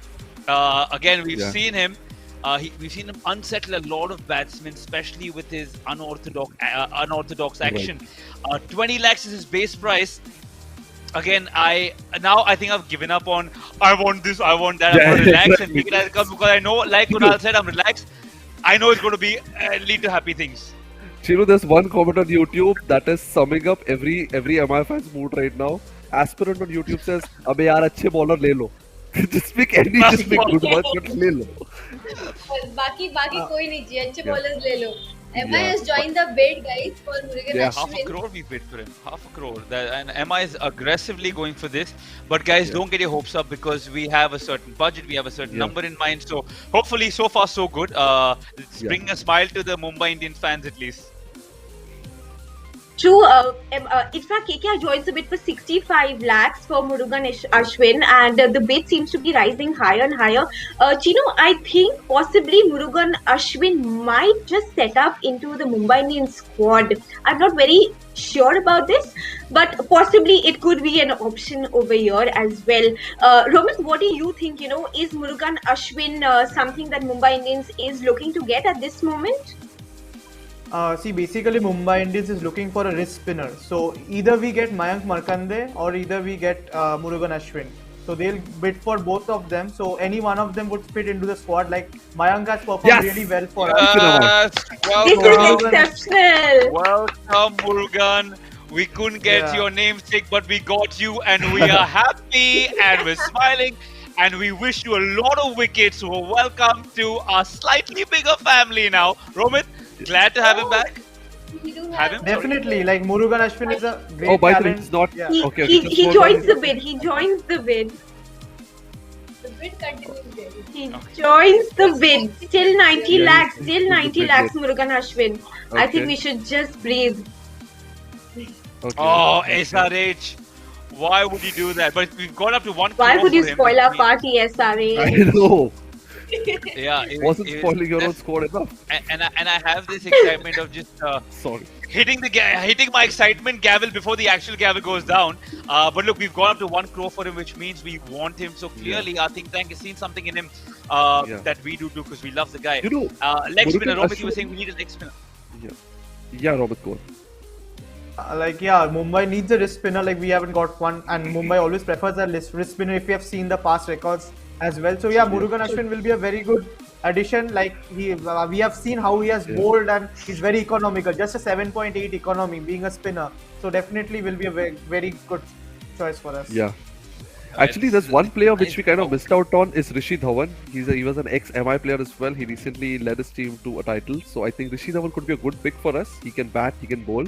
again, we've seen him. We've seen him unsettle a lot of batsmen, especially with his unorthodox action. 20 lakhs is his base price. Again, I think I've given up on. I want this, I want that. I'm going to relax and take it as it comes because I know, like Kunal said, I'm relaxed. I know it's going to be lead to happy things. Chiru, there's one comment on YouTube that is summing up every MI fan's mood right now. Aspirant on YouTube says, "Abbe yaar, अच्छे bowler ले लो." Just pick any, just pick good ones, but ले लो. बाकी कोई नहीं चाहिए, अच्छे bowlers ले लो. MI has joined the bid, guys, for Murugan Ashwin. Half a crore we bid for him. Half a crore. And MI is aggressively going for this. But guys, don't get your hopes up because we have a certain budget. We have a certain number in mind. So hopefully, so far, so good. It's bringing a smile to the Mumbai Indians fans at least. True. In fact, KKR joins the bid for 65 lakhs for Murugan Ashwin, and the bid seems to be rising higher and higher. Chino, I think possibly Murugan Ashwin might just set up into the Mumbai Indians squad. I'm not very sure about this, but possibly it could be an option over here as well. Roman, what do you think? Is Murugan Ashwin something that Mumbai Indians is looking to get at this moment? See, basically Mumbai Indians is looking for a wrist spinner. So either we get Mayank Markande or either we get Murugan Ashwin. So they'll bid for both of them. So any one of them would fit into the squad. Like Mayank has performed really well for us. This is exceptional. Welcome, Murugan. We couldn't get your namesake, but we got you, and we are happy and we're smiling. And we wish you a lot of wickets. So welcome to our slightly bigger family now. Romit, glad to have him back. Have him? Definitely, like Murugan Ashwin is a great Oh, by the way, talent. it's not. Okay. He joins the bid. He joins the bid. The bid continues there. He joins the bid. Still 90 lakhs. Still 90 lakhs, Murugan Ashwin. I think we should just breathe. Oh, SRH. Why would you do that? But we've got up to 1 crore. Why would you for him. spoil our party, SRH? I know. Yeah, Wasn't spoiling your own score enough. And I have this excitement of just Sorry. hitting my excitement gavel before the actual gavel goes down. But look, we've gone up to 1 crore for him, which means we want him. So clearly, our think tank has seen something in him that we do too, because we love the guy. Leg spinner, Robert, you were saying we need a leg spinner. Yeah, Robert, go on. Mumbai needs a wrist spinner. Like we haven't got one, and Mumbai always prefers a wrist spinner. If we have seen the past records as well, so Murugan Ashwin will be a very good addition. Like we have seen how he has bowled and he's very economical. Just a 7.8 economy, being a spinner. So definitely will be a very, very good choice for us. Yeah. Actually, there's one player which we kind of missed out on is Rishi Dhawan. He was an ex-MI player as well. He recently led his team to a title. So I think Rishi Dhawan could be a good pick for us. He can bat, he can bowl.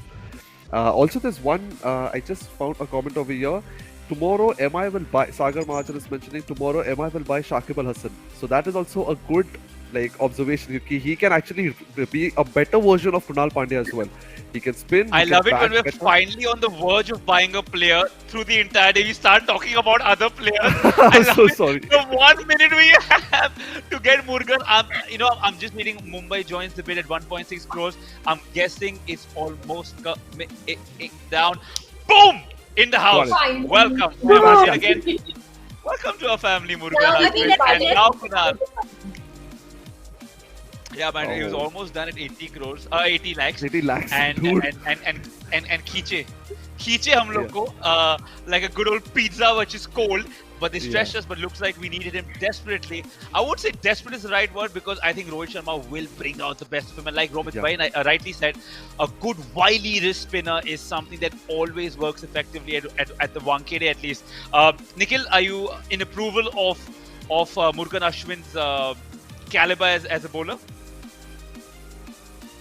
Also, there's one, I just found a comment over here. Tomorrow, MI will buy, Sagar Mahajan is mentioning, tomorrow MI will buy Shakib Al Hasan. So that is also a good observation. He can actually be a better version of Kunal Pandya as well. He can spin. I love it when we're better. finally on the verge of buying a player. Through the entire day, we start talking about other players. I'm so sorry. The 1 minute we have to get Murugan, I'm just reading Mumbai joins the bid at 1.6 crores. I'm guessing it's almost down. Boom! In the house. Welcome. Once again. Welcome to our family, Murugan. And now Kunal. Yeah, man, he was almost done at 80 crores, 80 lakhs. 80 lakhs, and dude. And Khiche hum log ko, like a good old pizza which is cold, but they stretched us, but looks like we needed him desperately. I would say desperate is the right word because I think Rohit Sharma will bring out the best of him. And like Romit Bhai rightly said, a good wily wrist spinner is something that always works effectively at the Wankhede at least. Nikhil, are you in approval of Murugan Ashwin's caliber as a bowler?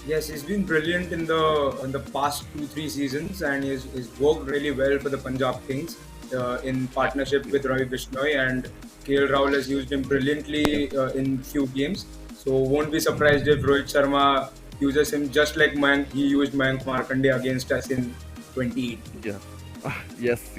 Yes, he's been brilliant in the past 2-3 seasons, and he's worked really well for the Punjab Kings in partnership with Ravi Bishnoi, and KL Rahul has used him brilliantly in few games. So won't be surprised if Rohit Sharma uses him just like he used Mayank Markande against us in 2018. Yeah. Yes,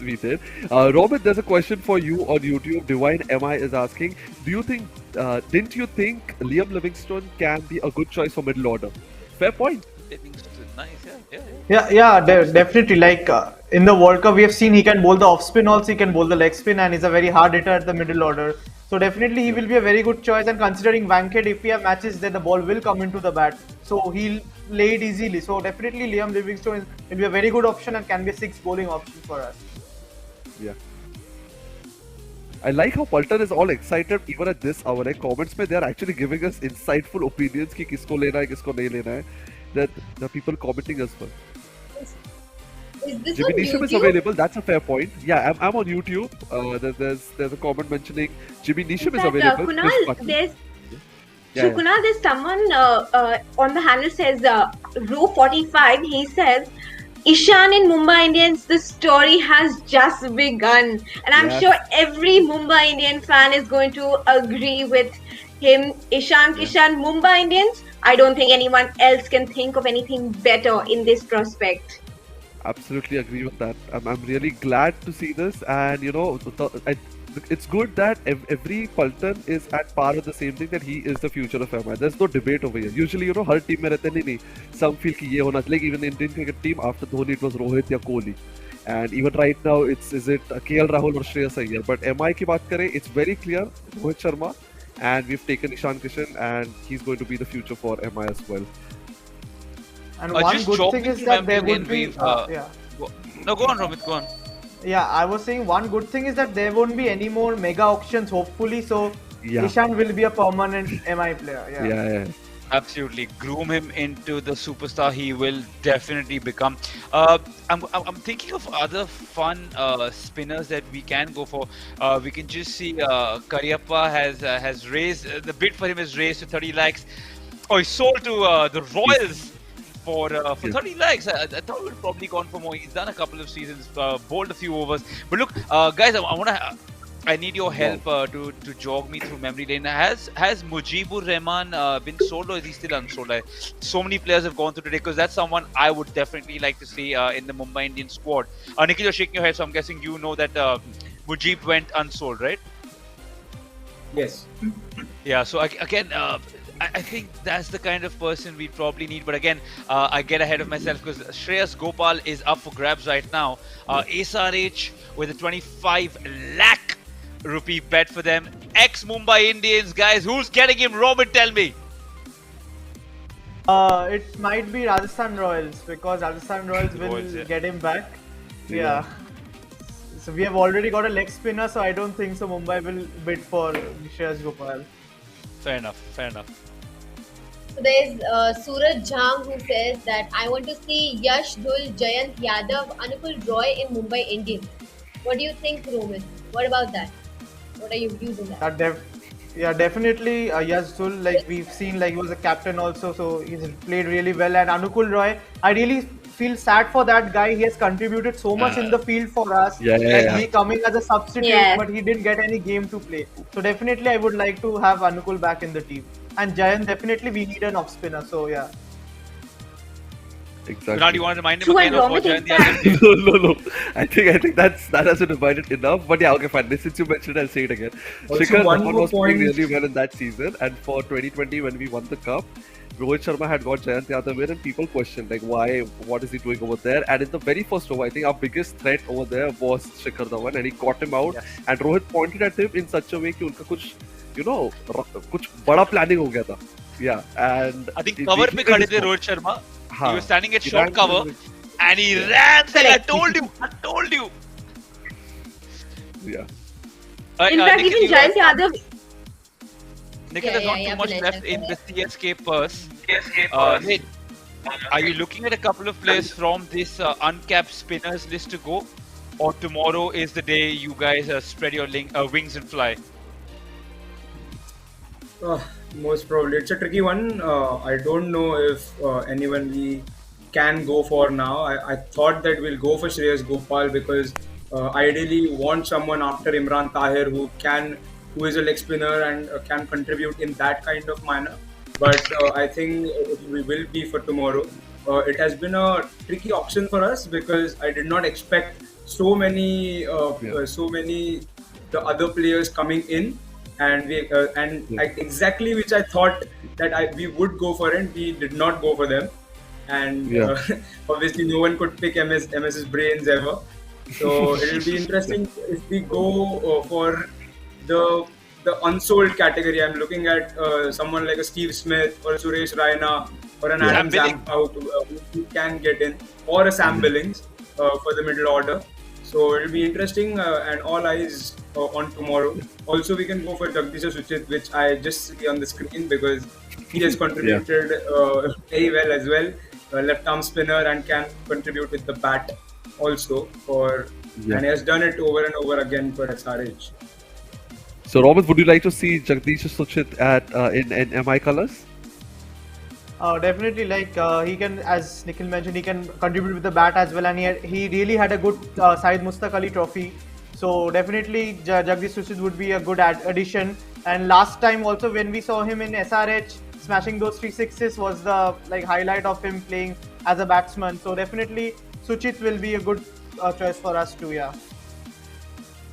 we did. Robert, there's a question for you on YouTube. Divine MI is asking, didn't you think Liam Livingstone can be a good choice for middle order? Fair point. Livingstone, nice, Definitely. Like in the World Cup, we have seen he can bowl the off spin also, he can bowl the leg spin, and he's a very hard hitter at the middle order. So definitely he will be a very good choice. And considering Wankhede, if we have matches that the ball will come into the bat, so he'll play it easily. So definitely Liam Livingstone will be a very good option and can be a 6 bowling option for us. Yeah. I like how Paltan is all excited even at this hour. Comments mein they are actually giving us insightful opinions ki kisko lena hai, kisko nahi lena hai. That the people commenting as well. Is this Jimmy on Neesham is YouTube? available. That's a fair point. Yeah, I'm on YouTube. There's a comment mentioning Jimmy Neesham is available. Kunal, Kunal, there's someone on the handle says row 45. He says, Ishan in Mumbai Indians, the story has just begun. And I'm sure every Mumbai Indian fan is going to agree with him. Ishan Kishan, Mumbai Indians, I don't think anyone else can think of anything better in this prospect. Absolutely agree with that. I'm really glad to see this, and it's good that every Paltan is at par with the same thing, that he is the future of MI. There's no debate over here. Usually, her team में रहते नहीं. Some feel कि ये होना चाहिए. Like even the Indian cricket team, after Dhoni it was Rohit या Kohli, and even right now is it KL Rahul or Shreyas Iyer. But MI की बात करें, it's very clear Rohit Sharma, and we've taken Ishan Kishan, and he's going to be the future for MI as well. And one good thing is that there would be No, go on, Romit, go on. Yeah, I was saying one good thing is that there won't be any more mega auctions, hopefully. So Ishan will be a permanent MI player. Yeah. Absolutely, groom him into the superstar he will definitely become. I'm thinking of other fun spinners that we can go for. We can just see Karyappa has raised the bid for him is raised to 30 lakhs. Oh, he sold to the Royals for 30 lakhs. I thought we would probably gone for more. He's done a couple of seasons, bowled a few overs. But look, guys, I need your help to jog me through memory lane. Has Mujibur Rahman been sold, or is he still unsold? So many players have gone through today, because that's someone I would definitely like to see in the Mumbai Indian squad. Nikhil, you're shaking your head, so I'm guessing you know that Mujib went unsold, right? Yes. Yeah, so again, I think that's the kind of person we probably need. But again, I get ahead of myself, because Shreyas Gopal is up for grabs right now. SRH with a 25 lakh rupee bet for them. Ex-Mumbai Indians, guys. Who's getting him? Robin, tell me. It might be Rajasthan Royals, because Rajasthan Royals will get him back. Yeah. So we have already got a leg spinner, so I don't think so Mumbai will bid for Shreyas Gopal. Fair enough. Fair enough. So there's Suraj Jhang who says that I want to see Yash Dul, Jayant Yadav, Anukul Roy in Mumbai Indians. What do you think, Roman? What about that? What are your views on that? Yeah, definitely. Yazul, like we've seen, like he was a captain also, so he's played really well. And Anukul Roy, I really feel sad for that guy. He has contributed so much in the field for us. Like he coming as a substitute, Yes. but he didn't get any game to play. So definitely, I would like to have Anukul back in the team. And Jayan, definitely, we need an off spinner. So yeah. Exactly. Kunal, you want to remind him True, again and of what Romit, Jayant Yadav did? No. I think that hasn't reminded enough. But yeah, okay, fine. Since you mentioned it, I'll say it again. Also, Shikhar one Dhawan more was playing point. really well in that season, and for 2020 when we won the cup, Rohit Sharma had got Jayant Yadav in, and people questioned like why, what is he doing over there? And in the very first over, I think our biggest threat over there was Shikhar Dhawan, and he got him out. Yes. And Rohit pointed at him in such a way कि उनका कुछ कुछ बड़ा planning हो गया था. Yeah, and I think cover पे खड़े थे Rohit Sharma. He was standing at short cover and he ran saying, I told you. Yeah. In fact, Nikhil, even you Jayant guys- Yadav. Nikhil, there's not too much left in the CSK purse. Hey, are you looking at a couple of players from this uncapped spinners list to go? Or tomorrow is the day you guys spread your wings and fly? Most probably. It's a tricky one. I don't know if anyone we can go for now. I thought that we'll go for Shreyas Gopal because ideally we want someone after Imran Tahir who is a leg spinner and can contribute in that kind of manner. But I think we will be for tomorrow. It has been a tricky auction for us because I did not expect so many the other players coming in. And exactly which I thought that we would go for it, we did not go for them, and obviously no one could pick MS's brains ever. So it will be interesting if we go for the unsold category. I'm looking at someone like a Steve Smith or a Suresh Raina or an Adam Zampa who can get in, or a Sam Billings for the middle order. So it'll be interesting and all eyes on tomorrow. Also, we can go for Jagdish Suchit, which I just see on the screen because he has contributed very well as well. Left arm spinner and can contribute with the bat also and he has done it over and over again for SRH. So Robert, would you like to see Jagdish Suchit at in MI colours? Definitely, like he can, as Nikhil mentioned, he can contribute with the bat as well, and he really had a good Syed Mustaq Ali trophy. So definitely, Jagdish Suchit would be a good addition. And last time also, when we saw him in SRH smashing those 3 6s, was the highlight of him playing as a batsman. So definitely, Suchit will be a good choice for us too. Yeah.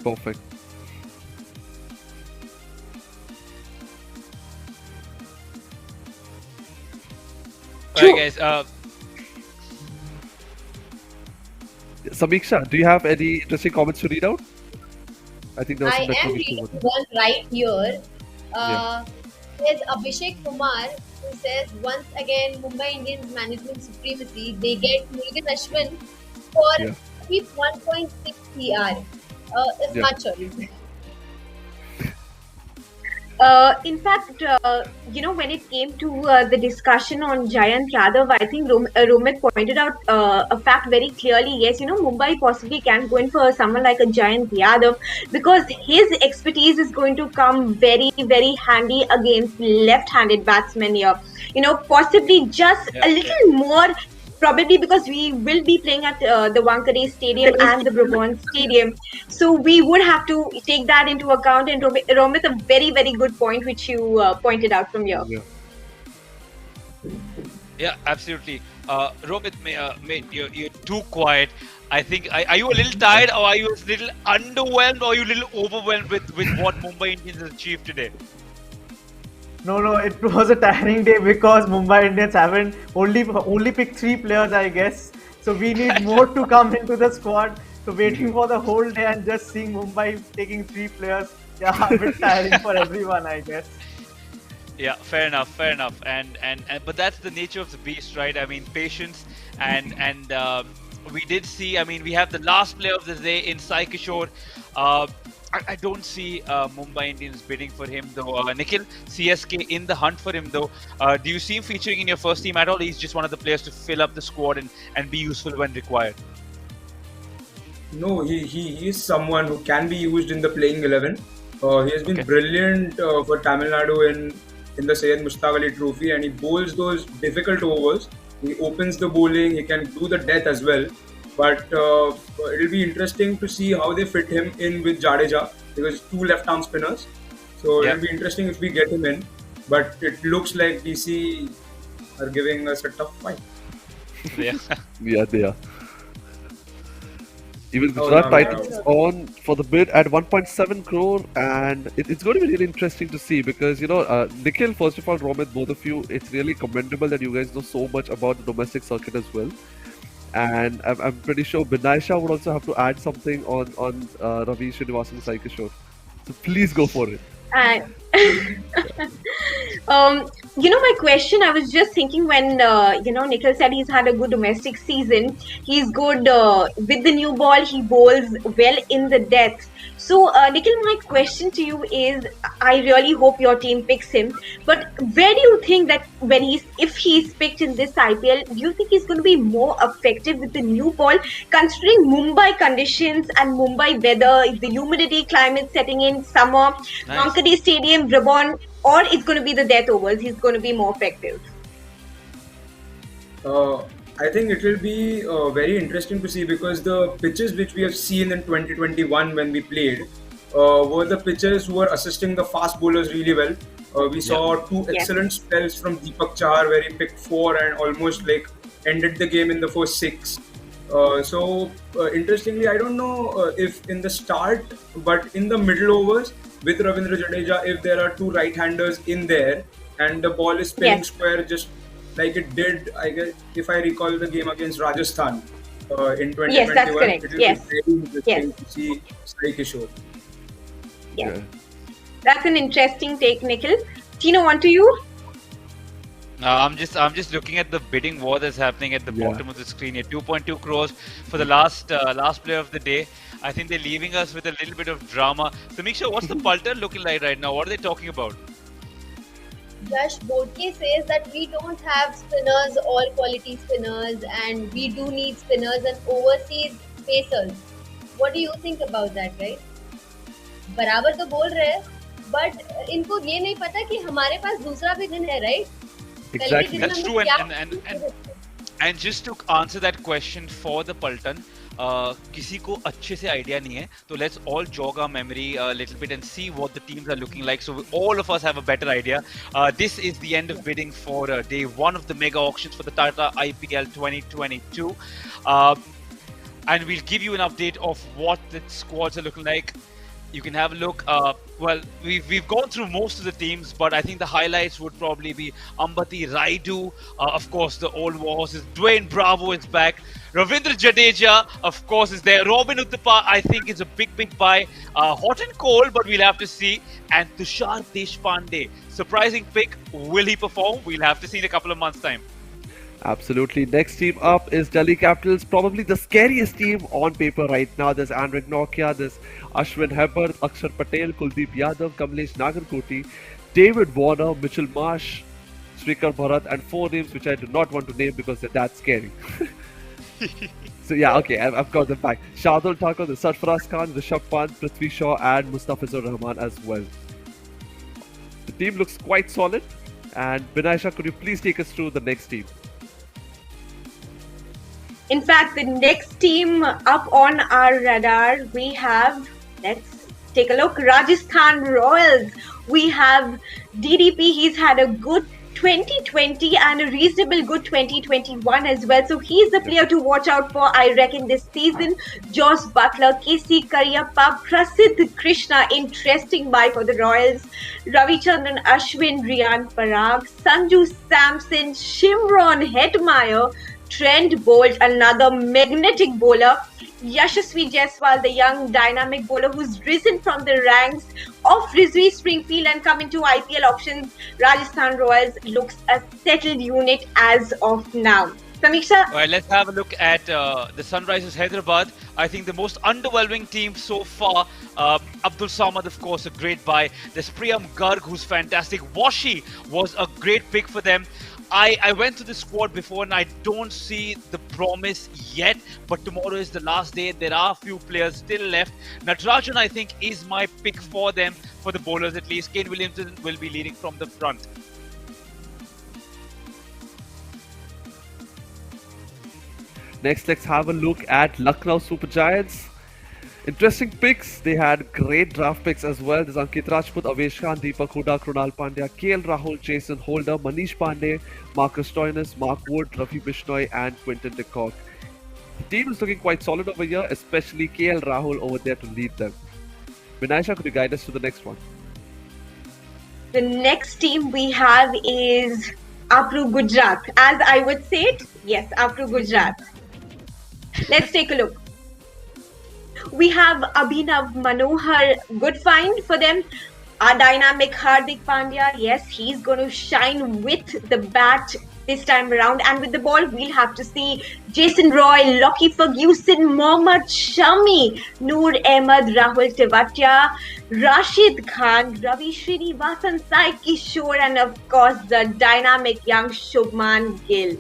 Perfect. Alright, guys. Samiksha, do you have any interesting comments to read out? I think there was I some am network issue reading over there. one right here. There's Abhishek Kumar who says, once again, Mumbai Indians management supremacy. They get Murugan Ashwin for cheap 1.6 CR. It's Yeah. not choice. In fact, when it came to the discussion on Jayant Yadav, I think Romit pointed out a fact very clearly. Yes, Mumbai possibly can go in for someone like a Jayant Yadav because his expertise is going to come very, very handy against left-handed batsmen here. Possibly just a little more. Probably because we will be playing at the Wankhede Stadium and the Brabant Stadium. So we would have to take that into account. And Romit, a very, very good point which you pointed out from here. Yeah, absolutely. Romit, mate, you're too quiet. I think, are you a little tired or are you a little underwhelmed or are you a little overwhelmed with what Mumbai Indians has achieved today? No, it was a tiring day because Mumbai Indians haven't only picked 3 players, I guess. So we need more to come into the squad. So waiting for the whole day and just seeing Mumbai taking 3 players, a bit tiring for everyone, I guess. Yeah, fair enough. And but that's the nature of the beast, right? I mean, patience and we did see. I mean, we have the last player of the day in Sai Kishore. I don't see Mumbai Indians bidding for him though. Nikhil, CSK in the hunt for him though. Do you see him featuring in your first team at all? He's just one of the players to fill up the squad and be useful when required. No, he is someone who can be used in the playing 11. He has been Okay. brilliant for Tamil Nadu in the Syed Mushtaq Ali Trophy, and he bowls those difficult overs. He opens the bowling. He can do the death as well. But it'll be interesting to see how they fit him in with Jadeja, because two left-arm spinners. So Yeah. it'll be interesting if we get him in. But it looks like DC are giving us a tough fight. Yeah. Yeah, they are. Even Oh, Gujarat no, Titans no. is on for the bid at 1.7 crore, and it's going to be really interesting to see because Nikhil, first of all, Romit, both of you, it's really commendable that you guys know so much about the domestic circuit as well. And I'm pretty sure Binaisha would also have to add something on Ravi Srinivasan Sai Kishore. So please go for it. And my question, I was just thinking when, Nikhil said he's had a good domestic season. He's good with the new ball. He bowls well in the depth. So, Nikhil, my question to you is, I really hope your team picks him. But where do you think that if he's picked in this IPL, do you think he's going to be more effective with the new ball, considering Mumbai conditions and Mumbai weather, the humidity, climate setting in, summer, Nice. Wankhede Stadium, Brabant, or it's going to be the death overs? He's going to be more effective. I think it will be very interesting to see, because the pitches which we have seen in 2021 when we played were the pitches who were assisting the fast bowlers really well. We saw two Yes. excellent spells from Deepak Chahar where he picked 4 and almost like ended the game in the first 6. Interestingly, I don't know if in the start, but in the middle overs with Ravindra Jadeja, if there are two right-handers in there and the ball is spinning Yes. square just like it did, I guess, if I recall the game against Rajasthan in 2021, Yes, that's correct. it will Yes. be very interesting Yes. to see Sai Kishore. Yes. That's an interesting take, Nikhil. Tino, on to you. I'm just looking at the bidding war that's happening at the bottom of the screen here. 2.2 crores for the last player of the day. I think they're leaving us with a little bit of drama. Samiksha, what's the Pulter looking like right now? What are they talking about? Josh Bodke says that we don't have spinners, all quality spinners, and we do need spinners and overseas pacers. What do you think about that, right? बराबर तो बोल रहे हैं, but इनको ये नहीं पता कि हमारे पास दूसरा भी दिन है, right? कल के Exactly. दिन में That's हम true. क्या And just to answer that question for the Pulton, किसी को अच्छे से idea नहीं है. So let's all jog our memory a little bit and see what the teams are looking like. So all of us have a better idea. This is the end of bidding for day 1 of the mega auctions for the Tata IPL 2022. And we'll give you an update of what the squads are looking like. You can have a look. We've gone through most of the teams, but I think the highlights would probably be Ambati Raidu, of course, the old war horses. Dwayne Bravo is back. Ravindra Jadeja, of course, is there. Robin Uthappa, I think, is a big buy. Hot and cold, but we'll have to see. And Tushar Deshpande, surprising pick. Will he perform? We'll have to see in a couple of months' time. Absolutely. Next team up is Delhi Capitals, probably the scariest team on paper right now. There's Anrich Nokia, there's Ashwin Hebert, Akshar Patel, Kuldeep Yadav, Kamlesh Nagarkoti, David Warner, Mitchell Marsh, Srikar Bharat, and 4 names which I do not want to name because they're that scary. So yeah, okay, I've got them back. Shardul Thakur, the Sarfaraz Khan, Rishabh Pant, Prithvi Shaw, and Mustafizur Rahman as well. The team looks quite solid. And Binaisha, could you please take us through the next team? In fact, the next team up on our radar, we have, let's take a look, Rajasthan Royals. We have DDP, he's had a good 2020 and a reasonable good 2021 as well. So he's the player to watch out for, I reckon, this season. Josh Butler, KC Karyappa, Prasidh Krishna, interesting buy for the Royals. Ravichandran Ashwin, Riyan Parag, Sanju Samson, Shimron Hetmeyer, Trent Bolt, another magnetic bowler. Yashasvi Jaiswal, the young dynamic bowler who's risen from the ranks of Rizvi Springfield and come into IPL auctions. Rajasthan Royals looks a settled unit as of now. Samiksha, All right, let's have a look at the Sunrisers Hyderabad. I think the most underwhelming team so far. Abdul Samad, of course, a great buy. There's Priyam Garg, who's fantastic. Washi was a great pick for them. I went to the squad before and I don't see the promise yet, but tomorrow is the last day. There are a few players still left. Natarajan, I think, is my pick for them, for the bowlers at least. Kane Williamson will be leading from the front. Next, let's have a look at Lucknow Super Giants. Interesting picks. They had great draft picks as well. There's Ankit Rajput, Avesh Khan, Deepak Hooda, Krunal Pandya, KL Rahul, Jason Holder, Manish Pandey, Marcus Stoinis, Mark Wood, Ravi Bishnoi, and Quinton de Kock. The team is looking quite solid over here, especially KL Rahul over there to lead them. Vinaisha, could you guide us to the next one? the next team we have is Apru Gujarat. As I would say it, yes, Apru Gujarat. Let's take a look. We have Abhinav Manohar, good find for them. Our dynamic Hardik Pandya, yes, he's going to shine with the bat this time around. And with the ball, we'll have to see Jason Roy, Lockie Ferguson, Mohammad Shami, Noor Ahmed, Rahul Tewatia, Rashid Khan, Ravi Srinivasan, Sai Kishore, and of course the dynamic young Shubman Gill.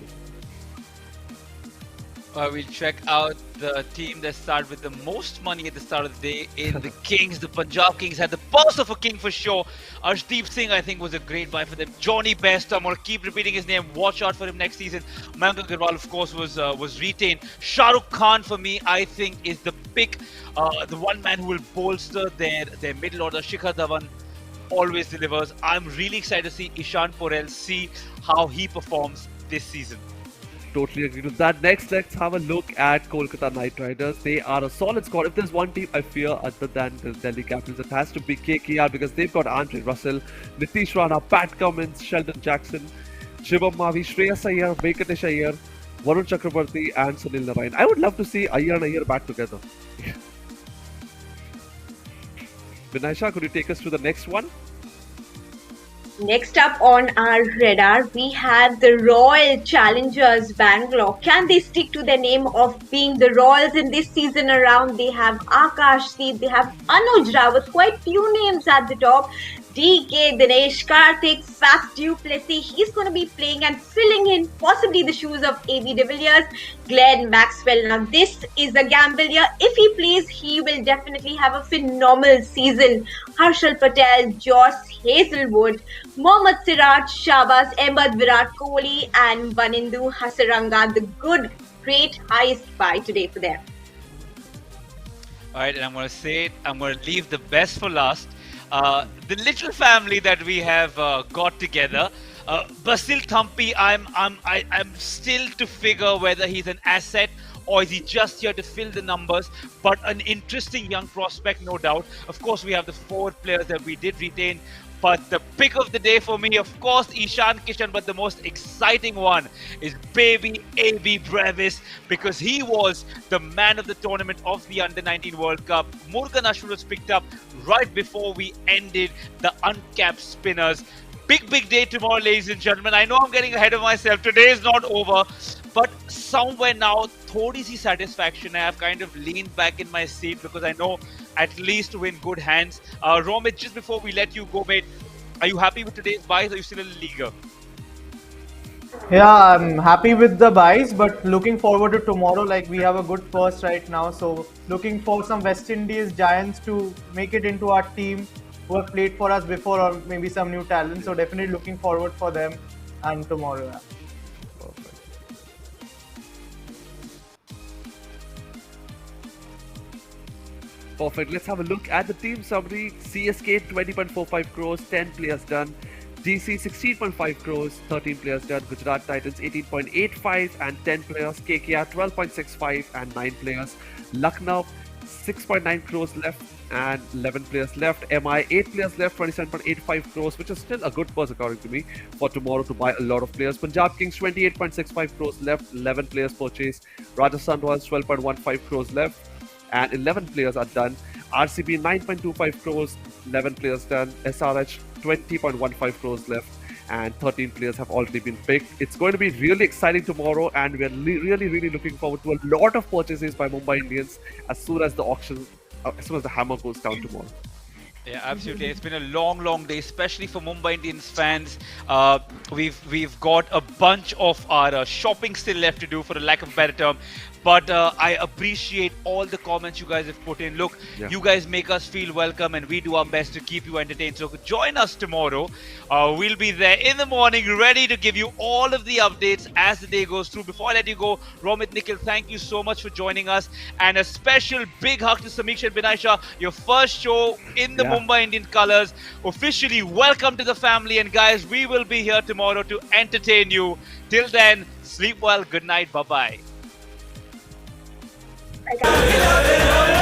We'll check out the team that started with the most money at the start of the day in the Kings. The Punjab Kings had the pulse of a king for sure. Arshdeep Singh, I think, was a great buy for them. Johnny Best, I'm going to keep repeating his name. Watch out for him next season. Mayank Agarwal, of course, was retained. Shah Rukh Khan, for me, I think, is the pick. The one man who will bolster their middle order. Shikhar Dhawan always delivers. I'm really excited to see Ishan Porel, see how he performs this season. Totally agree with that. Next, let's have a look at Kolkata Knight Riders. They are a solid squad. If there's one team I fear other than the Delhi Capitals, it has to be KKR because they've got Andre Russell, Nitish Rana, Pat Cummins, Sheldon Jackson, Shivam Mavi, Shreyas Iyer, Venkatesh Iyer, Varun Chakrabarti, and Sunil Narayan. I would love to see Iyer and Iyer back together. Vinaisha, could you take us to the next one? Next up on our radar, we have the Royal Challengers Bangalore. Can they stick to their name of being the Royals in this season around? They have Akash Deep, they have Anuj Rawat, quite few names at the top. DK, Dinesh Karthik, Faf du Plessis, he's going to be playing and filling in possibly the shoes of AB de Villiers, Glenn Maxwell. Now this is a gamble year. If he plays, he will definitely have a phenomenal season. Harshal Patel, Josh Hazelwood, Mohammad Siraj, Shahbaz Ahmed, Virat Kohli, and Vanindu Hasaranga, the great highest buy today for them. All right, and I'm going to say it, I'm going to leave the best for last. The little family that we have got together. Basil Thampi, I'm still to figure whether he's an asset or is he just here to fill the numbers, but an interesting young prospect, no doubt. Of course, we have the 4 players that we did retain, but the pick of the day for me, of course, Ishan Kishan, but the most exciting one is baby AB Brevis, because he was the man of the tournament of the Under-19 World Cup. Murugan Ashwin was picked up right before we ended the uncapped spinners. Big day tomorrow, ladies and gentlemen. I know I'm getting ahead of myself. Today is not over, but somewhere now, thodi si satisfaction. I have kind of leaned back in my seat because I know at least we're in good hands. Romit, just before we let you go, mate, are you happy with today's buys or are you still a little eager? Yeah, I'm happy with the buys, but looking forward to tomorrow. Like, we have a good first right now, so looking for some West Indies Giants to make it into our team who have played for us before, or maybe some new talent. So definitely looking forward for them and tomorrow. Yeah. Perfect. Let's have a look at the team summary. CSK 20.45 crores, 10 players done. DC 16.5 crores, 13 players done. Gujarat Titans 18.85 and 10 players. KKR 12.65 and 9 players. Lucknow 6.9 crores left and 11 players left. MI 8 players left, 27.85 crores, which is still a good purse according to me for tomorrow to buy a lot of players. Punjab Kings 28.65 crores left, 11 players purchased. Rajasthan Royals 12.15 crores left and 11 players are done. RCB 9.25 crores, 11 players done. SRH 20.15 crores left and 13 players have already been picked. It's going to be really exciting tomorrow, and we're really looking forward to a lot of purchases by Mumbai Indians as soon as the auction, as soon as the hammer goes down tomorrow. Yeah, absolutely. It's been a long day, especially for Mumbai Indians fans. We've got a bunch of our shopping still left to do, for a lack of a better term. But I appreciate all the comments you guys have put in. Look, you guys make us feel welcome, and we do our best to keep you entertained. So join us tomorrow. We'll be there in the morning, ready to give you all of the updates as the day goes through. Before I let you go, Romit, Nikhil, thank you so much for joining us, and a special big hug to Samiksha and Binaisha, your first show in the Mumbai Indian colours. Officially welcome to the family, and guys, we will be here tomorrow to entertain you. Till then, sleep well, good night, bye bye. Bye, guys.